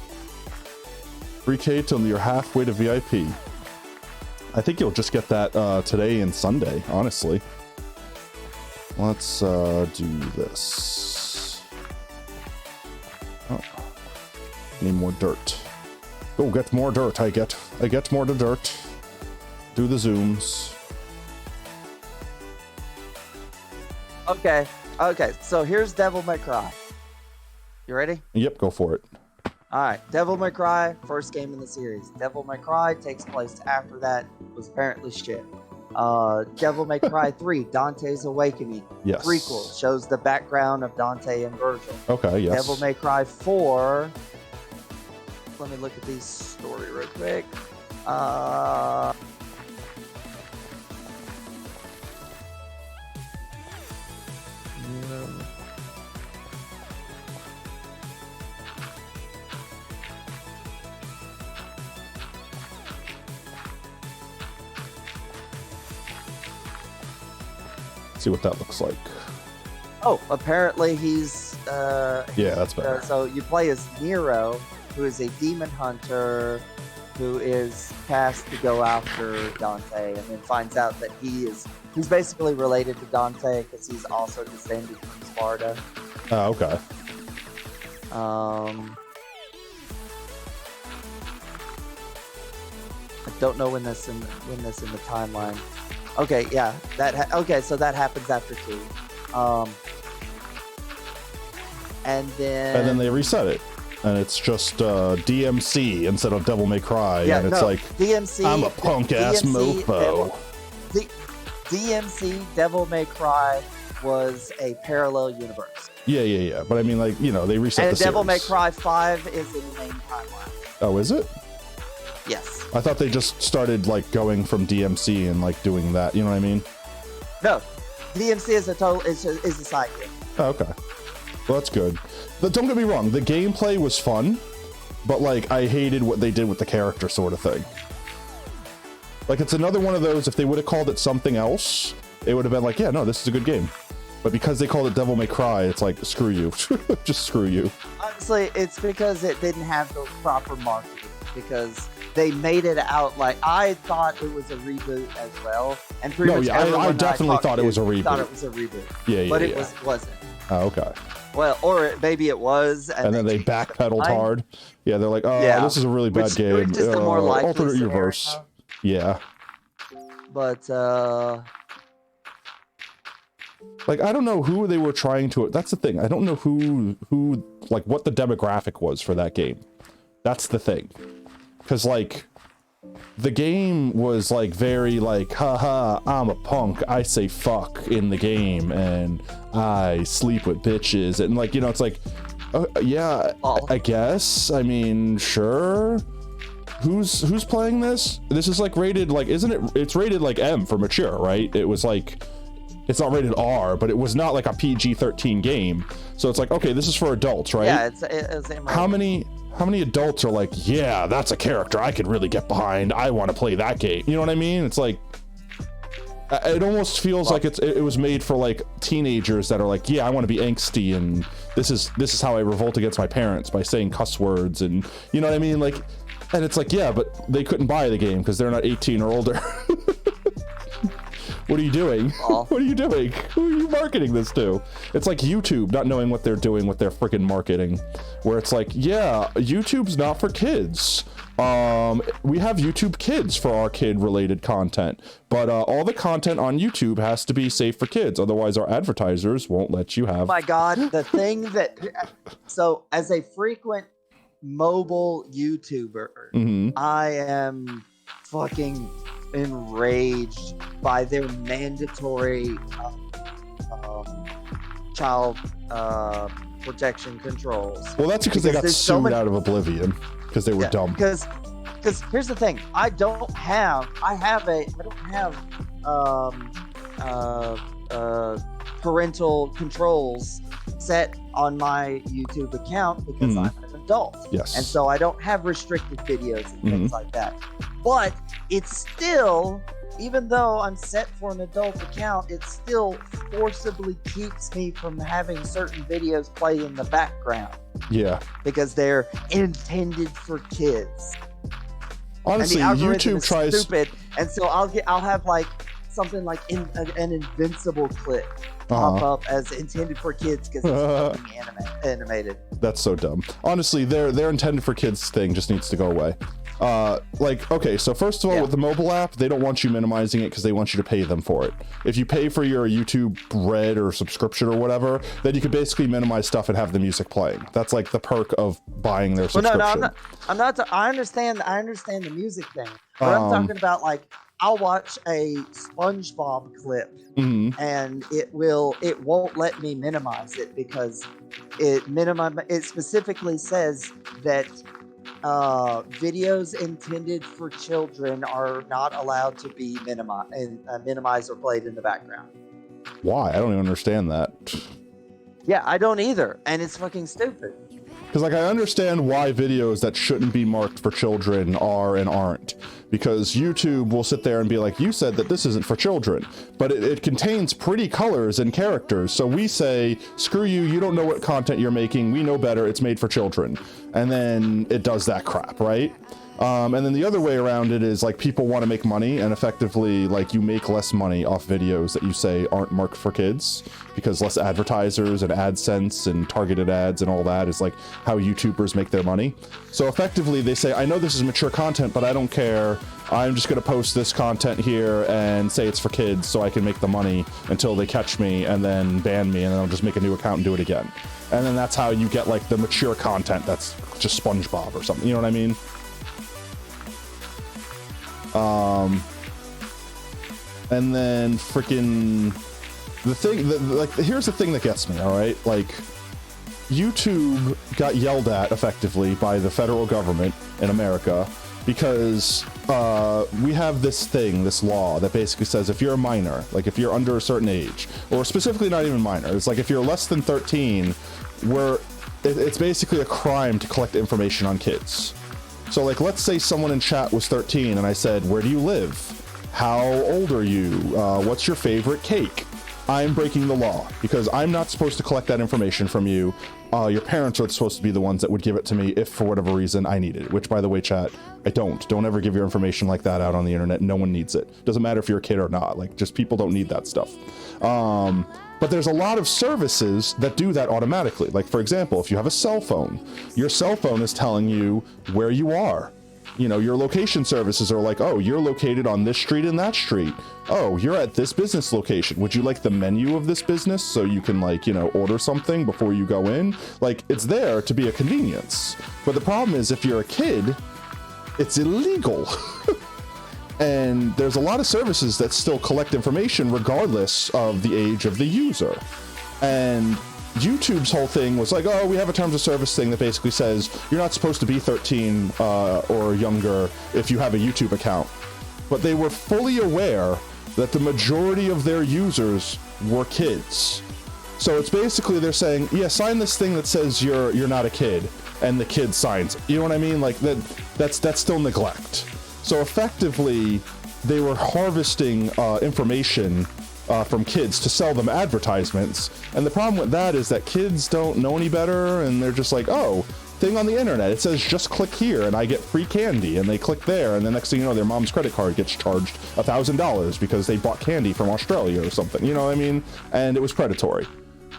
3K till you're halfway to VIP. I think you'll just get that today and Sunday, honestly. Let's do this. Oh, need more dirt. Oh, get more dirt. I get more to dirt. Do the zooms. Okay, so here's Devil May Cry. You ready? Yep, go for it. All right, Devil May Cry, first game in the series. Devil May Cry takes place after that, was apparently shit. Devil May Cry 3, Dante's Awakening. Yes. Prequel, shows the background of Dante and Virgil. Okay, yes. Devil May Cry 4, let me look at these story real quick. See what that looks like. Oh, apparently he's Yeah, that's better. so you play as Nero, who is a demon hunter who is tasked to go after Dante, and then finds out that he's basically related to Dante because he's also descended from Sparta. Oh, okay. I don't know when this in the timeline. Okay, yeah, okay, so that happens after 2. And then they reset it, and it's just DMC instead of Devil May Cry, yeah, and it's no, like DMC. I'm a punk ass mofo. DMC Devil May Cry was a parallel universe. Yeah. But I mean, like, you know, they reset and the Devil May series. Cry 5 is in the main timeline. Oh, is it? Yes. I thought they just started like going from DMC and like doing that. You know what I mean? No, DMC is a side game. Oh, okay. Well, that's good. But don't get me wrong, the gameplay was fun, but like I hated what they did with the character sort of thing. Like it's another one of those, if they would have called it something else, it would have been like, yeah, no, this is a good game. But because they called it Devil May Cry, it's like, screw you. Just screw you. Honestly, it's because it didn't have the proper marketing, because they made it out like, I thought it was a reboot as well. And pretty much everyone I that definitely talked thought to it was a reboot. thought it was a reboot. Yeah, But it wasn't. Oh, okay. Well, or maybe it was. And then they changed the backpedaled line. hard. Yeah, they're like, oh, Yeah. this is a really bad Which game. is the more likely alternate scenario. universe. Yeah. But, like, I don't know who they were trying to, that's the thing. I don't know who, like, what the demographic was for that game. That's the thing. Because, like, the game was, like, very, like, haha, I'm a punk, I say fuck in the game, and I sleep with bitches, and, like, you know, it's like, yeah, I guess, I mean, sure. Who's playing this? This is, like, rated, like, isn't it, it's rated, like, M for mature, right? It was, like, it's not rated R, but it was not, like, a PG-13 game, so it's like, okay, this is for adults, right? yeah, it's How many adults are like, yeah, that's a character I could really get behind, I want to play that game, you know what I mean? It's like, it almost feels like it was made for like teenagers that are like, yeah, I want to be angsty, and this is how I revolt against my parents, by saying cuss words, and you know what I mean, like, and it's like, yeah, but they couldn't buy the game because they're not 18 or older. What are you doing? What are you doing? Who are you marketing this to? It's like YouTube not knowing what they're doing with their freaking marketing, where it's like, yeah, YouTube's not for kids. We have YouTube Kids for our kid-related content, but all the content on YouTube has to be safe for kids. Otherwise, our advertisers won't let you have. Oh my God, the thing that, so as a frequent mobile YouTuber, I am fucking enraged by their mandatory child protection controls. Well, that's because they got there's so sued many- out of oblivion because they were dumb. Because here's the thing, I don't have parental controls set on my YouTube account because I'm an adult. Yes. And so I don't have restricted videos and things like that. But it's still, even though I'm set for an adult account, it still forcibly keeps me from having certain videos play in the background. Yeah. Because they're intended for kids. Honestly, and the algorithm YouTube is tries. stupid, and so I'll have like something like an Invincible clip pop up as intended for kids because it's fucking animated. That's so dumb. Honestly, their intended for kids thing just needs to go away. Like, okay, so first of all, with the mobile app, they don't want you minimizing it because they want you to pay them for it. If you pay for your YouTube Red or subscription or whatever, then you could basically minimize stuff and have the music playing. That's like the perk of buying their subscription. Well, no, I'm not. I understand the music thing, but I'm talking about like, I'll watch a SpongeBob clip and it won't let me minimize it because it specifically says that videos intended for children are not allowed to be minimized or played in the background. Why? I don't even understand that. Yeah, I don't either, and it's fucking stupid. Because like I understand why videos that shouldn't be marked for children are and aren't, because YouTube will sit there and be like, you said that this isn't for children, but it contains pretty colors and characters, so we say, screw you, you don't know what content you're making, we know better, it's made for children. And then it does that crap, right? And then the other way around it is like people want to make money, and effectively like you make less money off videos that you say aren't marked for kids, because less advertisers and AdSense and targeted ads and all that is like how YouTubers make their money. So effectively they say, I know this is mature content, but I don't care. I'm just going to post this content here and say it's for kids so I can make the money until they catch me and then ban me, and then I'll just make a new account and do it again. And then that's how you get like the mature content that's just SpongeBob or something, you know what I mean? And then freaking the thing that, like, here's the thing that gets me, all right? Like, YouTube got yelled at effectively by the federal government in America because we have this law that basically says if you're a minor, like if you're under a certain age, or specifically not even minor, it's like if you're less than 13, it's basically a crime to collect information on kids. So like, let's say someone in chat was 13 and I said, where do you live? How old are you? What's your favorite cake? I'm breaking the law because I'm not supposed to collect that information from you. Your parents are supposed to be the ones that would give it to me if for whatever reason I need it, which by the way, chat, I don't. Don't ever give your information like that out on the internet. No one needs it. Doesn't matter if you're a kid or not. Like, just people don't need that stuff. But there's a lot of services that do that automatically. Like, for example, if you have a cell phone, your cell phone is telling you where you are. You know, your location services are like, oh, you're located on this street and that street. Oh, you're at this business location. Would you like the menu of this business so you can, like, you know, order something before you go in? Like, it's there to be a convenience. But the problem is, if you're a kid, it's illegal. And there's a lot of services that still collect information regardless of the age of the user. And YouTube's whole thing was like, oh, we have a terms of service thing that basically says you're not supposed to be 13 or younger if you have a YouTube account. But they were fully aware that the majority of their users were kids. So it's basically they're saying, yeah, sign this thing that says you're not a kid, and the kid signs it. You know what I mean? Like that's still neglect. So effectively, they were harvesting information from kids to sell them advertisements. And the problem with that is that kids don't know any better, and they're just like, oh, thing on the internet, it says just click here and I get free candy, and they click there, and the next thing you know, their mom's credit card gets charged $1,000 because they bought candy from Australia or something, you know what I mean? And it was predatory.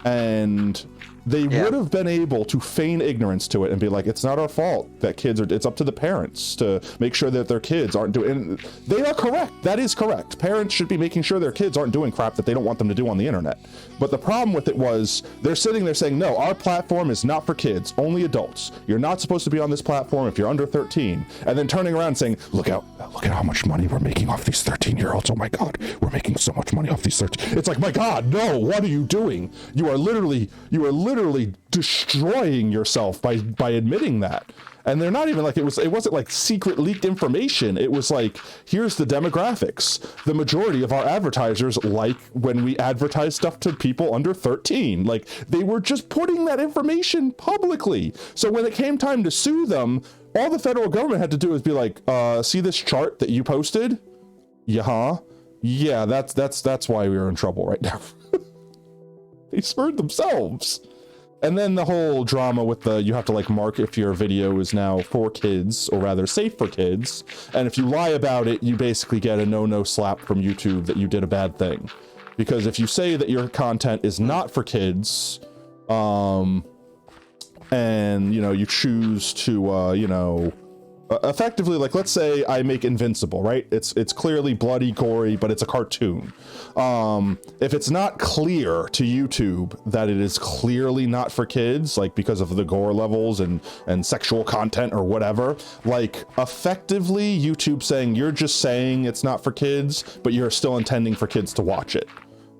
And they would have been able to feign ignorance to it and be like, it's not our fault that kids are, it's up to the parents to make sure that their kids aren't doing, and they are correct. That is correct. Parents should be making sure their kids aren't doing crap that they don't want them to do on the internet. But the problem with it was they're sitting there saying, no, our platform is not for kids, only adults. You're not supposed to be on this platform if you're under 13. And then turning around saying, look at how much money we're making off these 13-year-olds. Oh my God, we're making so much money off these 13. It's like, my God, no, what are you doing? You are literally destroying yourself by admitting that. And they're not even like, it wasn't like secret leaked information. It was like, here's the demographics. The majority of our advertisers like when we advertise stuff to people under 13. Like, they were just putting that information publicly. So when it came time to sue them, all the federal government had to do was be like, see this chart that you posted? Yeah, that's why we are in trouble right now. They screwed themselves. And then the whole drama with you have to like mark if your video is now for kids, or rather safe for kids. And if you lie about it, you basically get a no slap from YouTube that you did a bad thing. Because if you say that your content is not for kids, and you know, you choose to effectively, like, let's say I make Invincible, right? It's clearly bloody, gory, but it's a cartoon. If it's not clear to YouTube that it is clearly not for kids, like because of the gore levels and sexual content or whatever, like, effectively YouTube saying you're just saying it's not for kids, but you're still intending for kids to watch it.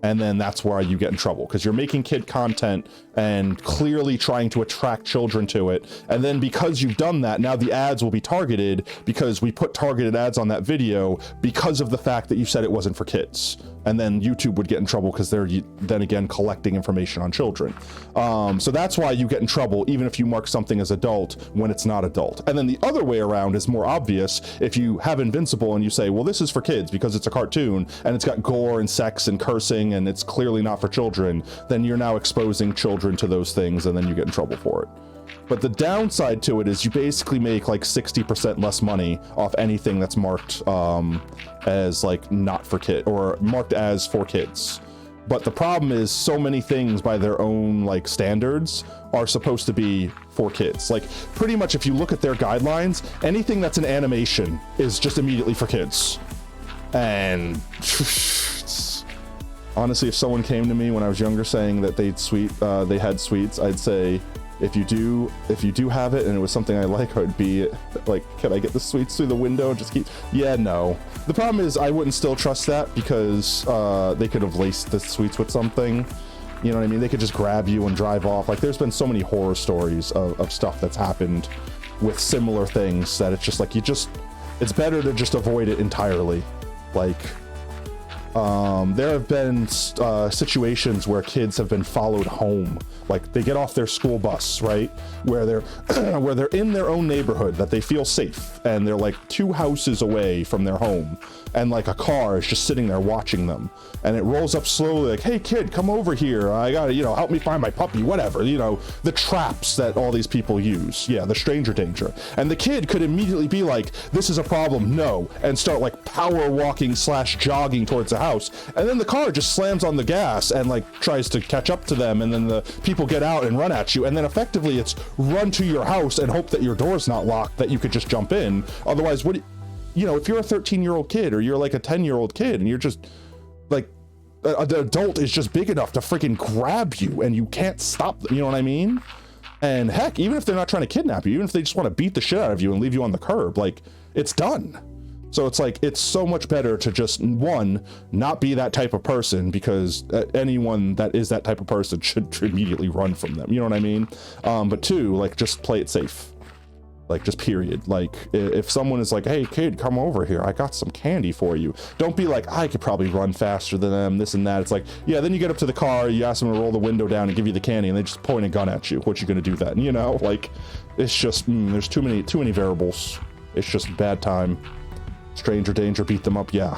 And then that's where you get in trouble, because you're making kid content and clearly trying to attract children to it. And then because you've done that, now the ads will be targeted because we put targeted ads on that video because of the fact that you said it wasn't for kids. and then YouTube would get in trouble because they're then again collecting information on children. So that's why you get in trouble even if you mark something as adult when it's not adult. And then the other way around is more obvious. If you have Invincible and you say, well, this is for kids because it's a cartoon and it's got gore and sex and cursing and it's clearly not for children, then you're now exposing children to those things and then you get in trouble for it. But the downside to it is you basically make like 60% less money off anything that's marked as like not for kid or marked as for kids. But the problem is so many things by their own like standards are supposed to be for kids. Like pretty much if you look at their guidelines, anything that's an animation is just immediately for kids. And honestly, if someone came to me when I was younger saying that they had sweets, I'd say, if you do have it and it was something I like, I would be like, can I get the sweets through the window and just keep, yeah, no. The problem is I wouldn't still trust that because they could have laced the sweets with something, you know what I mean? They could just grab you and drive off. Like there's been so many horror stories of stuff that's happened with similar things that it's just like, it's better to just avoid it entirely. Like, there have been situations where kids have been followed home. Like they get off their school bus, right? Where they're in their own neighborhood that they feel safe and they're like 2 houses away from their home and like a car is just sitting there watching them and it rolls up slowly like, hey kid, come over here. I gotta, help me find my puppy, whatever, the traps that all these people use. Yeah, the stranger danger. And the kid could immediately be like, this is a problem, no, and start like power walking / jogging towards the house. And then the car just slams on the gas and like tries to catch up to them. And then the people get out and run at you. And then effectively it's run to your house and hope that your door's not locked, that you could just jump in. Otherwise, if you're a 13-year-old kid or you're like a 10-year-old kid and you're just like, the adult is just big enough to freaking grab you and you can't stop them, you know what I mean? And heck, even if they're not trying to kidnap you, even if they just want to beat the shit out of you and leave you on the curb, like it's done. So it's like, it's so much better to just, one, not be that type of person because anyone that is that type of person should immediately run from them. You know what I mean? But 2, like just play it safe. Like just period. Like if someone is like, hey kid, come over here, I got some candy for you. Don't be like, I could probably run faster than them, this and that. It's like, yeah, then you get up to the car, you ask them to roll the window down and give you the candy and they just point a gun at you. What you gonna do then? Like it's just, there's too many variables. It's just bad time. Stranger danger, beat them up, yeah.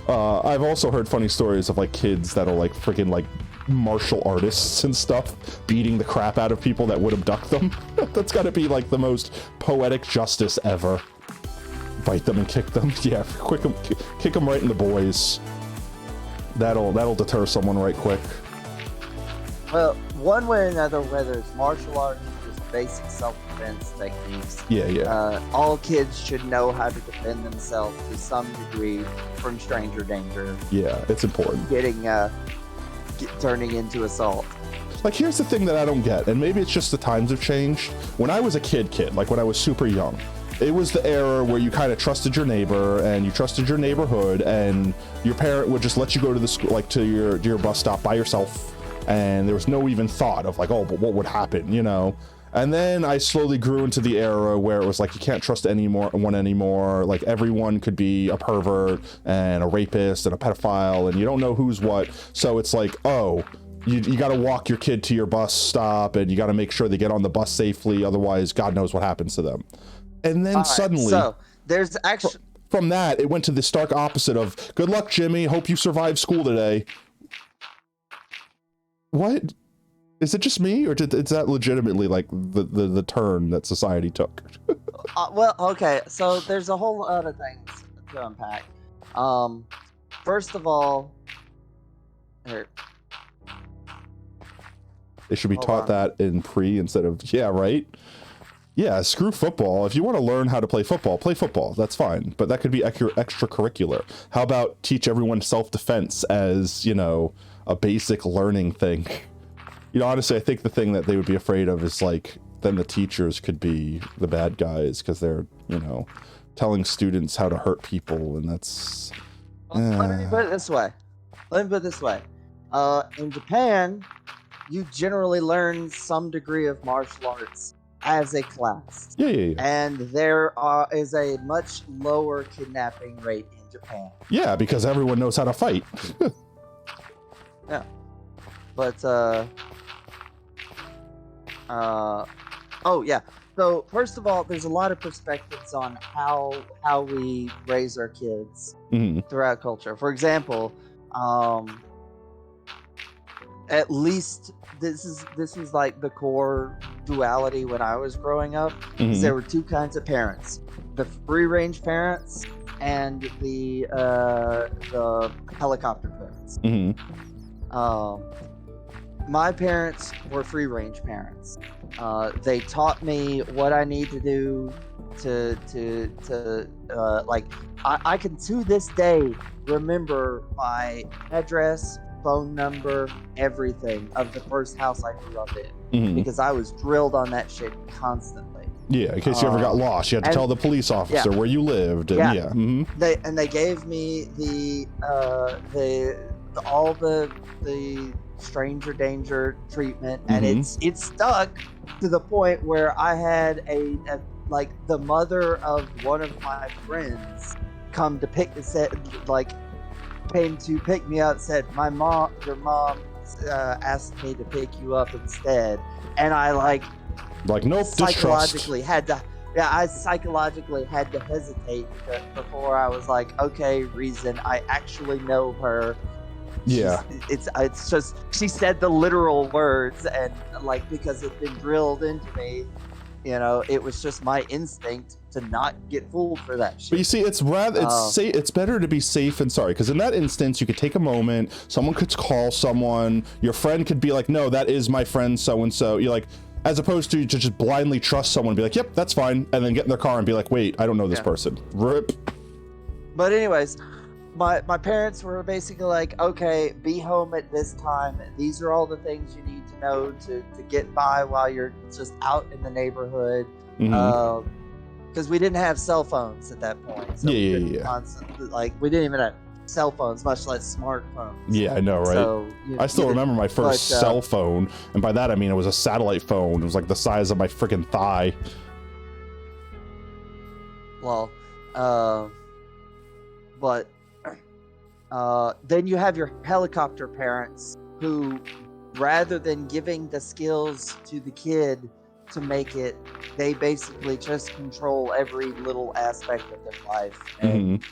I've also heard funny stories of like kids that'll like freaking like martial artists and stuff beating the crap out of people that would abduct them. That's got to be like the most poetic justice ever. Bite them and kick them, yeah, kick them right in the boys. That'll deter someone right quick. Well, one way or another, whether it's martial arts or just basic self-defense techniques, all kids should know how to defend themselves to some degree from stranger danger. Yeah, it's important. Turning into assault. Like here's the thing that I don't get, and maybe it's just the times have changed. When I was a kid, like when I was super young, it was the era where you kind of trusted your neighbor and you trusted your neighborhood, and your parent would just let you go to the school, like to your bus stop by yourself, and there was no even thought of like, oh, but what would happen, And then I slowly grew into the era where it was like you can't trust anyone anymore. Like everyone could be a pervert and a rapist and a pedophile, and you don't know who's what. So it's like, oh, you got to walk your kid to your bus stop, and you got to make sure they get on the bus safely. Otherwise, God knows what happens to them. And then suddenly, so there's actually from that it went to the stark opposite of good luck, Jimmy. Hope you survive school today. What? Is it just me, or is that legitimately like the turn that society took? Well, okay, so there's a whole lot of things to unpack. First of all, here. They should be taught that in pre instead of, yeah, right? Yeah, screw football. If you want to learn how to play football. That's fine. But that could be extracurricular. How about teach everyone self-defense as, a basic learning thing? Honestly, I think the thing that they would be afraid of is like, then the teachers could be the bad guys because they're, telling students how to hurt people, and that's... Let me put it this way. In Japan, you generally learn some degree of martial arts as a class. Yeah. And there is a much lower kidnapping rate in Japan. Yeah, because everyone knows how to fight. Yeah. But oh yeah. So first of all, there's a lot of perspectives on how we raise our kids throughout culture. For example, at least this is like the core duality when I was growing up. Is there were two kinds of parents: the free range parents and the helicopter parents. My parents were free range parents. They taught me what I need to do to like I can to this day remember my address, phone number, everything of the first house I grew up in because I was drilled on that shit constantly. Yeah, in case you ever got lost, you had to tell the police officer where you lived. And They gave me all the stranger danger treatment, and it stuck to the point where I had a like the mother of one of my friends come to came to pick me up, said your mom asked me to pick you up instead, and I nope, psychologically had to hesitate before I was like, okay, reason, I actually know her. Yeah, it's just she said the literal words, and like because it's been drilled into me, you know, it was just my instinct to not get fooled for that shit. But you see, it's better to be safe and sorry, because in that instance you could take a moment, someone could call someone, your friend could be like, no, that is my friend so and so. You're like, as opposed to just blindly trust someone and be like, yep, that's fine, and then get in their car and be like, wait, I don't know this person. Rip. But anyways, my parents were basically like, okay, be home at this time. These are all the things you need to know to get by while you're just out in the neighborhood. Because we didn't have cell phones at that point. So constantly, like, we didn't even have cell phones, much less smartphones. Yeah, I know, right? So, I still remember my first cell phone, and by that I mean it was a satellite phone. It was like the size of my freaking thigh. Well, but then you have your helicopter parents who, rather than giving the skills to the kid to make it, they basically just control every little aspect of their life and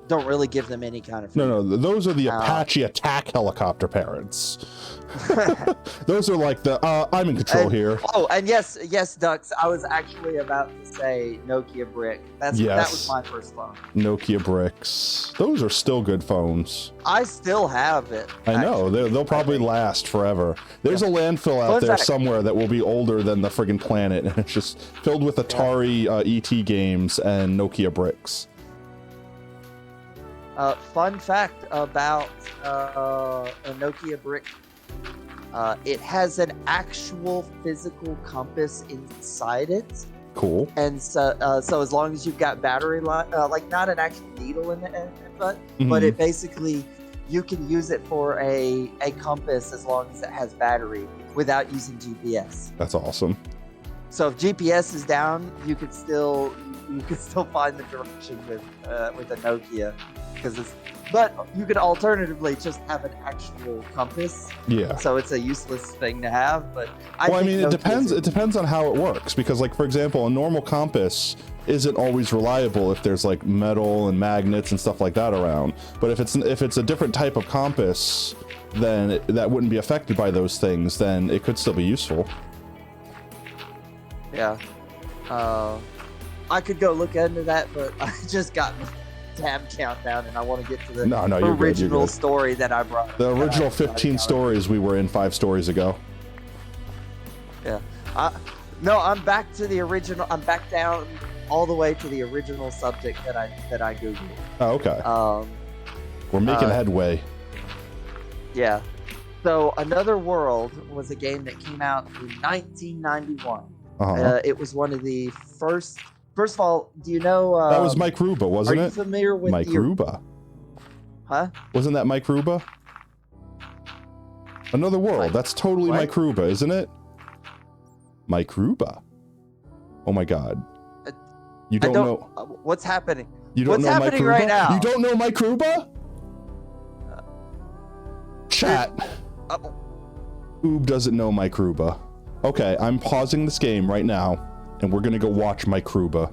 don't really give them any kind of freedom. No, those are the Apache attack helicopter parents. Those are like the I'm in control here. Oh, and yes, Dux, I was actually about to say Nokia brick. That was my first phone. Nokia bricks. Those are still good phones. I still have it. I know. They'll probably last forever. There's a landfill out there somewhere that will be older than the friggin' planet, and it's just filled with Atari ET games and Nokia bricks. Fun fact about a Nokia brick. It has an actual physical compass inside it. Cool. And so as long as you've got battery like not an actual needle in it, but it basically, you can use it for a compass as long as it has battery without using GPS. That's awesome. So if GPS is down, you could still find the direction with a Nokia, but you could alternatively just have an actual compass. Yeah. So it's a useless thing to have, but I mean, it depends. It depends on how it works, because, like, for example, a normal compass isn't always reliable if there's like metal and magnets and stuff like that around. But if it's a different type of compass, then that wouldn't be affected by those things. Then it could still be useful. Yeah. I could go look into that, but I just got tab countdown, and I want to get to the original story that I brought. The original 15 stories we were in 5 stories ago. Yeah. No, I'm back to the original. I'm back down all the way to the original subject that I googled. Oh, okay. We're making headway. Yeah. So Another World was a game that came out in 1991. It was one of the first. First of all, do you know... that was Mike Ruba, wasn't it? Are you familiar with Mike Ruba. Huh? Wasn't that Mike Ruba? Another World. That's totally Mike Ruba, isn't it? Mike Ruba. Oh my god. You I don't know. what's happening. You don't What's know happening Mike right Ruba? now? You don't know Mike Ruba? Chat. Uh, Oob doesn't know Mike Ruba. Okay, I'm pausing this game right now, and we're gonna go watch Mike Ruba,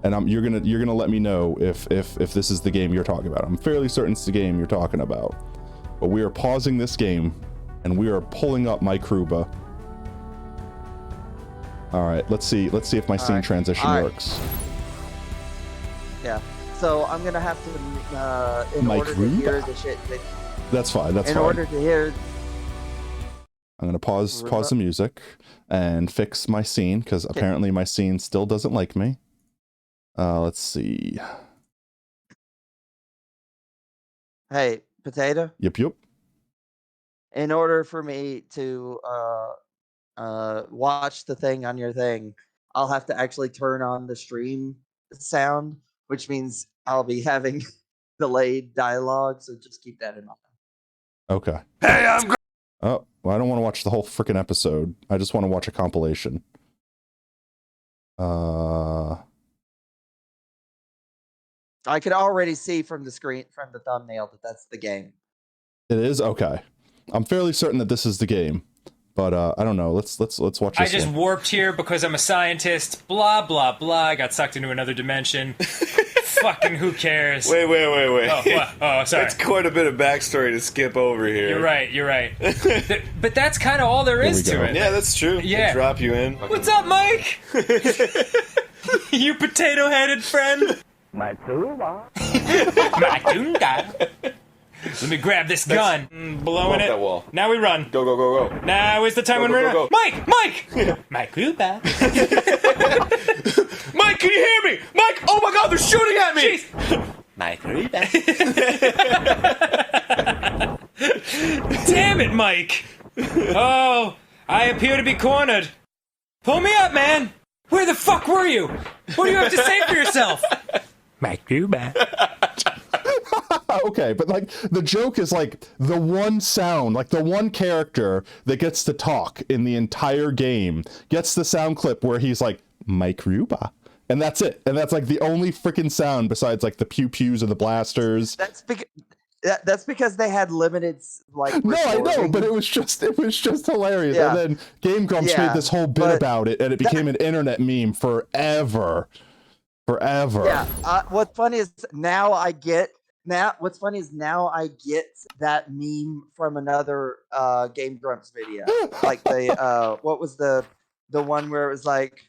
and you're gonna let me know if this is the game you're talking about. I'm fairly certain it's the game you're talking about, but we are pausing this game, and we are pulling up Mike Ruba. All right, let's see if my scene transition works. Yeah. So I'm gonna have to, in Mike order to Ruba? hear the shit. That's fine. That's in fine. order to hear. I'm gonna pause the music and fix my scene because apparently my scene still doesn't like me. Let's see. Hey, Potato. Yep. In order for me to watch the thing on your thing, I'll have to actually turn on the stream sound, which means I'll be having delayed dialogue. So just keep that in mind. Okay. Hey, I'm Oh, well, I don't want to watch the whole freaking episode. I just want to watch a compilation. I could already see from the screen, from the thumbnail, that that's the game. It is? Okay. I'm fairly certain that this is the game, but I don't know. Let's watch this. I just warped here because I'm a scientist. Blah blah blah. I got sucked into another dimension. Fucking who cares? Wait. Oh, what? Oh, sorry. That's quite a bit of backstory to skip over here. You're right. But that's kind of all there is to it. Yeah, that's true. Yeah. They drop you in. What's up, Mike? You potato-headed friend? My tuba. Let me grab this gun. Blowing it. That wall. Now we run. Go. Now is the time when we're go. Mike! My tuba. Mike, can you hear me? Mike! Oh my God, they're shooting at me! My tuba. Damn it, Mike! Oh, I appear to be cornered. Pull me up, man! Where the fuck were you? What do you have to say for yourself? My tuba. Okay, but like the joke is like the one sound, like the one character that gets to talk in the entire game gets the sound clip where he's like, Mike Ruba. And that's it. And that's like the only freaking sound besides like the pew pews and the blasters. That's because they had limited like. No, I know, but it was just hilarious. Yeah. And then Game Grumps made this whole bit but about it, and it became an internet meme forever. Yeah. What's funny is now I get that meme from another Game Grumps video. Like the what was the one where it was like,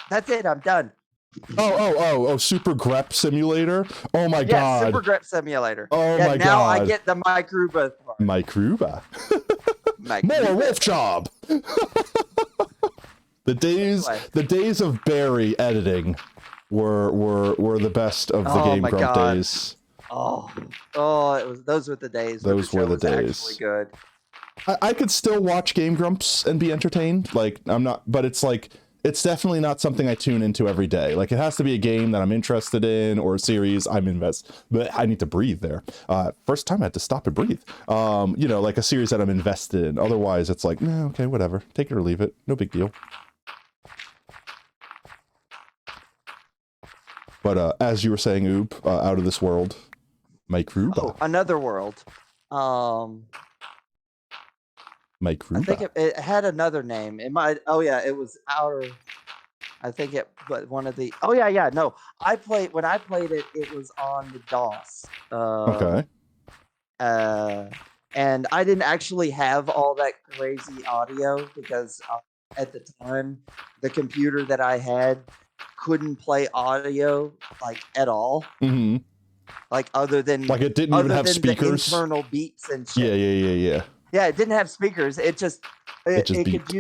that's it, I'm done. Oh, Super Grep Simulator. Oh my god. Super Grep Simulator. Oh my god. Now I get the Mike Ruba part. Mike Ruba. Mike More Ruba. Wolf Job. The days of Barry editing were the best of the Game Grump days. Those were the days. Those were the days. Actually good. I could still watch Game Grumps and be entertained. Like I'm not, but it's like it's definitely not something I tune into every day. Like it has to be a game that I'm interested in or a series I'm invested. But I need to breathe there. First time I had to stop and breathe. Like a series that I'm invested in. Otherwise, it's like, nah, okay, whatever. Take it or leave it. No big deal. But as you were saying, Oob, Out of This World, Mike Ruba. Oh, Another World. Mike Ruba. I think it had another name. It might. Oh yeah, it was Outer. I think it. But one of the. Oh yeah. No, when I played it. It was on the DOS. Okay. And I didn't actually have all that crazy audio because at the time the computer that I had couldn't play audio like at all. Mm-hmm. Like other than like it didn't even have the speakers. internal beats and shit. Yeah. Yeah, it didn't have speakers. It could beeped.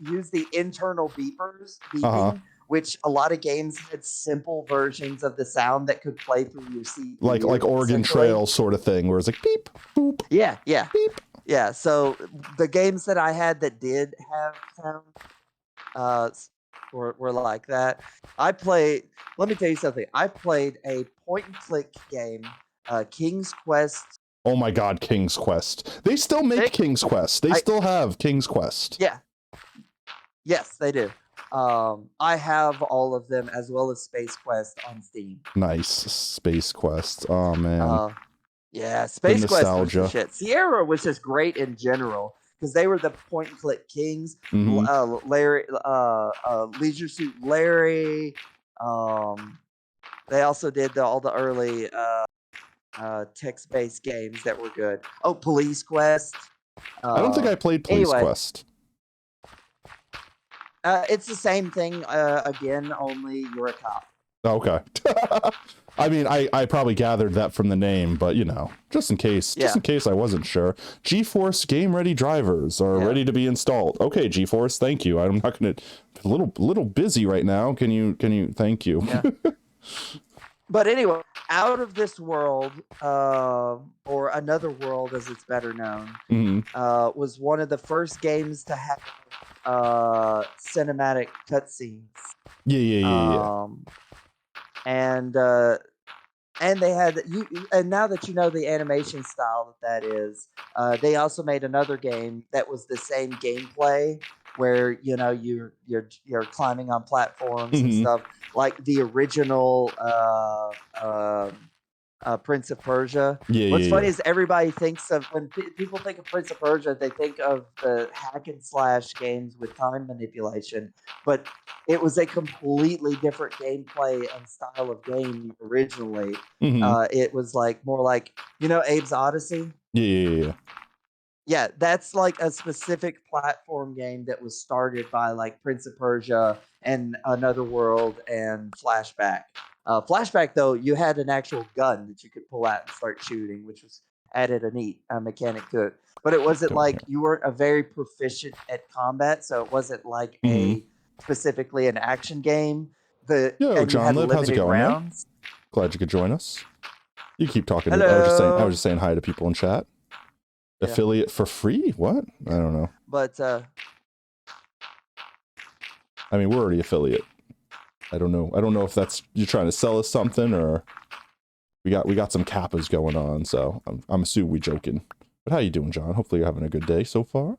use the internal beeping, which a lot of games had simple versions of the sound that could play through your CPU. Like Oregon Trail sort of thing, where it's like beep, boop. Yeah. Beep. Yeah. So the games that I had that did have sound, were like that. Let me tell you something. I played a point and click game, King's Quest. Oh my god, King's Quest. They still make King's Quest. They still have King's Quest. Yeah. Yes, they do. I have all of them as well as Space Quest on Steam. Nice. Space Quest. Oh man. Yeah, Space Quest was the nostalgia. shit. Sierra was just great in general because they were the point and click kings. Mhm. Larry, Leisure Suit Larry. They also did all the early text based games that were good. Oh, Police Quest. I don't think I played Police Anyway, Quest. it's the same thing again, only you're a cop. Okay. I mean, I probably gathered that from the name, but you know, just in case I wasn't sure. GeForce Game Ready drivers are ready to be installed. Okay, GeForce, thank you. I'm not gonna a little busy right now. Can you thank you? Yeah. But anyway, Out of This World, or Another World as it's better known, was one of the first games to have cinematic cutscenes. Yeah. And they had and now that you know the animation style that is, they also made another game that was the same gameplay where you know you're climbing on platforms and stuff like the original Prince of Persia. What's funny is everybody thinks of when people think of Prince of Persia, they think of the hack and slash games with time manipulation, but it was a completely different gameplay and style of game originally. It was like more like, you know, Abe's Odyssey. Yeah. Yeah, that's like a specific platform game that was started by like Prince of Persia and Another World and Flashback. Flashback, though, you had an actual gun that you could pull out and start shooting, which was added a neat mechanic to it. But it wasn't like you weren't a very proficient at combat, so it wasn't like a specifically an action game. Yo, John Lib, how's it going, rounds. man? Glad you could join us. You keep talking. Hello. I was just saying hi to people in chat. Yeah. Affiliate for free? What? I don't know. But I mean, we're already affiliate. I don't know if that's you're trying to sell us something or we got some kappas going on. So I'm assuming we joking. But how you doing, John? Hopefully you're having a good day so far.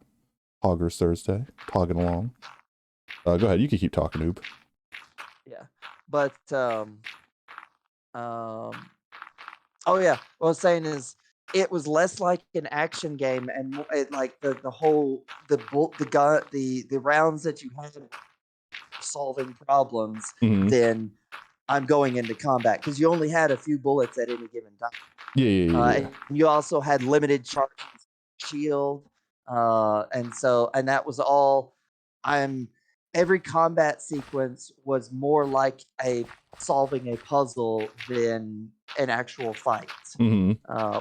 Poggers Thursday, pogging along. Go ahead. You can keep talking, Noob. Yeah, but oh yeah, what I was saying is it was less like an action game and like the rounds that you had solving problems than I'm going into combat because you only had a few bullets at any given time. Yeah. And you also had limited charges, shield, and that was all. Every combat sequence was more like solving a puzzle than an actual fight,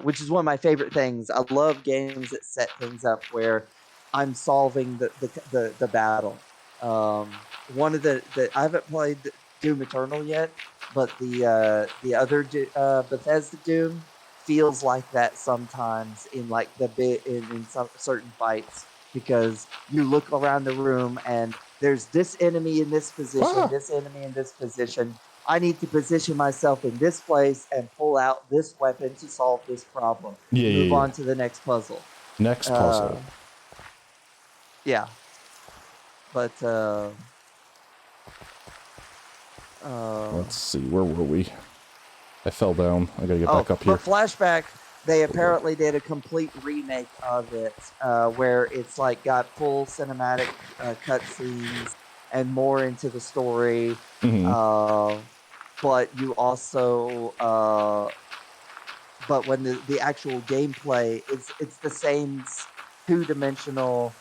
which is one of my favorite things. I love games that set things up where I'm solving the battle. One of the I haven't played Doom Eternal yet, but the other Bethesda Doom feels like that sometimes in like in some certain fights because you look around the room and there's this enemy in this position, this enemy in this position. I need to position myself in this place and pull out this weapon to solve this problem. Move on to the next puzzle. Next puzzle. Yeah. But let's see, where were we? I fell down. I gotta get back up here. But Flashback, they apparently did a complete remake of it, where it's like got full cinematic cutscenes and more into the story. But you also, but when the actual gameplay, it's the same two-dimensional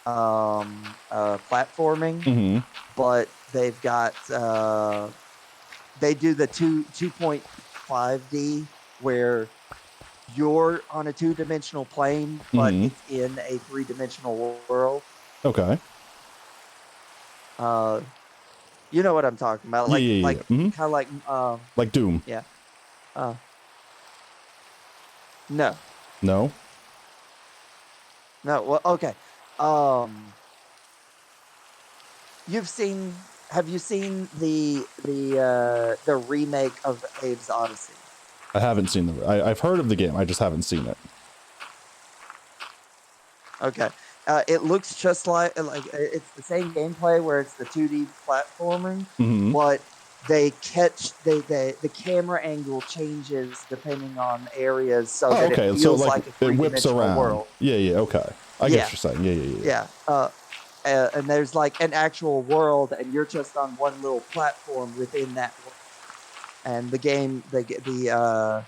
platforming, but they've got they do the 2.5D where you're on a two-dimensional plane, but it's in a three-dimensional world. Okay. You know what I'm talking about, like kind of like Doom. Yeah. No. No. Well, okay. Have you seen the remake of Abe's Odyssey? I haven't seen I've heard of the game. I just haven't seen it. Okay. It looks just like it's the same gameplay where it's the 2D platforming, Hmm. but the camera angle changes depending on areas so Oh, that it okay. So feels like like a it whips three-dimensional around. world. Yeah, yeah. Okay, I get Yeah, what you're saying. Yeah, yeah, yeah. yeah. And there's like an actual world, and you're just on one little platform within that world. And the game, I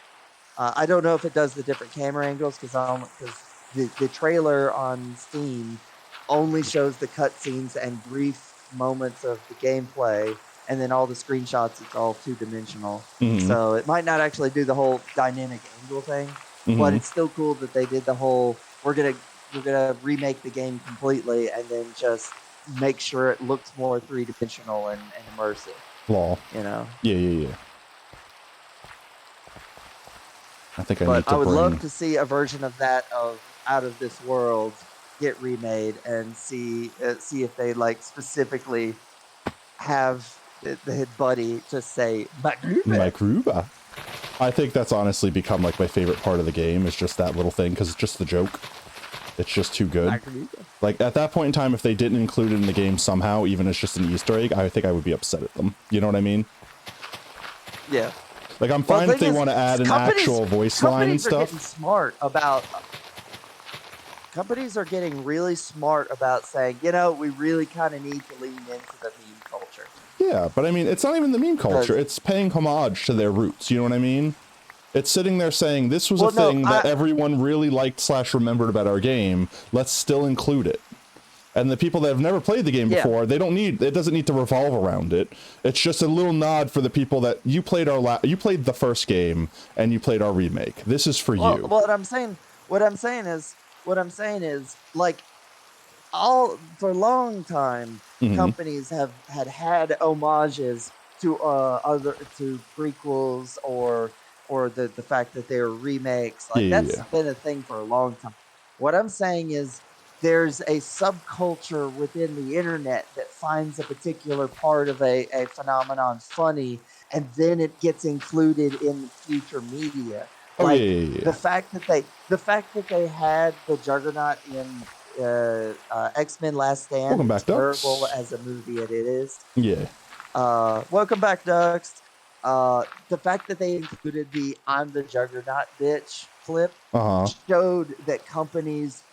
don't know if it does the different camera angles because the trailer on Steam only shows the cutscenes and brief moments of the gameplay, and then all the screenshots it's all 2-dimensional. Hmm. So it might not actually do the whole dynamic angle thing, but Hmm. it's still cool that they did the whole. We're gonna remake the game completely and then just make sure it looks more 3-dimensional and immersive. Law. You know. Yeah, yeah, yeah. I think I But need to I would bring. love to see a version of that of Out of This World get remade and see if they like specifically have the head buddy just say My Kruba. I think that's honestly become like my favorite part of the game is just that little thing because it's just the joke. It's just too good. Like at that point in time, if they didn't include it in the game somehow, even as just an Easter egg, I think I would be upset at them. You know what I mean? Yeah. Like I'm Well, fine the if they thing is, want to add an actual voice line and companies are getting stuff. smart about. Companies are getting really smart about saying, we really kind of need to lean into the meme culture. Yeah, but I mean, it's not even the meme culture. 'Cause- It's paying homage to their roots. You know what I mean? It's sitting there saying this was Well, a thing no, that everyone really liked / remembered about our game. Let's still include it. And the people that have never played the game Yeah. before, it doesn't need to revolve around it. It's just a little nod for the people that you played you played the first game and you played our remake. This is for you. Well, what I'm saying is, like, for a long time, Mhm. companies have had homages to to prequels or the fact that they're remakes. Like Yeah, that's yeah. been a thing for a long time. What I'm saying is there's a subculture within the internet that finds a particular part of a phenomenon funny, and then it gets included in future media. Oh, Like yeah, yeah, yeah. the fact that they had the Juggernaut in X-Men Last Stand, Welcome back, terrible Ducks. as a movie it is. Yeah. Welcome back, Ducks. The fact that they included the "I'm the Juggernaut, bitch" clip Uh-huh. showed that companies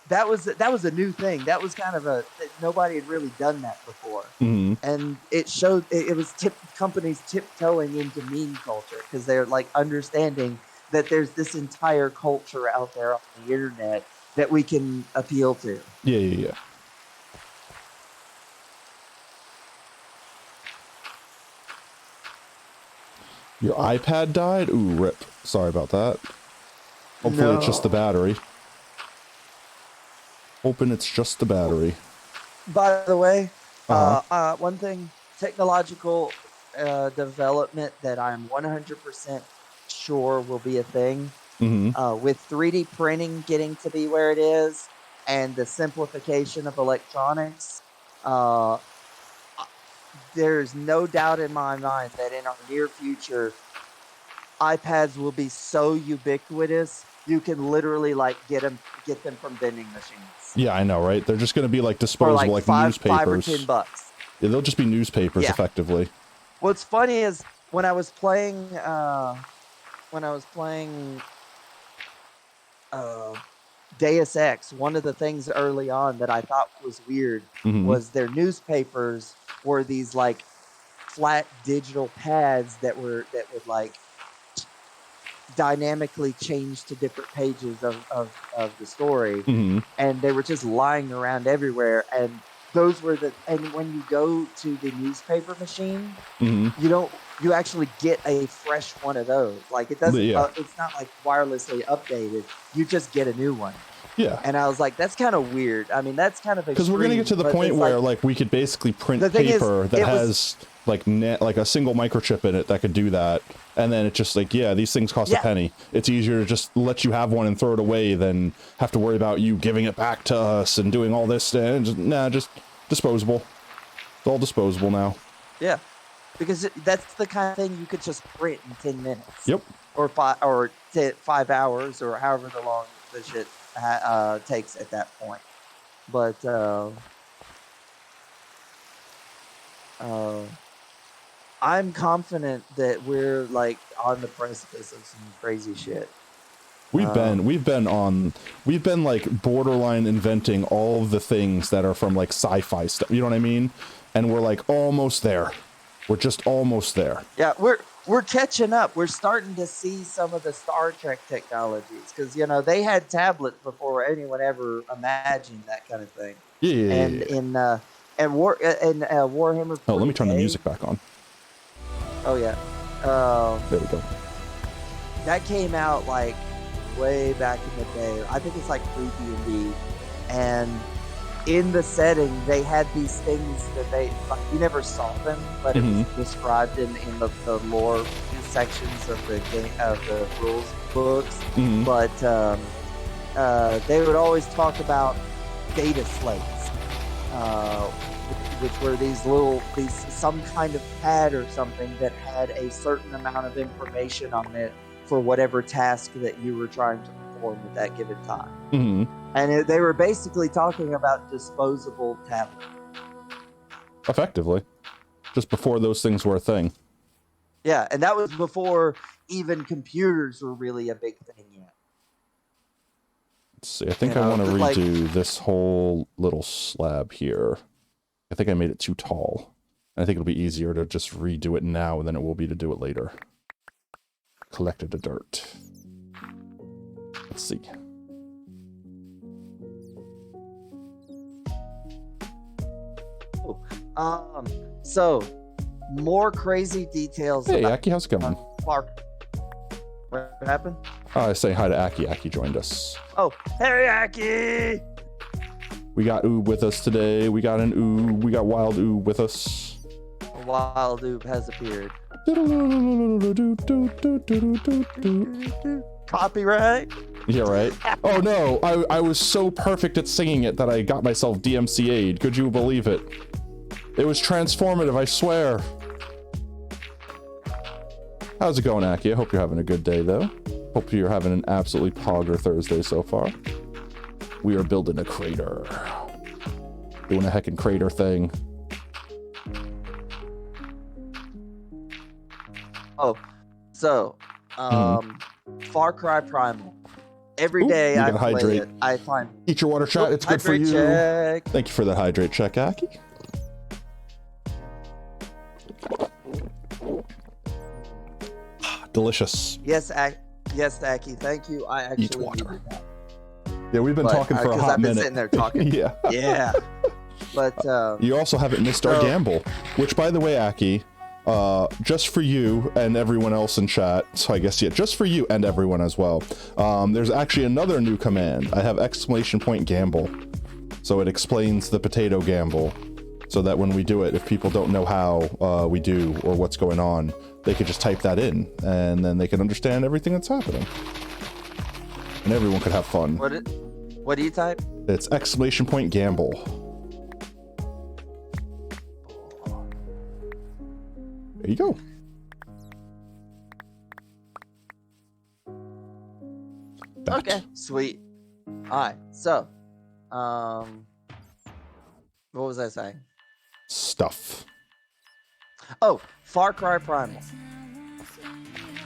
that was a new thing. That was kind of that nobody had really done that before, Hmm. and it showed it was companies tiptoeing into meme culture because they're like understanding that there's this entire culture out there on the internet that we can appeal to. Yeah, yeah, yeah. Your iPad died? Ooh, rip. Sorry about that. Hopefully it's just the battery. Hoping it's just the battery. By the way, Uh-huh. one thing, technological development that I'm 100% sure will be a thing, Hmm. with 3D printing getting to be where it is and the simplification of electronics, uh, there's no doubt in my mind that in our near future, iPads will be so ubiquitous you can literally like get them from vending machines Yeah, I know, right? They're just going to be like for disposable, like like five or newspapers. $10. Yeah, they'll just be newspapers, Yeah. effectively. What's funny is when I was playing Deus Ex, one of the things early on that I thought was weird Mhm. was their newspapers were these like flat digital pads that would like dynamically change to different pages of the story, Mhm. and they were just lying around everywhere. And those were and when you go to the newspaper machine, Mhm. you actually get a fresh one of those. Like it doesn't, Yeah. it's not like wirelessly updated. You just get a new one. Yeah. And I was like, that's kind of weird. I mean, that's kind of Because we're gonna get to the point where like we could basically print The thing is, paper that it was- has like like a single microchip in it that could do that, and then it's just like, yeah, these things cost a Yeah. penny. It's easier to just let you have one and throw it away than have to worry about you giving it back to us and doing all this. And just disposable. It's all disposable now. Yeah, because that's the kind of thing you could just print in 10 minutes. Yep. Or 5 hours, or however long the shit takes at that point. But I'm confident that we're like on the precipice of some crazy shit. We've been like borderline inventing all of the things that are from like sci-fi stuff. You know what I mean? And we're like almost there. We're just almost there. Yeah, we're catching up. We're starting to see some of the Star Trek technologies because you know they had tablets before anyone ever imagined that kind of thing. Yeah. And in Warhammer. Oh, let me turn the 40K music back on. Oh yeah. There we go. That came out like way back in the day. I think it's like pre-D&D, and in the setting they had these things that they like, you never saw them, but it was described in the lore sections of the game of the rules books. But they would always talk about data slates, which were some kind of pad or something that had a certain amount of information on it for whatever task that you were trying to perform at that given time. And they were basically talking about disposable tablets. Effectively. Just before those things were a thing. Yeah, and that was before even computers were really a big thing yet. Let's see, I think I want to redo this whole little slab here. I think I made it too tall. I think it'll be easier to just redo it now than it will be to do it later. Collected the dirt. Let's see. So more crazy details. Hey, Aki, how's it going? Clark. What happened? I say hi to Aki. Aki joined us. Oh, hey, Aki! We got Oob with us today. We got an Oob. We got Wild Oob with us. A Wild Oob has appeared. Copyright? Yeah, right. Oh no, I was so perfect at singing it that I got myself DMCA'd. Could you believe it? It was transformative, I swear. How's it going, Aki? I hope you're having a good day, though. Hope you're having an absolutely pogger Thursday so far. We are building a crater. Doing a heckin' crater thing. Oh, so, Far Cry Primal. Every day I play hydrate. it, I find... Eat your water, chat. It's good for you. Check. Thank you for that hydrate check, Aki. Delicious. Yes, Aki. Thank you. I actually Eat water. needed that. Yeah, we've been talking for a hot I've been minute. sitting there talking. Yeah. Yeah. But you also haven't missed our gamble, which, by the way, Aki, just for you and everyone else in chat. So I guess just for you and everyone as well. There's actually another new command. I have ! gamble, so it explains the potato gamble, so that when we do it, if people don't know how we do or what's going on, they could just type that in, and then they can understand everything that's happening, and everyone could have fun. What do you type? It's ! gamble. There you go. Okay, sweet. All right, so, what was I saying? Stuff. Oh, Far Cry Primal.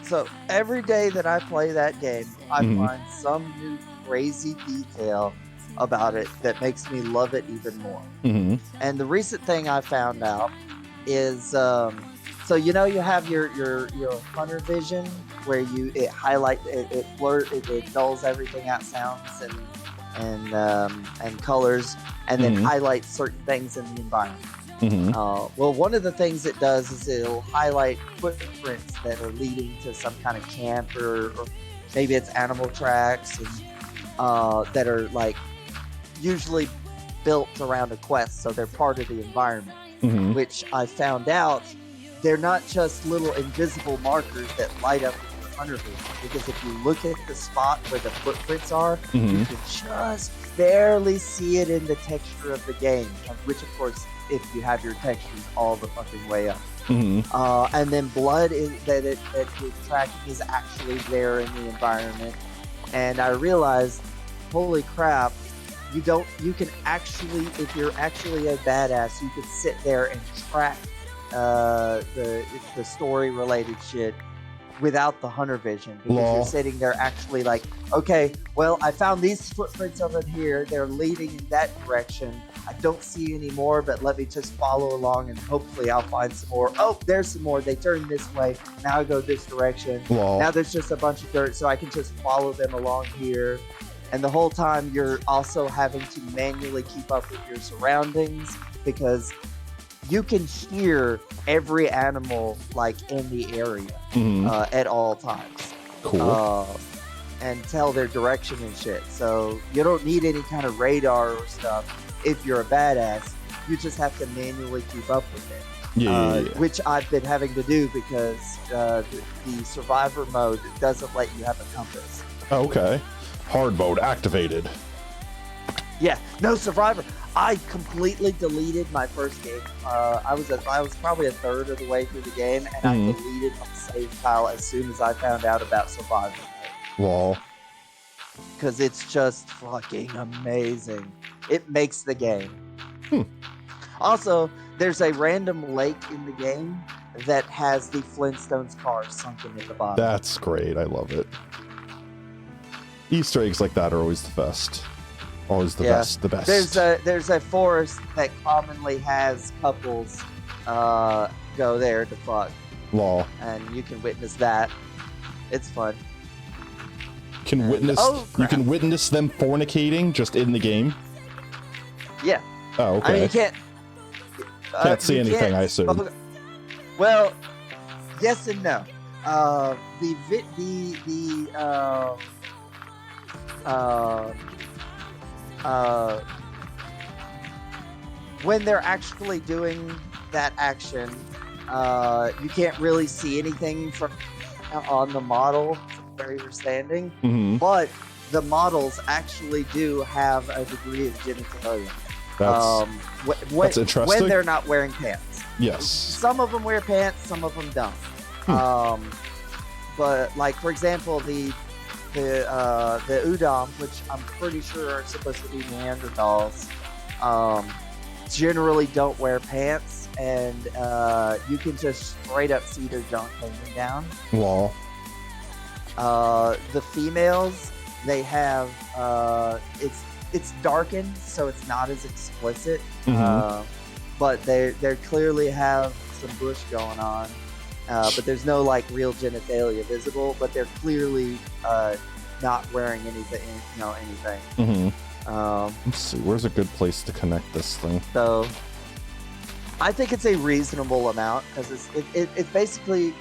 So every day that I play that game, I find some new crazy detail about it that makes me love it even more. And the recent thing I found out is, so you know you have your hunter vision where it dulls everything out, sounds and colors, and then highlights certain things in the environment. Well, one of the things it does is it'll highlight footprints that are leading to some kind of camp, or maybe it's animal tracks, and that are like usually built around a quest, so they're part of the environment. Which I found out they're not just little invisible markers that light up with your hunter vision, because if you look at the spot where the footprints are, you can just barely see it in the texture of the game, which of course, if you have your textures all the fucking way up. And then blood that you're tracking is actually there in the environment. And I realized, holy crap, you can actually, if you're actually a badass, you can sit there and track the story related shit without the hunter vision, because Lol. you're sitting there actually like, okay, well, I found these footprints over here, they're leading in that direction, I don't see any more, but let me just follow along and hopefully I'll find some more. Oh, there's some more, they turn this way, now I go this direction. Lol. Now there's just a bunch of dirt, so I can just follow them along here. And the whole time you're also having to manually keep up with your surroundings, because you can hear every animal like in the area at all times. Cool. And tell their direction and shit. So you don't need any kind of radar or stuff if you're a badass. You just have to manually keep up with it. Yeah. Which I've been having to do because the survivor mode doesn't let you have a compass. Okay. Hard mode activated. Yeah, no survivor. I completely deleted my first game. I was probably a third of the way through the game, and I deleted my save file as soon as I found out about survivor. Lol. Because it's just fucking amazing. It makes the game. Also, there's a random lake in the game that has the Flintstones cars sunken at the bottom. That's great. I love it. Easter eggs like that are always the best. Always the best. The best. There's a forest that commonly has couples go there to fuck. Lol. And you can witness that. It's fun. You can witness them fornicating just in the game. Yeah. Oh, okay. I mean, you can't. Can't see you anything, can't- I assume. Well, yes and no. When they're actually doing that action, you can't really see anything from on the model from where you're standing, but the models actually do have a degree of genitalia. That's interesting. When they're not wearing pants. Yes. Some of them wear pants, some of them don't. But like, for example, the Udam, which I'm pretty sure are supposed to be Neanderthals, generally don't wear pants, and you can just straight up see their junk hanging down. Lol. The females, they have it's darkened, so it's not as explicit, but they clearly have some bush going on. But there's no like real genitalia visible, but they're clearly not wearing anything. Let's see. Where's a good place to connect this thing? So I think it's a reasonable amount, because it basically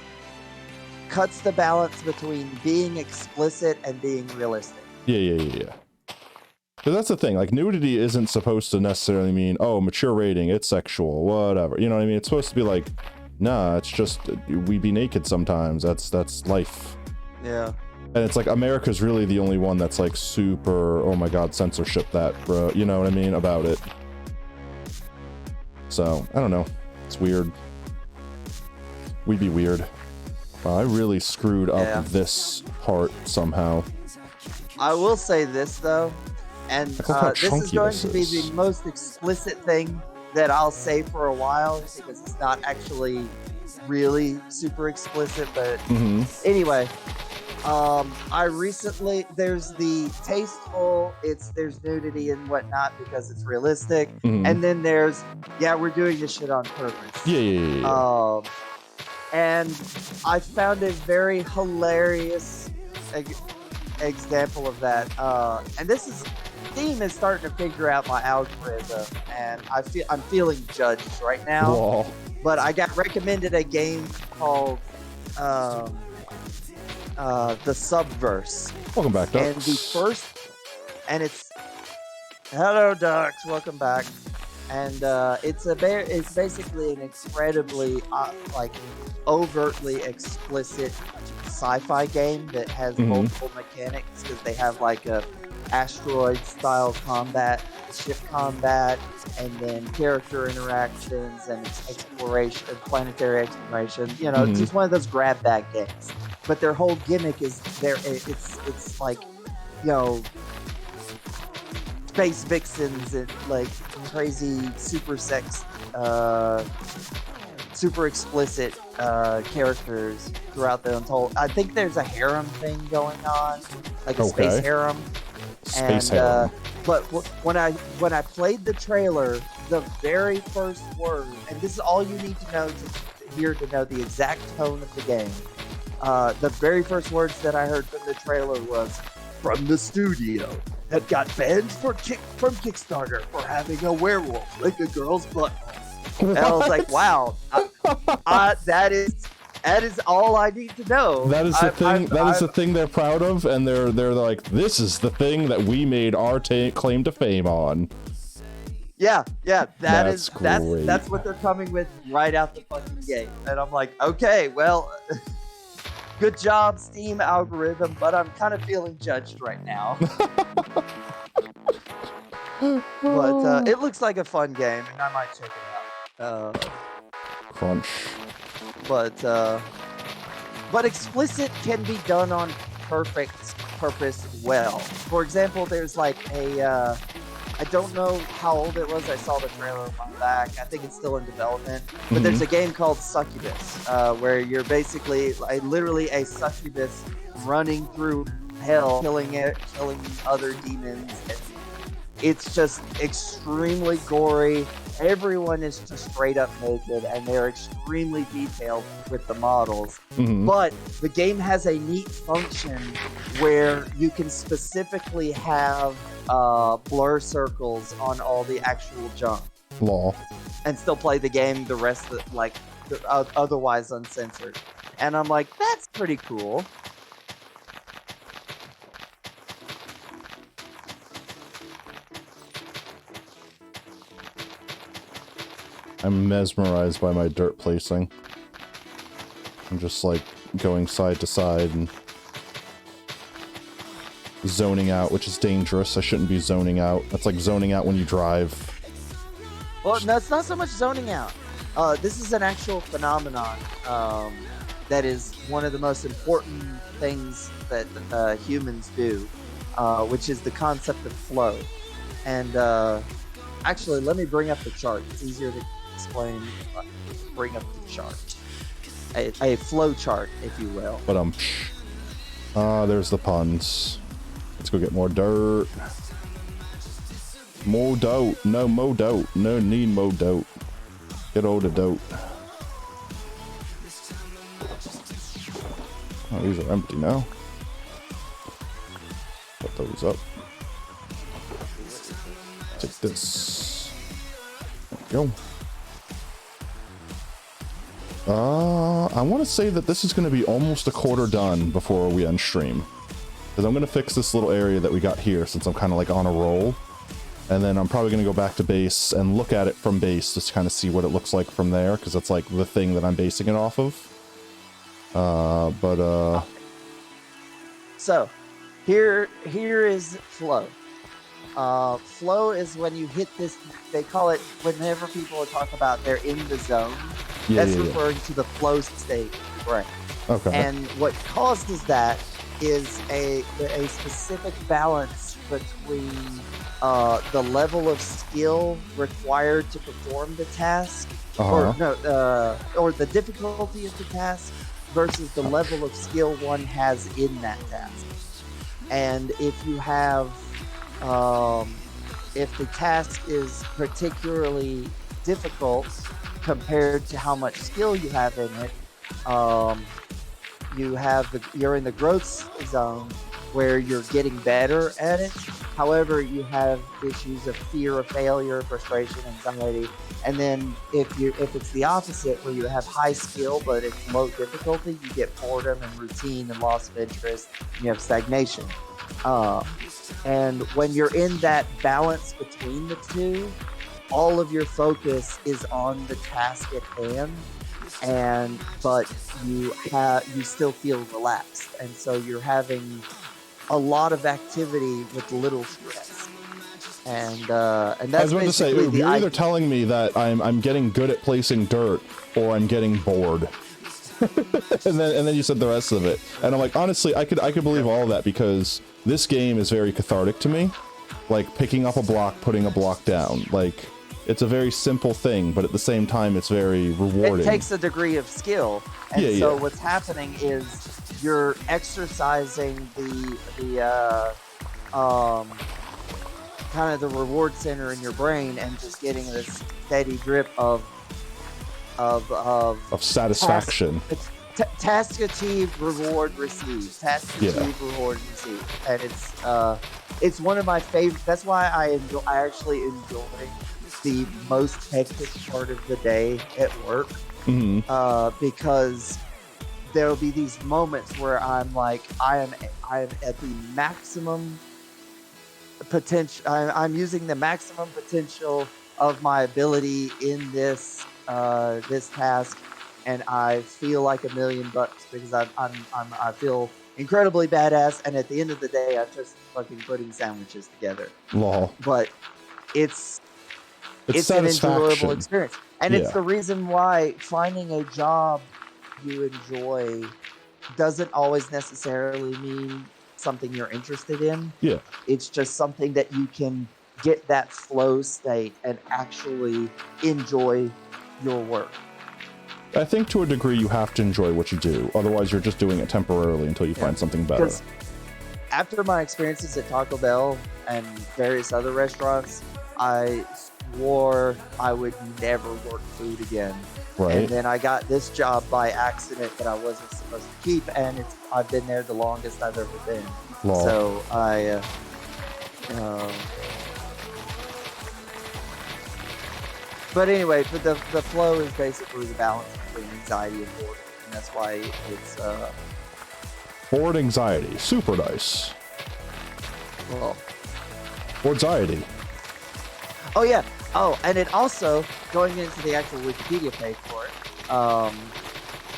cuts the balance between being explicit and being realistic. Yeah. But that's the thing. Like, nudity isn't supposed to necessarily mean, oh, mature rating, it's sexual, whatever. You know what I mean? It's supposed to be like, nah, it's just we be naked sometimes. That's life. Yeah. And it's like America's really the only one that's like super, oh my god, censorship that, bro. You know what I mean about it. So I don't know. It's weird. We'd be weird. I really screwed up this part somehow. I will say this though, and Look how this is chunky going this to be is. the most explicit thing that I'll say for a while, because it's not actually really super explicit, but anyway, I recently, there's the tasteful, there's nudity and whatnot because it's realistic, and then there's, we're doing this shit on purpose. Yeah. And I found a very hilarious example of that, and this is, Steam is starting to figure out my algorithm, and I'm feeling judged right now. Whoa. But I got recommended a game called The Subverse. Welcome back, Ducks. And the first, and it's, hello Ducks, welcome back. And it's basically an incredibly like overtly explicit sci-fi game that has multiple mechanics, because they have like a asteroid style combat, ship combat, and then character interactions and exploration, planetary exploration. You know, it's just one of those grab bag games. But their whole gimmick is it's like, you know, space vixens and like crazy super sex, super explicit characters throughout the untold. I think there's a harem thing going on, like a space harem. Space and harem. but when I played the trailer, the very first word, and this is all you need to know to know the exact tone of the game. The very first words that I heard from the trailer was from the studio that got banned from Kickstarter for having a werewolf lick a girl's butt. And I was like, wow, that is all I need to know. That is the thing. That is the thing they're proud of, and they're like, this is the thing that we made our claim to fame on. Yeah, That's great. that's what they're coming with right out the fucking gate, and I'm like, okay, well, good job, Steam algorithm, but I'm kind of feeling judged right now. But it looks like a fun game, and I might check it out. Crunch. But explicit can be done on purpose well. For example, there's like a I don't know how old it was. I saw the trailer a while back. I think it's still in development. But there's a game called Succubus, where you're basically literally a succubus running through hell, killing other demons. And it's just extremely gory. Everyone is just straight up naked, and they're extremely detailed with the models. But the game has a neat function where you can specifically have blur circles on all the actual junk. Law. And still play the game the rest of otherwise uncensored. And I'm like, that's pretty cool. I'm mesmerized by my dirt placing. I'm just like going side to side and zoning out, which is dangerous. I shouldn't be zoning out. That's like zoning out when you drive. Well, no, it's not so much zoning out. This is an actual phenomenon that is one of the most important things that humans do, which is the concept of flow. And actually, let me bring up the chart. It's easier to explain. Bring up the chart. A flow chart, if you will. But there's the puns. Let's go get more dirt. More dope. No more dope. No need more dope. Get all the dope. Oh, these are empty now. Put those up. Take this. There we go. I want to say that this is going to be almost a quarter done before we end stream. Because I'm going to fix this little area that we got here since I'm kind of like on a roll. And then I'm probably going to go back to base and look at it from base just to kind of see what it looks like from there. Because that's like the thing that I'm basing it off of. So, here is flow. Flow is when you hit this, they call it, whenever people talk about they're in the zone, that's referring to the flow state, right? Okay. And what causes that is a specific balance between the level of skill required to perform the task, or the difficulty of the task, versus the level of skill one has in that task. And if you have if the task is particularly difficult compared to how much skill you have in it, you're in the growth zone where you're getting better at it. However, you have issues of fear of failure, frustration, anxiety. And then if it's the opposite, where you have high skill but it's low difficulty, you get boredom and routine and loss of interest. And you have stagnation. And when you're in that balance between the two, all of your focus is on the task at hand, but you still feel relaxed, and so you're having a lot of activity with little stress. And that's I was about to say, basically you're either telling me that I'm getting good at placing dirt, or I'm getting bored. and then you said the rest of it, and I'm like, honestly, I could believe all of that, because this game is very cathartic to me. like picking up a block, putting a block down. Like, it's a very simple thing, but at the same time, it's very rewarding. It takes a degree of skill, and Yeah, so yeah. what's happening is you're exercising the kind of the reward center in your brain, and just getting this steady drip of satisfaction. Task achieved, reward received. Task achieved, reward received, and it's one of my favorite. That's why I actually enjoy the most hectic part of the day at work, because there'll be these moments where I'm like, I am at the maximum potential. I'm using the maximum potential of my ability in this task, and I feel like $1,000,000 because I feel incredibly badass. And at the end of the day, I'm just fucking putting sandwiches together. Lol. But it's an satisfaction. enjoyable experience, and it's the reason why finding a job you enjoy doesn't always necessarily mean something you're interested in. Yeah. It's just something that you can get that flow state and actually enjoy your work. I think to a degree you have to enjoy what you do. Otherwise, you're just doing it temporarily until you find something better. Because after my experiences at Taco Bell and various other restaurants, I swore I would never work food again. Right. And then I got this job by accident that I wasn't supposed to keep, and I've been there the longest I've ever been. Lol. So I, but anyway, for the flow is basically the balance between anxiety and boredom, and that's why it's Bored anxiety, super nice. well. Boredxiety. Oh yeah. Oh, and it also, going into the actual Wikipedia page for it,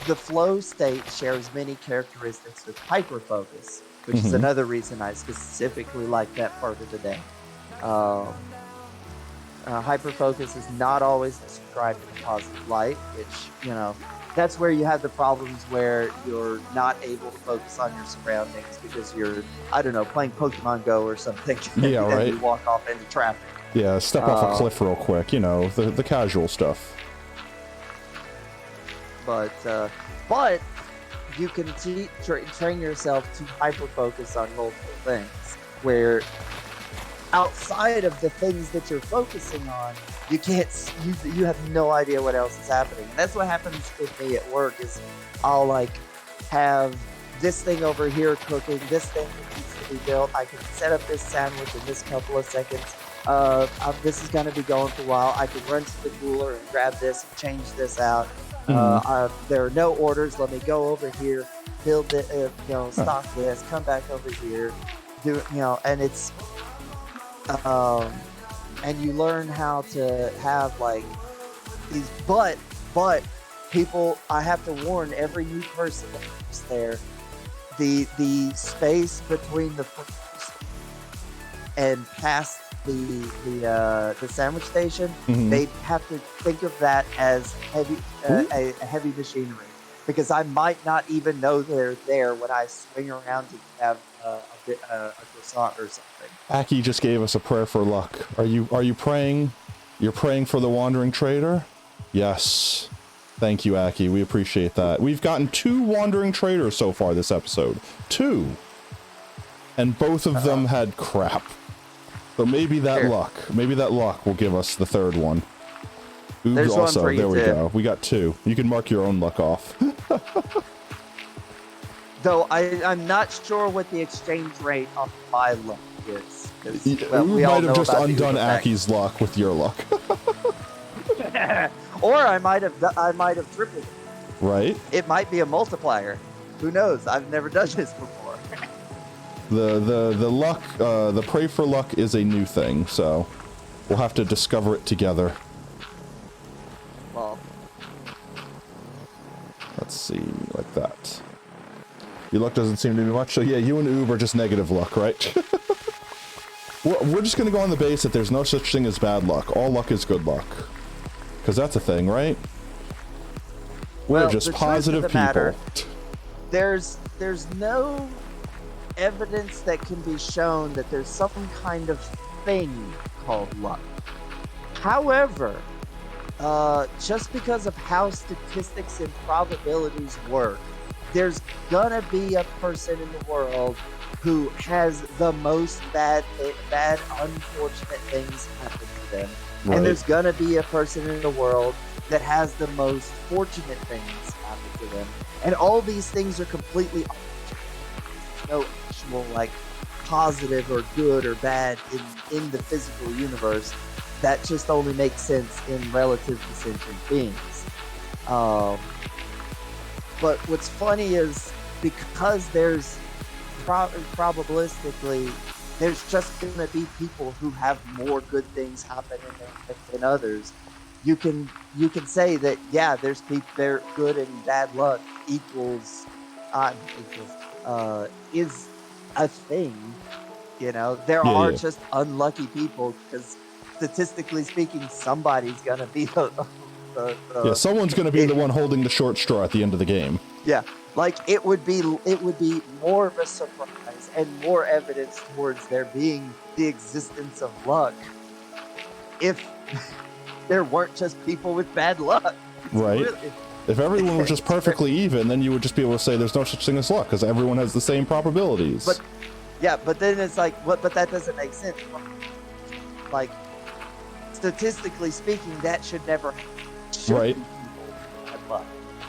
the flow state shares many characteristics with hyperfocus, which is another reason I specifically like that part of the day. Hyperfocus is not always described in a positive light, which, that's where you have the problems where you're not able to focus on your surroundings because you're, I don't know, playing Pokemon Go or something. Yeah, and right. you walk off into traffic. Yeah, step off a cliff real quick, the casual stuff. But you can train yourself to hyper-focus on multiple things, where outside of the things that you're focusing on, you can't, you have no idea what else is happening. And that's what happens with me at work, is I'll like have this thing over here cooking, this thing that needs to be built. I can set up this sandwich in this couple of seconds. This is going to be going for a while. I can run to the cooler and grab this and change this out. There are no orders. Let me go over here, build it, stock this, come back over here, do it, and it's, and you learn how to have like these, but people, I have to warn every new person that's there, the space between the first and past the sandwich station, they have to think of that as heavy, a heavy machinery, because I might not even know they're there when I swing around to have a croissant or something. Aki just gave us a prayer for luck. Are you praying? You're praying for the wandering trader? Yes. Thank you, Aki. We appreciate that. We've gotten 2 wandering traders so far this episode. 2. And both of them had crap. So maybe that luck will give us the 3rd one. Ooh, There's also, one for you there we too. go. We got 2. You can mark your own luck off. Though I'm not sure what the exchange rate on my luck is. We might have just undone Aki's luck with your luck. Or I might have tripled it. Right? It might be a multiplier. Who knows? I've never done this before. The luck, the pray for luck is a new thing, so we'll have to discover it together. Well, let's see, like that. Your luck doesn't seem to be much, so yeah, you and Oob are just negative luck, right? We're just gonna go on the base that there's no such thing as bad luck. All luck is good luck. Because that's a thing, right? We're just the truth positive of the people. matter, there's no evidence that can be shown that there's some kind of thing called luck. However, just because of how statistics and probabilities work, there's gonna be a person in the world who has the most bad, unfortunate things happen to them. Right. And there's gonna be a person in the world that has the most fortunate things happen to them. And all these things are completely no actual like positive or good or bad in the physical universe. That just only makes sense in relative to sentient beings. But what's funny is because there's probabilistically, there's just going to be people who have more good things happen than others. You can say that there's people there, good and bad luck equals is a thing. You know, there are just unlucky people because statistically speaking, somebody's going to be someone's going to be the one holding the short straw at the end of the game. Yeah, like it would be more of a surprise and more evidence towards there being the existence of luck if there weren't just people with bad luck. Right. If everyone was just perfectly even, then you would just be able to say there's no such thing as luck because everyone has the same probabilities. But then it's like, what? But that doesn't make sense. Like, statistically speaking, that should never happen. Right.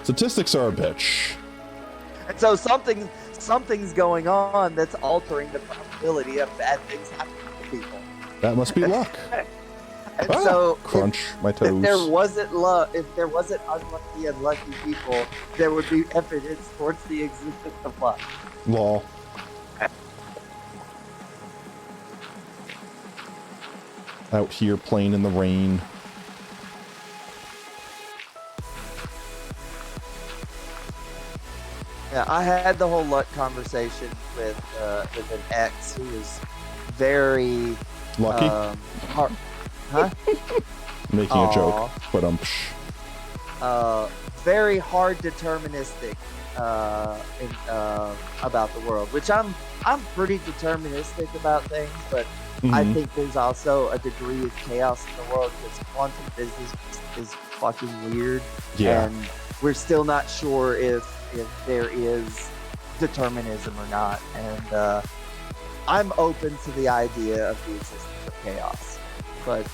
Statistics are a bitch. And so something's going on that's altering the probability of bad things happening to people. That must be luck. And so crunch my toes. If there wasn't unlucky and lucky people, there would be evidence towards the existence of luck. Law. Out here playing in the rain. Yeah, I had the whole luck conversation with an ex who was very lucky. Making a joke, but very hard deterministic about the world, which I'm pretty deterministic about things, but I think there's also a degree of chaos in the world because quantum physics is fucking weird, and we're still not sure if there is determinism or not, and I'm open to the idea of the existence of chaos, but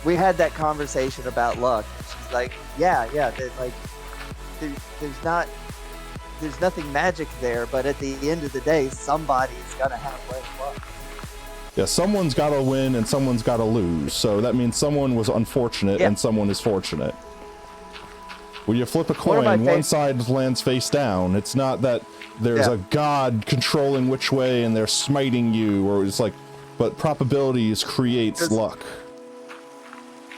we had that conversation about luck. She's like, there's nothing magic there, but at the end of the day, somebody's gonna have less luck. Yeah, someone's got to win and someone's got to lose. So that means someone was unfortunate and someone is fortunate. When you flip a coin, one side lands face down. It's not that there's a god controlling which way and they're smiting you, or it's like, but probabilities creates luck.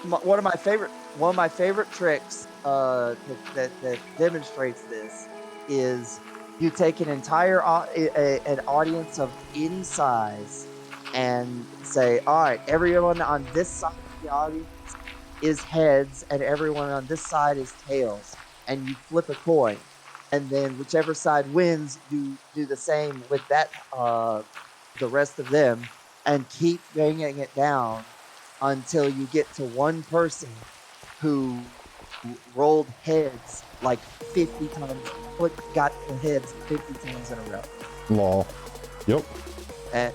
One of my favorite tricks that demonstrates this is you take an entire an audience of any size and say, all right, everyone on this side of the audience is heads and everyone on this side is tails, and you flip a coin, and then whichever side wins, you do the same with that the rest of them, and keep bringing it down until you get to one person who rolled heads like 50 times, got the heads 50 times in a row. Lol. Yep. And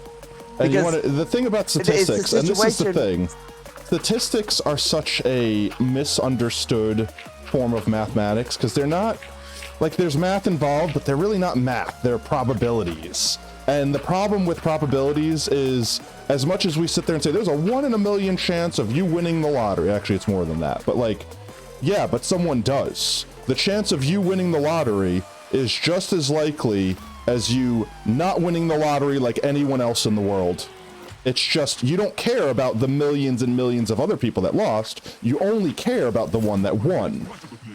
the thing about statistics, and this is the thing, statistics are such a misunderstood form of mathematics because they're not, like, there's math involved, but they're really not math, they're probabilities. And the problem with probabilities is, as much as we sit there and say there's a 1 in a million chance of you winning the lottery, actually it's more than that, but like, yeah, but someone does. The chance of you winning the lottery is just as likely as you not winning the lottery like anyone else in the world. It's just, you don't care about the millions and millions of other people that lost, you only care about the one that won.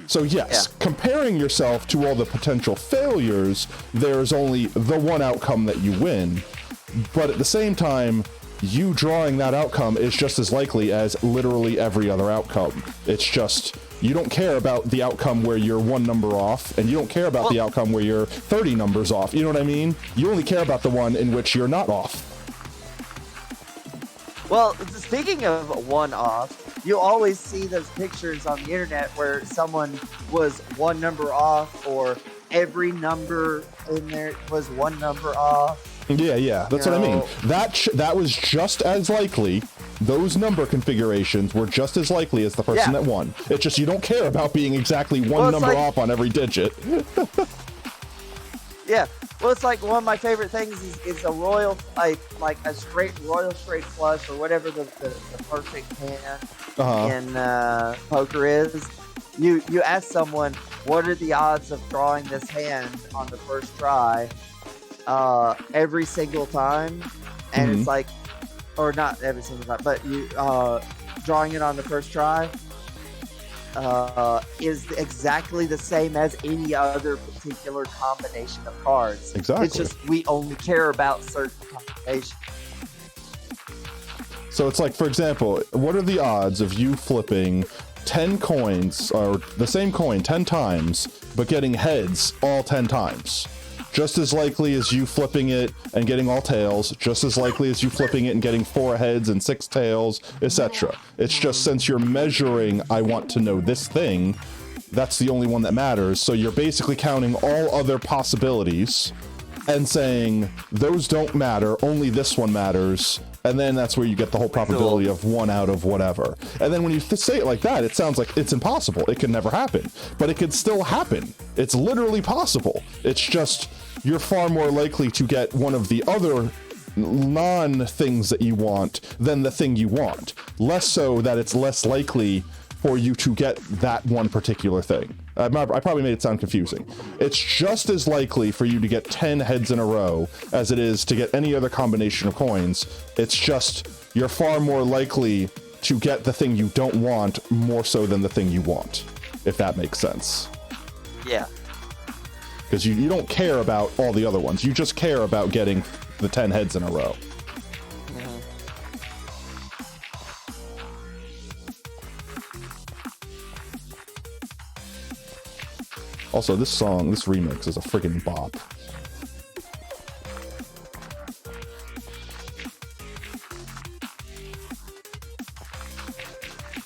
So yes, comparing yourself to all the potential failures, there's only the one outcome that you win, but at the same time, you drawing that outcome is just as likely as literally every other outcome. It's just You don't care about the outcome where you're 1 number off, and you don't care about the outcome where you're 30 numbers off. You know what I mean? You only care about the one in which you're not off. Well, speaking of one off, you always see those pictures on the internet where someone was 1 number off, or every number in there was 1 number off. Yeah, that's what I mean. That was just as likely. Those number configurations were just as likely as the person that won. It's just you don't care about being exactly 1 number off on every digit. Yeah. Well, it's like one of my favorite things is a royal, like a royal straight flush, or whatever the perfect hand in poker is. You ask someone, what are the odds of drawing this hand on the first try, every single time, and it's like, or not every single time, but you drawing it on the first try is exactly the same as any other particular combination of cards. Exactly. It's just we only care about certain combinations. So it's like, for example, what are the odds of you flipping 10 coins, or the same coin 10 times, but getting heads all 10 times? Just as likely as you flipping it and getting all tails, just as likely as you flipping it and getting 4 heads and 6 tails, etc. It's just, since you're measuring, I want to know this thing, that's the only one that matters. So you're basically counting all other possibilities and saying, those don't matter, only this one matters. And then that's where you get the whole probability of 1 out of whatever. And then when you say it like that, it sounds like it's impossible. It can never happen. But it could still happen. It's literally possible. It's just, you're far more likely to get one of the other non-things that you want than the thing you want. Less so that it's less likely for you to get that one particular thing. I probably made it sound confusing. It's just as likely for you to get 10 heads in a row as it is to get any other combination of coins. It's just, you're far more likely to get the thing you don't want more so than the thing you want, if that makes sense. Yeah. Because you don't care about all the other ones. You just care about getting the 10 heads in a row. Also, this song, this remix is a friggin' bop.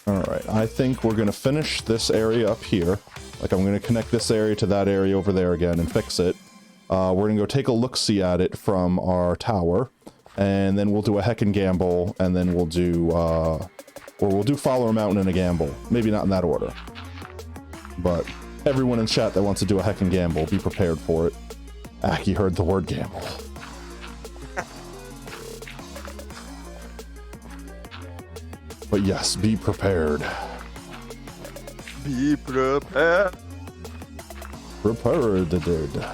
Alright, I think we're gonna finish this area up here. Like, I'm gonna connect this area to that area over there again and fix it. We're gonna go take a look-see at it from our tower, and then we'll do a heckin' gamble, and then we'll do, or we'll do follow a mountain and a gamble. Maybe not in that order. But everyone in chat that wants to do a heckin' gamble, be prepared for it. Aki heard the word gamble. But yes, be prepared. Be prepared. Prepared.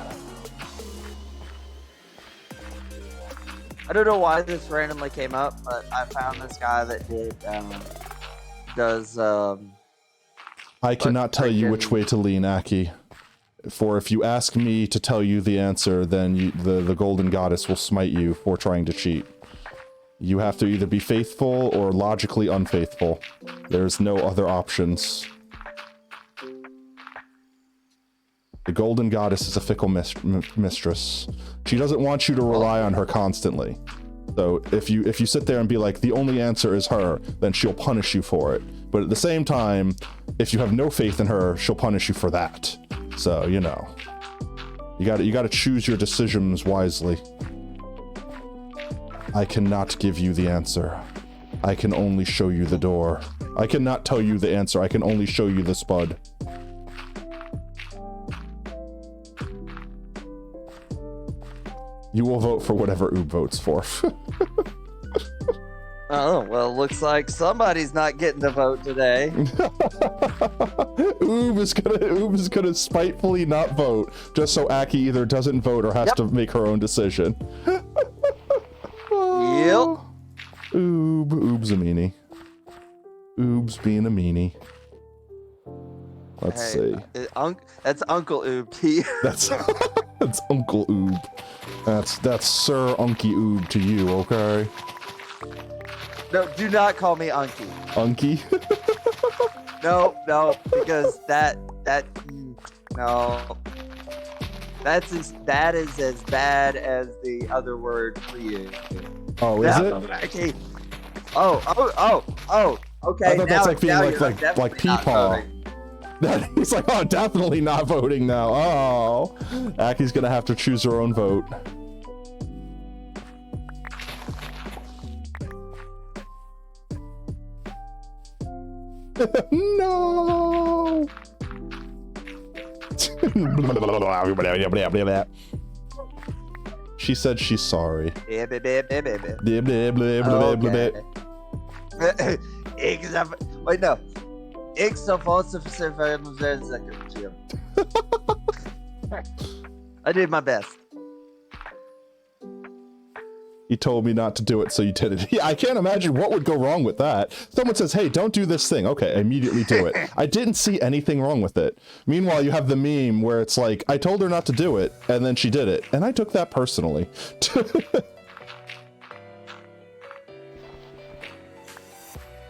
I don't know why this randomly came up, but I found this guy that does I cannot tell you which way to lean, Aki. For if you ask me to tell you the answer, then the golden goddess will smite you for trying to cheat. You have to either be faithful or logically unfaithful. There's no other options. The golden goddess is a fickle mistress. She doesn't want you to rely on her constantly. So if you sit there and be like, the only answer is her, then she'll punish you for it. But at the same time, if you have no faith in her, she'll punish you for that. So, you know. You gotta choose your decisions wisely. I cannot give you the answer. I can only show you the door. I cannot tell you the answer. I can only show you the spud. You will vote for whatever Oob votes for. Oh, well, looks like somebody's not getting the vote today. Oob is gonna spitefully not vote, just so Aki either doesn't vote or has to make her own decision. Yep. Oob's a meanie. Oob's being a meanie. Let's see. That's Uncle Oob. That's Uncle Oob. That's Sir Unky Oob to you, okay? No, do not call me Unky. Unky? No, because that no. That is as bad as the other word for you. Oh, is it? Okay. Oh. Okay. I thought that's like being now like you're like definitely not peepaw. voting. He's like, oh, definitely not voting now. Oh, Aki's gonna have to choose her own vote. No. She said she's sorry. Okay. Wait, no. I did my best. He told me not to do it, so you did it. Yeah, I can't imagine what would go wrong with that. Someone says, hey, don't do this thing. Okay, immediately do it. I didn't see anything wrong with it. Meanwhile, you have the meme where it's like, I told her not to do it, and then she did it. And I took that personally.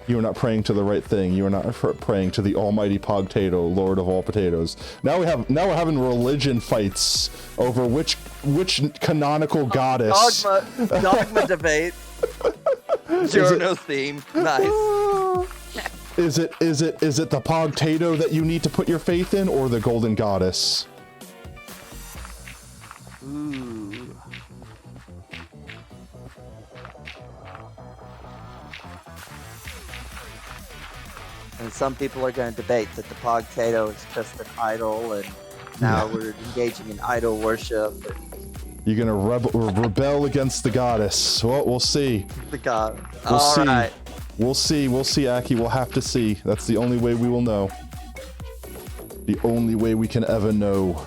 You are not praying to the right thing. You are not praying to the almighty Pogtato, Lord of all potatoes. Now we're having religion fights over which canonical goddess. Dogma debate. Journo theme. Nice. Is it the Pogtato that you need to put your faith in, or the golden goddess? Ooh. And some people are going to debate that the Pogtato is just an idol, and now we're engaging in idol worship. You're gonna rebel against the goddess. Well, we'll see. The god. We'll All see. right. We'll see, Aki. We'll have to see. That's the only way we will know. The only way we can ever know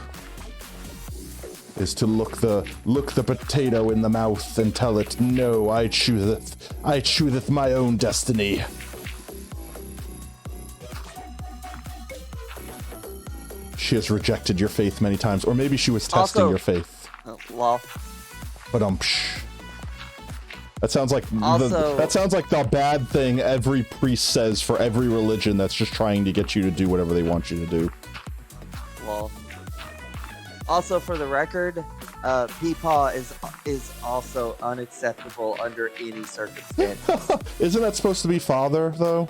is to look the potato in the mouth and tell it, no, I chooseth my own destiny. She has rejected your faith many times, or maybe she was testing Also, your faith. Well, But that sounds like Also- that sounds like the bad thing every priest says for every religion that's just trying to get you to do whatever they want you to do. well. Also, for the record, peepaw is also unacceptable under any circumstances. Isn't that supposed to be father though?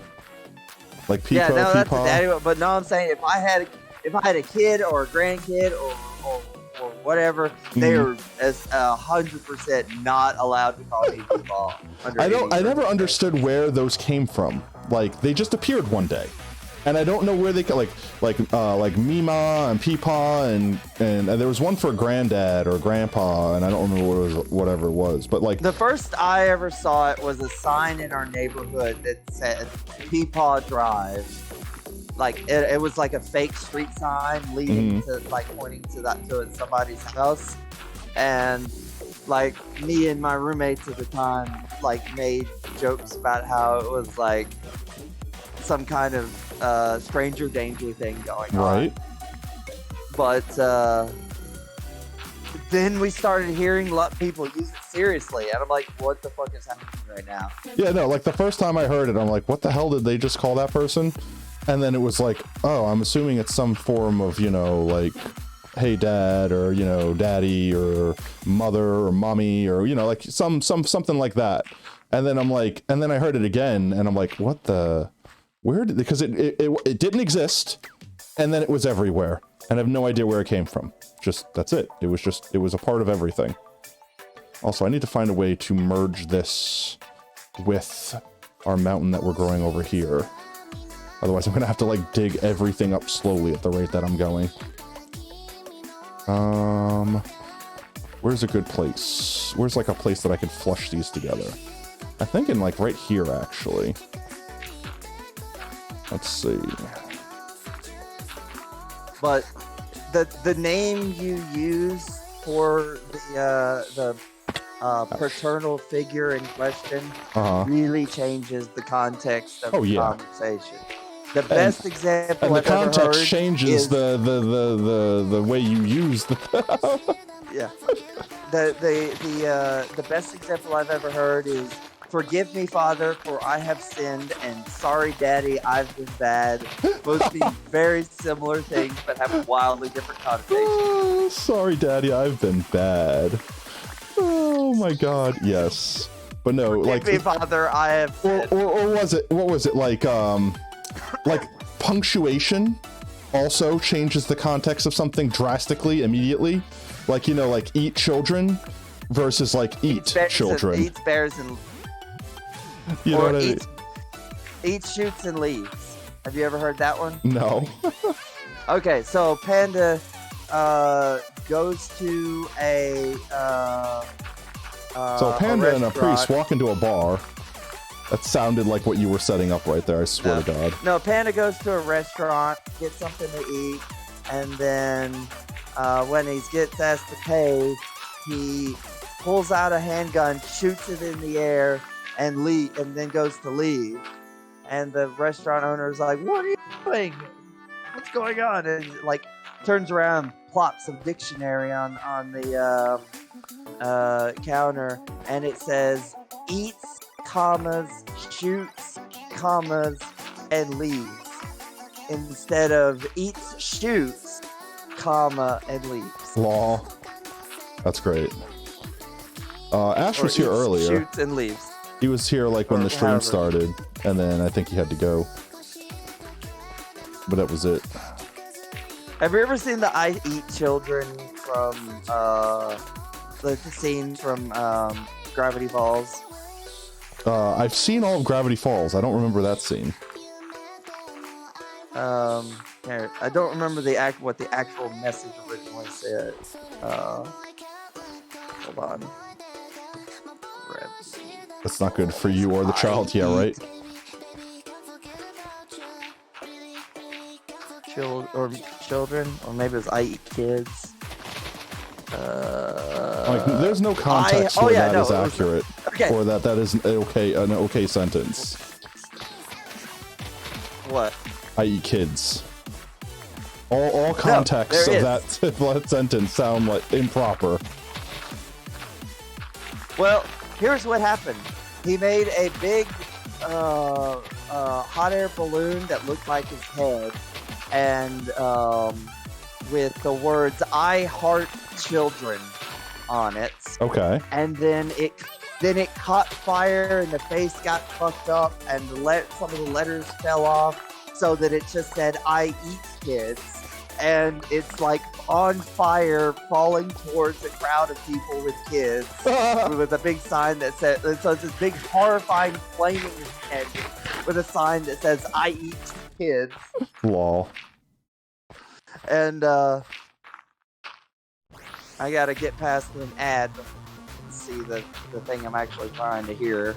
Like peepaw, Yeah, no, that's a peepaw? daddy. But no, I'm saying if I had a kid or a grandkid or whatever, they are as 100% not allowed to call me peepaw. I never understood where those came from. Like they just appeared one day, and I don't know where they like Mima and Peepaw and there was one for granddad or grandpa, and I don't remember whatever it was. But like the first I ever saw it was a sign in our neighborhood that said Peepaw Drive. Like it was like a fake street sign leading to like pointing to somebody's house, and like me and my roommates at the time like made jokes about how it was like some kind of stranger danger thing going on. Right. But then we started hearing a lot of people use it seriously, and I'm like, what the fuck is happening right now? Yeah, no, like the first time I heard it, I'm like, what the hell did they just call that person? And then it was like, oh, I'm assuming it's some form of, like, hey dad, or, daddy, or mother, or mommy, or, like something like that. And then I'm like, and then I heard it again, and I'm like, what the, because it didn't exist, and then it was everywhere, and I have no idea where it came from. That's it. It was a part of everything. Also, I need to find a way to merge this with our mountain that we're growing over here. Otherwise, I'm gonna have to like dig everything up slowly at the rate that I'm going. Where's a good place? Where's like a place that I could flush these together? I'm thinking like right here, actually. Let's see. But the name you use for the paternal figure in question really changes the context of the conversation. The best example and the I've ever context heard changes is, the way you use the yeah. The best example I've ever heard is Forgive me, Father, for I have sinned, and sorry, Daddy, I've been bad. Both being very similar things, but have wildly different connotations. Oh, sorry, Daddy, I've been bad. Oh my God, yes. But no, Forgive me, Father, I have sinned. or was it, what was it, like punctuation also changes the context of something drastically immediately? Like, you know, like eat children versus like eat children. Eats bears and... You know or what I mean? eats shoots and leaves. Have you ever heard that one? No. Okay, so Panda goes to a So a panda and a restaurant. priest walk into a bar. That sounded like what you were setting up right there, I swear to God. No, Panda goes to a restaurant, gets something to eat, and then when he gets asked to pay, he pulls out a handgun, shoots it in the air, and then goes to leave. And the restaurant owner is like, "What are you doing? What's going on?" And like turns around, plops a dictionary on the counter, and it says eats, commas, shoots, commas, and leaves, instead of eats, shoots, comma, and leaves. Law. That's great. Ash was here Eats, earlier. Shoots and leaves. He was here like when Or the stream however. started, and then I think he had to go. But that was it. Have you ever seen the I Eat Children from the scene from Gravity Falls? I've seen all of Gravity Falls. I don't remember that scene. Here, I don't remember what the actual message originally said. Hold on. That's not good for you or the child. Yeah, right? Children, or maybe it was I Eat Kids. Like, there's no context where that is accurate, okay. or that is an okay sentence. What? I eat kids. All contexts there of that sentence sound like improper. Well, here's what happened. He made a big hot air balloon that looked like his head, and with the words "I heart children" on it. Okay. And then it caught fire, and the face got fucked up, and some of the letters fell off, so that it just said "I eat kids." And it's like on fire, falling towards a crowd of people with kids, with a big sign that says, so it's this big horrifying flaming head with a sign that says "I eat kids." Lol. And I gotta get past an ad and see the thing I'm actually trying to hear.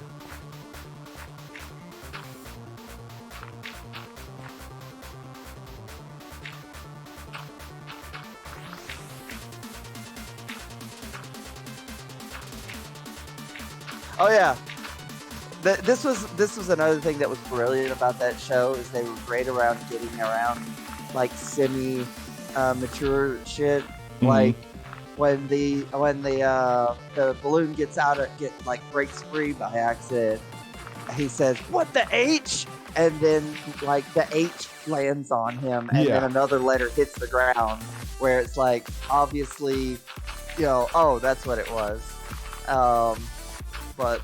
Oh yeah, this was another thing that was brilliant about that show, is they were great around getting around like semi mature shit. Like when the balloon breaks free by accident, he says, "What the H?" And then like the H lands on him, and then another letter hits the ground, where it's like obviously, oh, that's what it was. But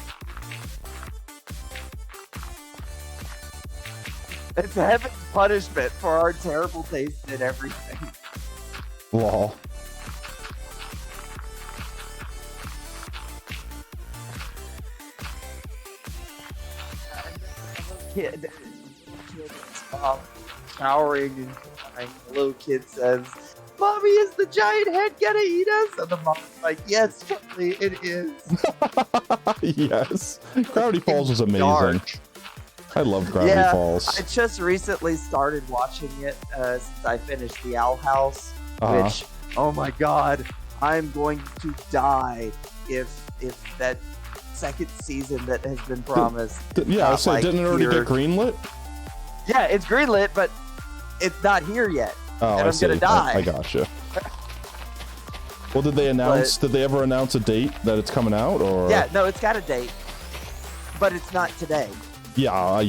it's a heaven's punishment for our terrible taste in everything. Lol. Kid showering and crying. The little kid says, "Mommy, is the giant head gonna eat us?" And the mom's like, "Yes, Charlie, it is." Yes. Gravity Falls was amazing. Dark. I love Gravity Falls. I just recently started watching it since I finished the Owl House, which, oh my god, I'm going to die if that second season that has been promised. Yeah, so didn't it already get greenlit? Yeah, it's greenlit, but it's not here yet. Oh, and I'm gonna die. I gotcha. Well, did they ever announce a date that it's coming out, or? Yeah, no, it's got a date. but it's not today. Yeah.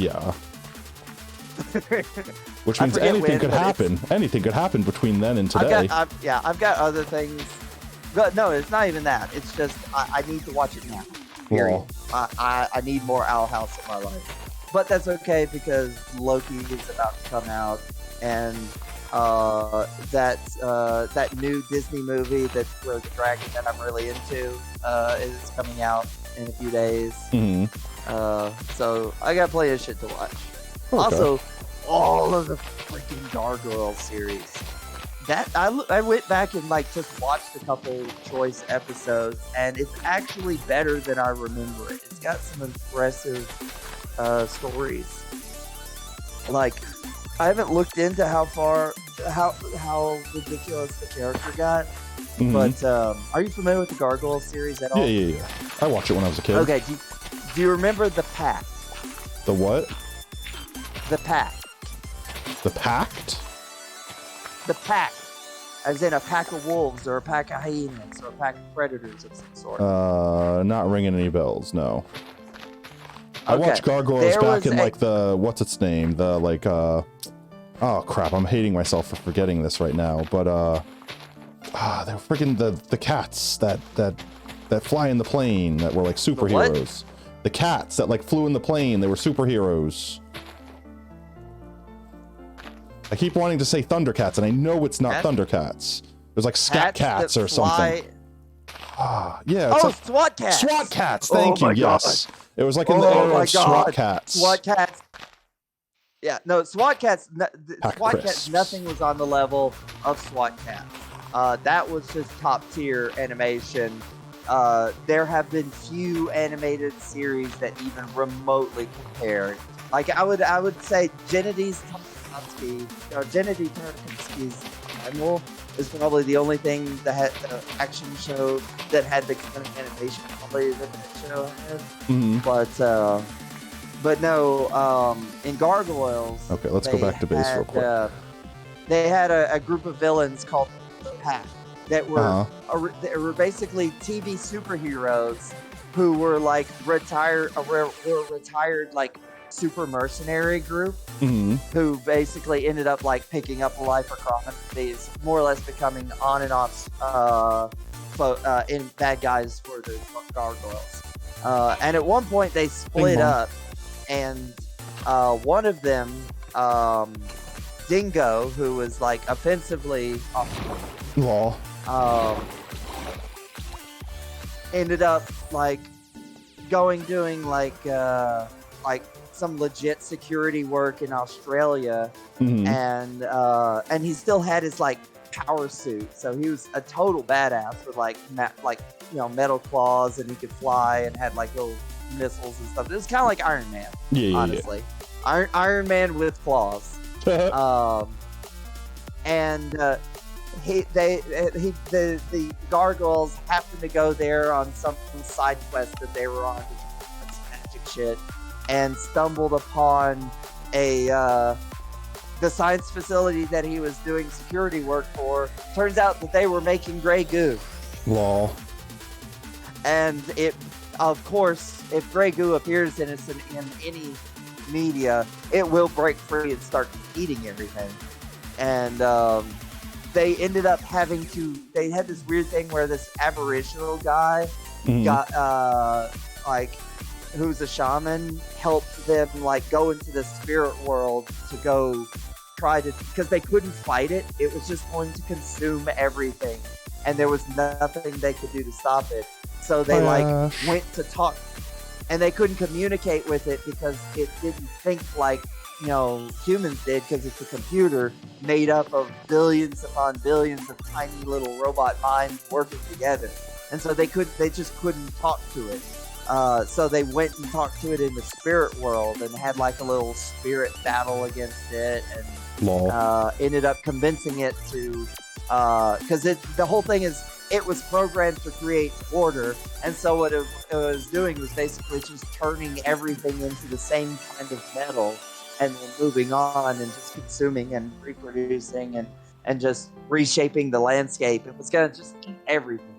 Which I means forget anything when, could but happen. Anything could happen between then and today. I've got other things. But no, it's not even that. It's just I need to watch it now. Period. I need more Owl House in my life. But that's okay because Loki is about to come out, and that new Disney movie where the dragon that I'm really into is coming out in a few days. Mhm. So I got plenty of shit to watch. Okay. Also, all of the freaking Gargoyle series. That I went back and like just watched a couple choice episodes, and it's actually better than I remember it. It's got some impressive stories. Like, I haven't looked into how ridiculous the character got. Mhm. But are you familiar with the Gargoyle series at all? Yeah. I watched it when I was a kid. Okay. Do you remember the Pact? The what? The Pact. The Pact? The Pack, as in a pack of wolves or a pack of hyenas or a pack of predators of some sort. Not ringing any bells. No. I Okay. watched Gargoyles There back was in like the what's its name? The like oh crap! I'm hating myself for forgetting this right now. But they were freaking the cats that fly in the plane that were like superheroes. The cats that like flew in the plane. They were superheroes. I keep wanting to say Thundercats, and I know it's not Thundercats. There's like Scat Cats or something. Yeah. Oh, like, SWAT Cats. SWAT Cats. Thank you. Yes. It was like in the Oh era my of SWAT God. Cats. SWAT Cats. Yeah, no, SWAT Cats. Pack SWAT crisps. Cats. Nothing was on the level of SWAT Cats. That was just top tier animation. There have been few animated series that even remotely compare. Like I would say, Gennady Tartakovsky's Primal is probably the only thing that had the action show that had the kind of animation probably that that show had. Mhm. But no, in Gargoyles. Okay, let's go back to base real quick. They had a group of villains called the Pack that were basically TV superheroes who were like retired like super mercenary group who basically ended up like picking up a life for crime. These more or less becoming on and off in bad guys for the Gargoyles. And at one point they split up, and one of them, Dingo, who was like offensively Law. ended up like doing like some legit security work in Australia, and he still had his like power suit, so he was a total badass with like metal claws, and he could fly and had like little missiles and stuff. It was kind of like Iron Man, honestly. Iron Man with claws. The Gargoyles happened to go there on some side quest that they were on to do some magic shit, and stumbled upon the science facility that he was doing security work for. Turns out that they were making gray goo. Law. And of course, if gray goo appears in any media, it will break free and start eating everything. And they ended up they had this weird thing where this Aboriginal guy got who's a shaman, helped them like go into the spirit world to go try to, because they couldn't fight it. It was just going to consume everything, and there was nothing they could do to stop it. So they went to talk, and they couldn't communicate with it because it didn't think like humans did, because it's a computer made up of billions upon billions of tiny little robot minds working together, and so they just couldn't talk to it. So they went and talked to it in the spirit world and had like a little spirit battle against it, and ended up convincing it to, because the whole thing is it was programmed to create order, and so what it was doing was basically just turning everything into the same kind of metal, and then moving on and just consuming and reproducing and just reshaping the landscape. It was gonna just eat everything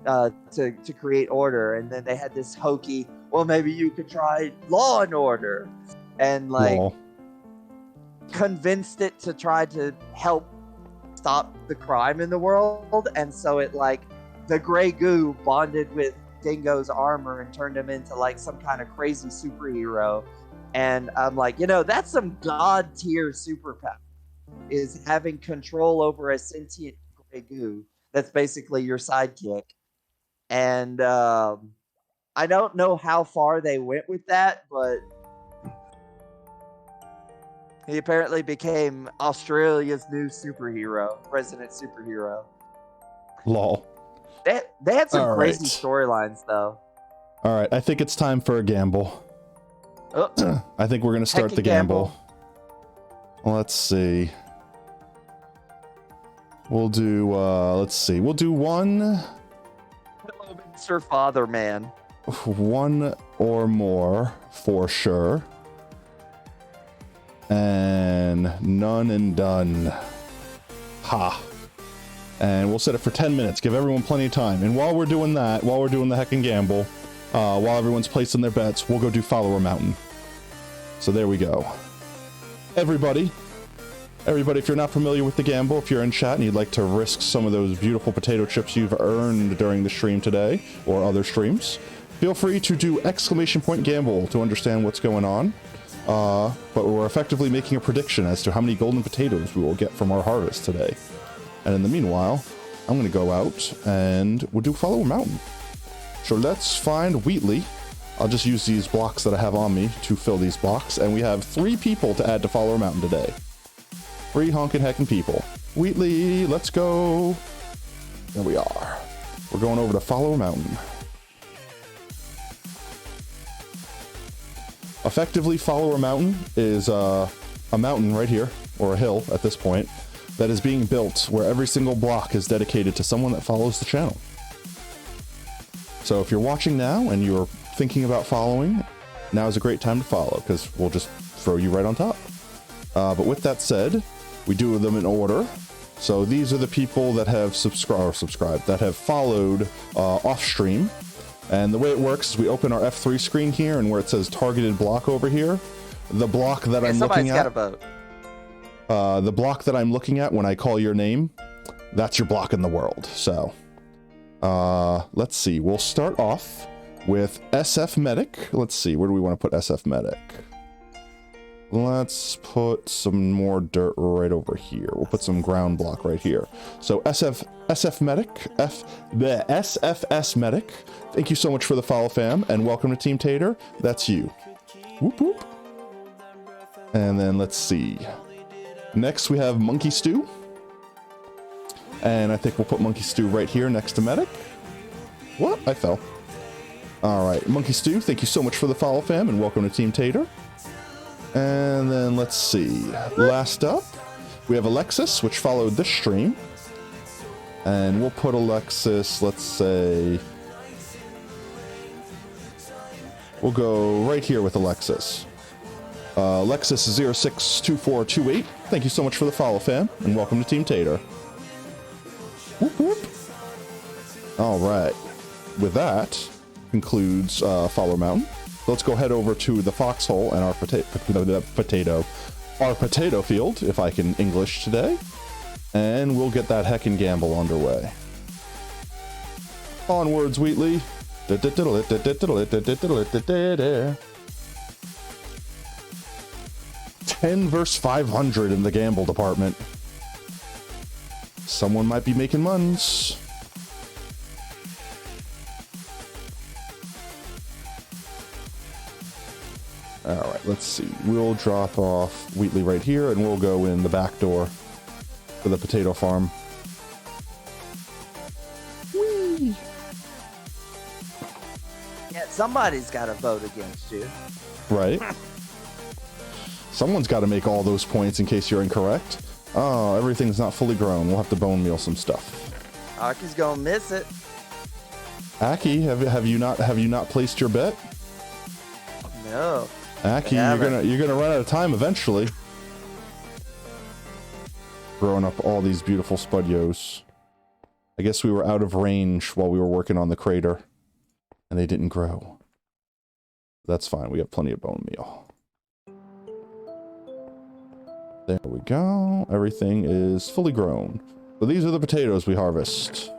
to create order. And then they had this hokey well, maybe you could try Law and Order, and like Lol. convinced it to try to help stop the crime in the world. And so it like the gray goo bonded with Dingo's armor and turned him into like some kind of crazy superhero. And I'm like, that's some god tier superpower, is having control over a sentient gray goo that's basically your sidekick. And I don't know how far they went with that, but he apparently became Australia's new superhero, resident superhero. Lol. They had some All crazy right. storylines, though. All right, I think it's time for a gamble. Oh, I think we're gonna start Heck the a gamble. Let's see. We'll do. Let's see. We'll do one Mr. Father Man. one or more for sure. And none and done. Ha. And we'll set it for 10 minutes. Give everyone plenty of time. And while we're doing that, while we're doing the heckin' gamble, while everyone's placing their bets, we'll go do Follower Mountain. So there we go. Everybody, if you're not familiar with the gamble, if you're in chat and you'd like to risk some of those beautiful potato chips you've earned during the stream today or other streams, feel free to do !gamble to understand what's going on. But we're effectively making a prediction as to how many golden potatoes we will get from our harvest today. And in the meanwhile, I'm going to go out and we'll do Follower Mountain. So let's find Wheatley. I'll just use these blocks that I have on me to fill these blocks. And we have 3 people to add to Follower Mountain today. 3 honkin' heckin' people. Wheatley, let's go. There we are. We're going over to Follower Mountain. Effectively, Follower Mountain is a mountain right here, or a hill at this point, that is being built where every single block is dedicated to someone that follows the channel. So if you're watching now and you're thinking about following, now is a great time to follow, because we'll just throw you right on top. But with that said, we do them in order. So these are the people that have subscribed, that have followed off stream. And the way it works is we open our F3 screen here, and where it says targeted block over here, the block that I'm looking Somebody's at, got to vote. the block that I'm looking at when I call your name, that's your block in the world. So let's see. We'll start off with SF Medic. Let's see. Where do we want to put SF Medic? Let's put some more dirt right over here. We'll put some ground block right here. So SF Medic, the SFS Medic. Thank you so much for the follow, fam, and welcome to Team Tater. That's you. Whoop whoop. And then let's see. Next we have Monkey Stew. And I think we'll put Monkey Stew right here next to Medic. What? I fell. All right, Monkey Stew, thank you so much for the follow, fam, and welcome to Team Tater. And then let's see. Last up, we have Alexis, which followed this stream. And we'll put Alexis, let's say, we'll go right here with Alexis. Alexis 062428. Thank you so much for the follow, fam, and welcome to Team Tater. Whoop whoop. All right. With that concludes Follow Mountain. Let's go head over to the foxhole and our potato field, if I can English today, and we'll get that heckin' gamble underway. Onwards, Wheatley. 10 versus 500 in the gamble department. Someone might be making muns. All right, let's see. We'll drop off Wheatley right here, and we'll go in the back door for the potato farm. Whee! Yeah, somebody's got to vote against you. Right? Someone's got to make all those points in case you're incorrect. Oh, everything's not fully grown. We'll have to bone meal some stuff. Aki's gonna miss it. Aki, have you not placed your bet? No. Aki, Yeah, you're gonna run out of time eventually. Growing up all these beautiful spudios. I guess we were out of range while we were working on the crater, and they didn't grow. That's fine. We got plenty of bone meal. There we go. Everything is fully grown. So these are the potatoes we harvest.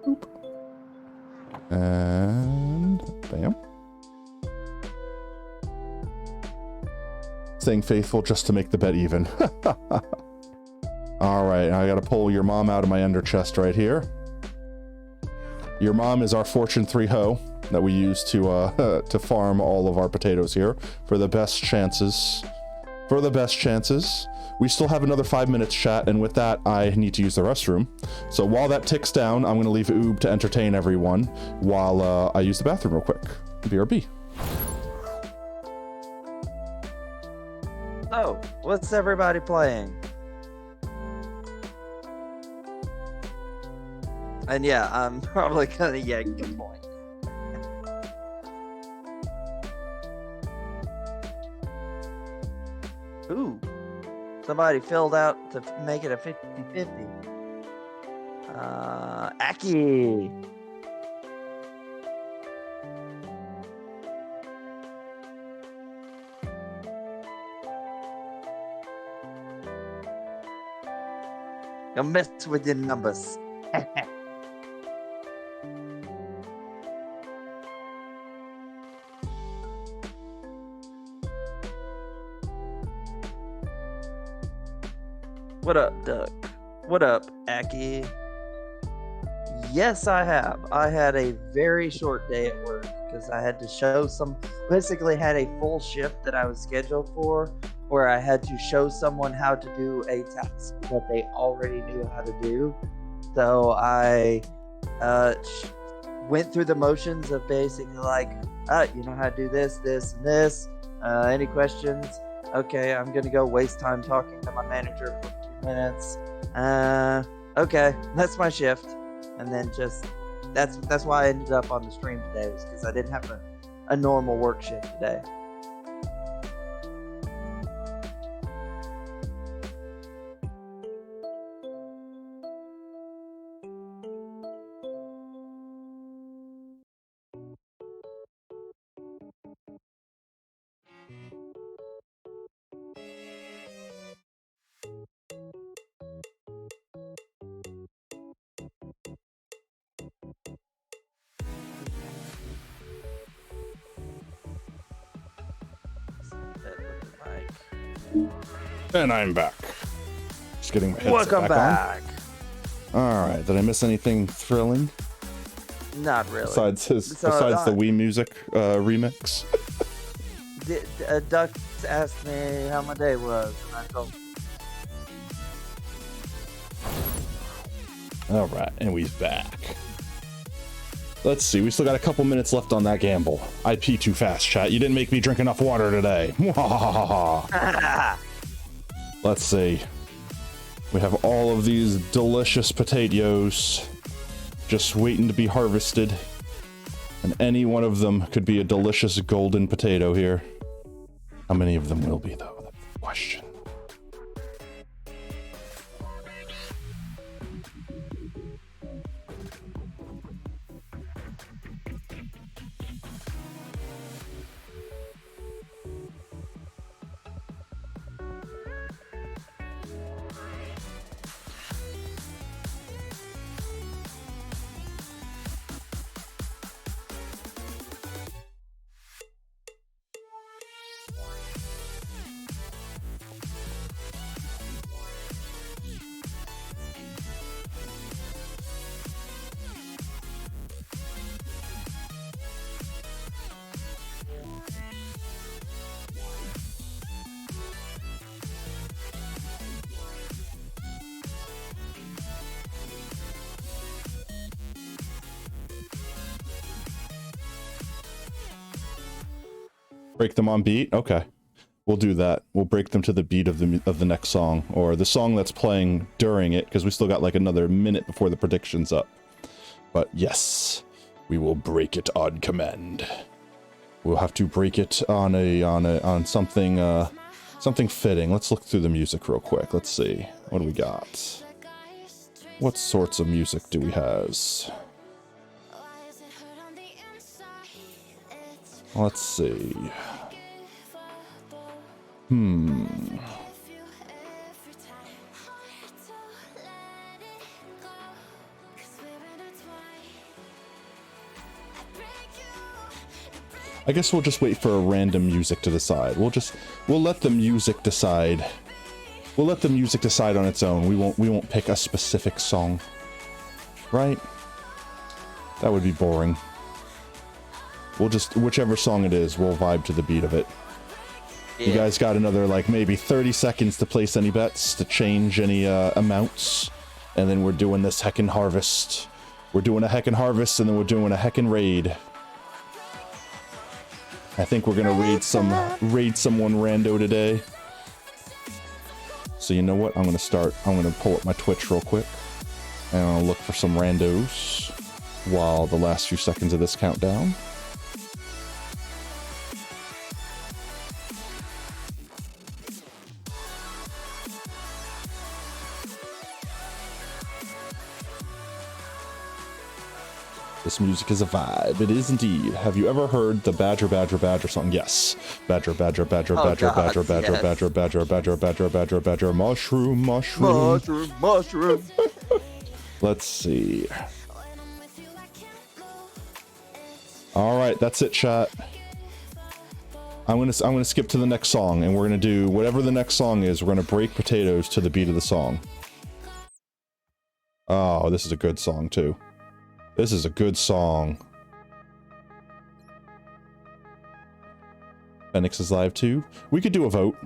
Boop. And bam. Staying faithful just to make the bet even. All right, I gotta pull your mom out of my ender chest right here. Your mom is our Fortune 3 hoe that we use to farm all of our potatoes here for the best chances. For the best chances. We still have another 5 minutes, chat, and with that, I need to use the restroom. So while that ticks down, I'm gonna leave Oob to entertain everyone while I use the bathroom real quick. BRB. Oh, what's everybody playing? And yeah, I'm probably gonna yank a point. Ooh, somebody filled out to make it a 50-50. Aki. Don't mess with your numbers. What up, Duck? What up, Aki? Yes, I have. I had a very short day at work because I had to show basically had a full shift that I was scheduled for, where I had to show someone how to do a task that they already knew how to do. So I went through the motions of basically like, you know how to do this, this, and this. Any questions? Okay, I'm gonna go waste time talking to my manager for 2 minutes. Okay, that's my shift. And then just that's why I ended up on the stream today, was because I didn't have a normal work shift today. And I'm back. Just getting my headset Welcome back back. on. All right. Did I miss anything thrilling Not really. besides So, the Wii Music remix? Duck asked me how my day was, and I told him. All right, and we's back. Let's see. We still got a couple minutes left on that gamble. I pee too fast, chat. You didn't make me drink enough water today. Let's see. We have all of these delicious potatoes just waiting to be harvested. And any one of them could be a delicious golden potato here. How many of them will be, though? That's the question. Break them on beat? Okay. We'll do that. We'll break them to the beat of the next song, or the song that's playing during it, because we still got like another minute before the prediction's up. But yes, we will break it on command. We'll have to break it on something something fitting. Let's look through the music real quick. Let's see. What do we got? What sorts of music do we have? Let's see. I guess we'll just wait for a random music to decide. We'll let the music decide. We'll let the music decide on its own. We won't pick a specific song. Right? That would be boring. We'll just, whichever song it is, we'll vibe to the beat of it. Yeah. You guys got another, like, maybe 30 seconds to place any bets, to change any amounts. And then we're doing this heckin' harvest. We're doing a heckin' harvest, and then we're doing a heckin' raid. I think we're gonna raid someone rando today. So you know what? I'm gonna pull up my Twitch real quick. And I'll look for some randos while the last few seconds of this countdown. This music is a vibe. It is indeed. Have you ever heard the Badger Badger Badger song? Yes. Badger Badger Badger Badger Badger Badger Badger Badger Badger Badger Badger Badger Mushroom Mushroom Mushroom Mushroom. Let's see. All right, that's it, chat. I'm gonna skip to the next song, and we're gonna do whatever the next song is. We're gonna break potatoes to the beat of the song. Oh, this is a good song too. This is a good song. Phoenix is live too. We could do a vote.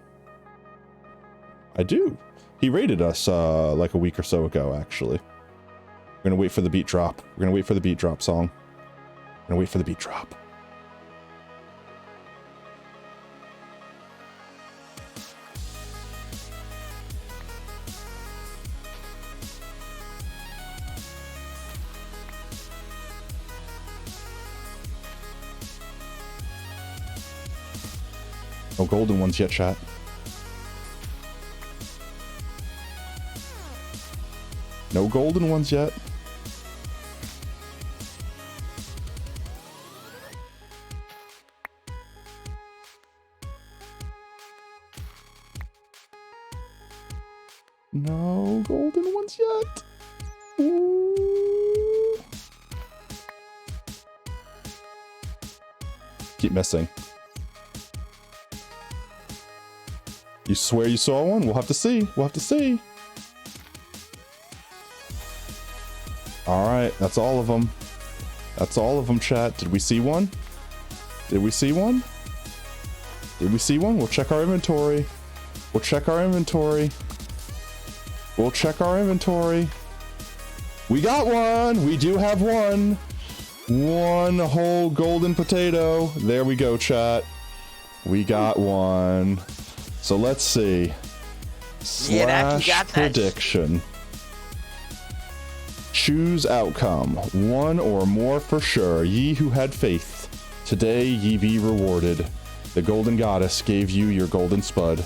I do. He rated us like a week or so ago, actually. We're gonna wait for the beat drop. We're gonna wait for the beat drop song. We're gonna wait for the beat drop. No golden ones yet, chat. No golden ones yet. No golden ones yet. Ooh. Keep missing. You swear you saw one? We'll have to see. We'll have to see. Alright, that's all of them. That's all of them, chat. Did we see one? Did we see one? Did we see one? We'll check our inventory. We'll check our inventory. We'll check our inventory. We got one! We do have one! One whole golden potato. There we go, chat. We got one. So let's see. Slash prediction. Choose outcome. One or more for sure. Ye who had faith. Today ye be rewarded. The golden goddess gave you your golden spud.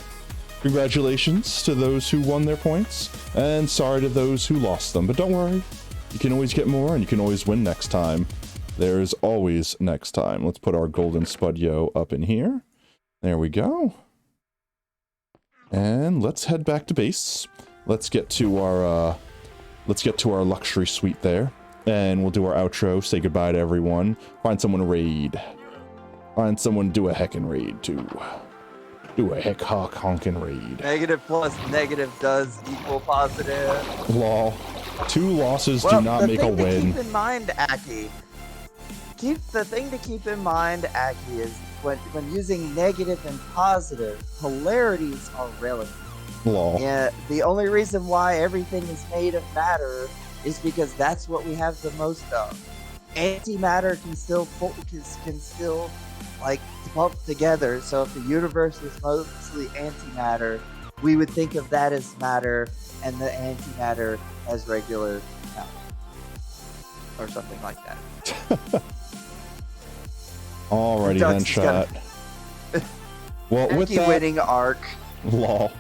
Congratulations to those who won their points. And sorry to those who lost them. But don't worry. You can always get more and you can always win next time. There's always next time. Let's put our golden spud yo up in here. There we go. And let's head back to base. Let's get to our luxury suite there. And we'll do our outro, say goodbye to everyone. Find someone to raid. Find someone to do a heckin' raid too. Do a heck honkin' raid. Negative plus negative does equal positive. Lol. 2 losses do not make a win. Keep in mind, Aki. The thing to keep in mind, Aki, is when using negative and positive, polarities are relative. Lol. Yeah, the only reason why everything is made of matter is because that's what we have the most of. Antimatter can still like pump together. So if the universe is mostly antimatter, we would think of that as matter and the antimatter as regular matter, or something like that. Alrighty then, chat. Well, with that, winning arc. Lol.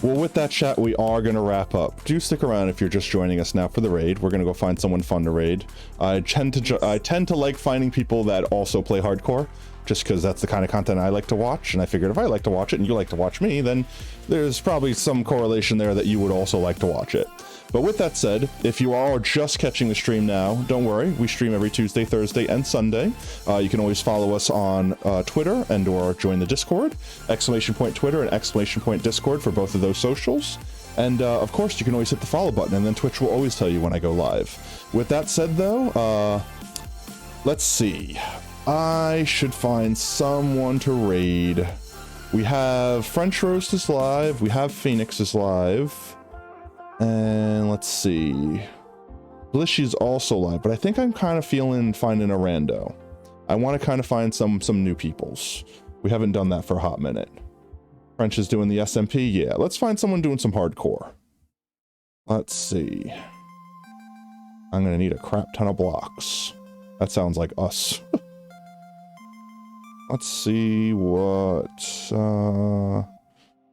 Well, with that chat, we are going to wrap up. Do stick around if you're just joining us now for the raid. We're going to go find someone fun to raid. I tend to like finding people that also play hardcore, just because that's the kind of content I like to watch. And I figured if I like to watch it and you like to watch me, then there's probably some correlation there that you would also like to watch it. But with that said, if you are just catching the stream now, don't worry. We stream every Tuesday, Thursday, and Sunday. You can always follow us on Twitter and or join the Discord. ! Twitter and ! Discord for both of those socials. And of course, you can always hit the follow button, and then Twitch will always tell you when I go live. With that said, though, let's see. I should find someone to raid. We have French Roast is live. We have Phoenix is live. And let's see. Blishy's also live, but I think I'm kind of feeling finding a rando. I want to kind of find some new peoples. We haven't done that for a hot minute. French is doing the SMP. Yeah, let's find someone doing some hardcore. Let's see. I'm gonna need a crap ton of blocks. That sounds like us. Let's see what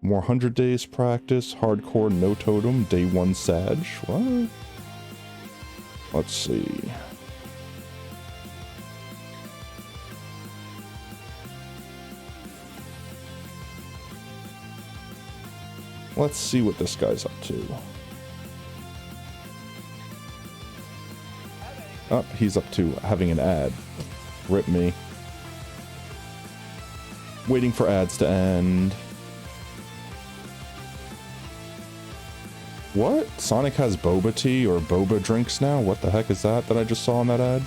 more 100 days practice, hardcore, no totem, day 1 Sag. What? Let's see. Let's see what this guy's up to. Oh, he's up to having an ad. Rip me. Waiting for ads to end. What? Sonic has boba tea or boba drinks now? What the heck is that I just saw in that ad?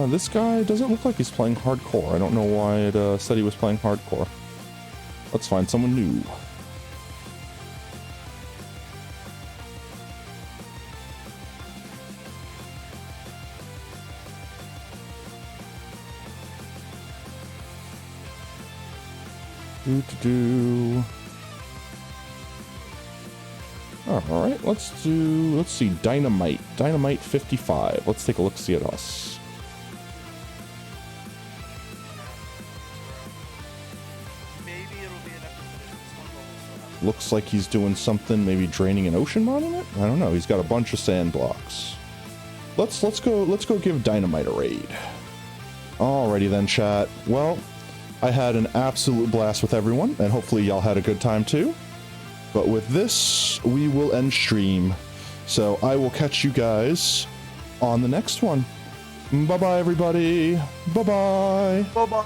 This guy doesn't look like he's playing hardcore. I don't know why it said he was playing hardcore. Let's find someone new. All right, let's see, Dynamite 55. Let's take a look, see at us. Looks like he's doing something, maybe draining an ocean monument? I don't know. He's got a bunch of sand blocks. Let's go give Dynamite a raid. Alrighty then, chat. Well, I had an absolute blast with everyone, and hopefully y'all had a good time too. But with this, we will end stream. So I will catch you guys on the next one. Bye-bye, everybody. Bye-bye. Bye-bye.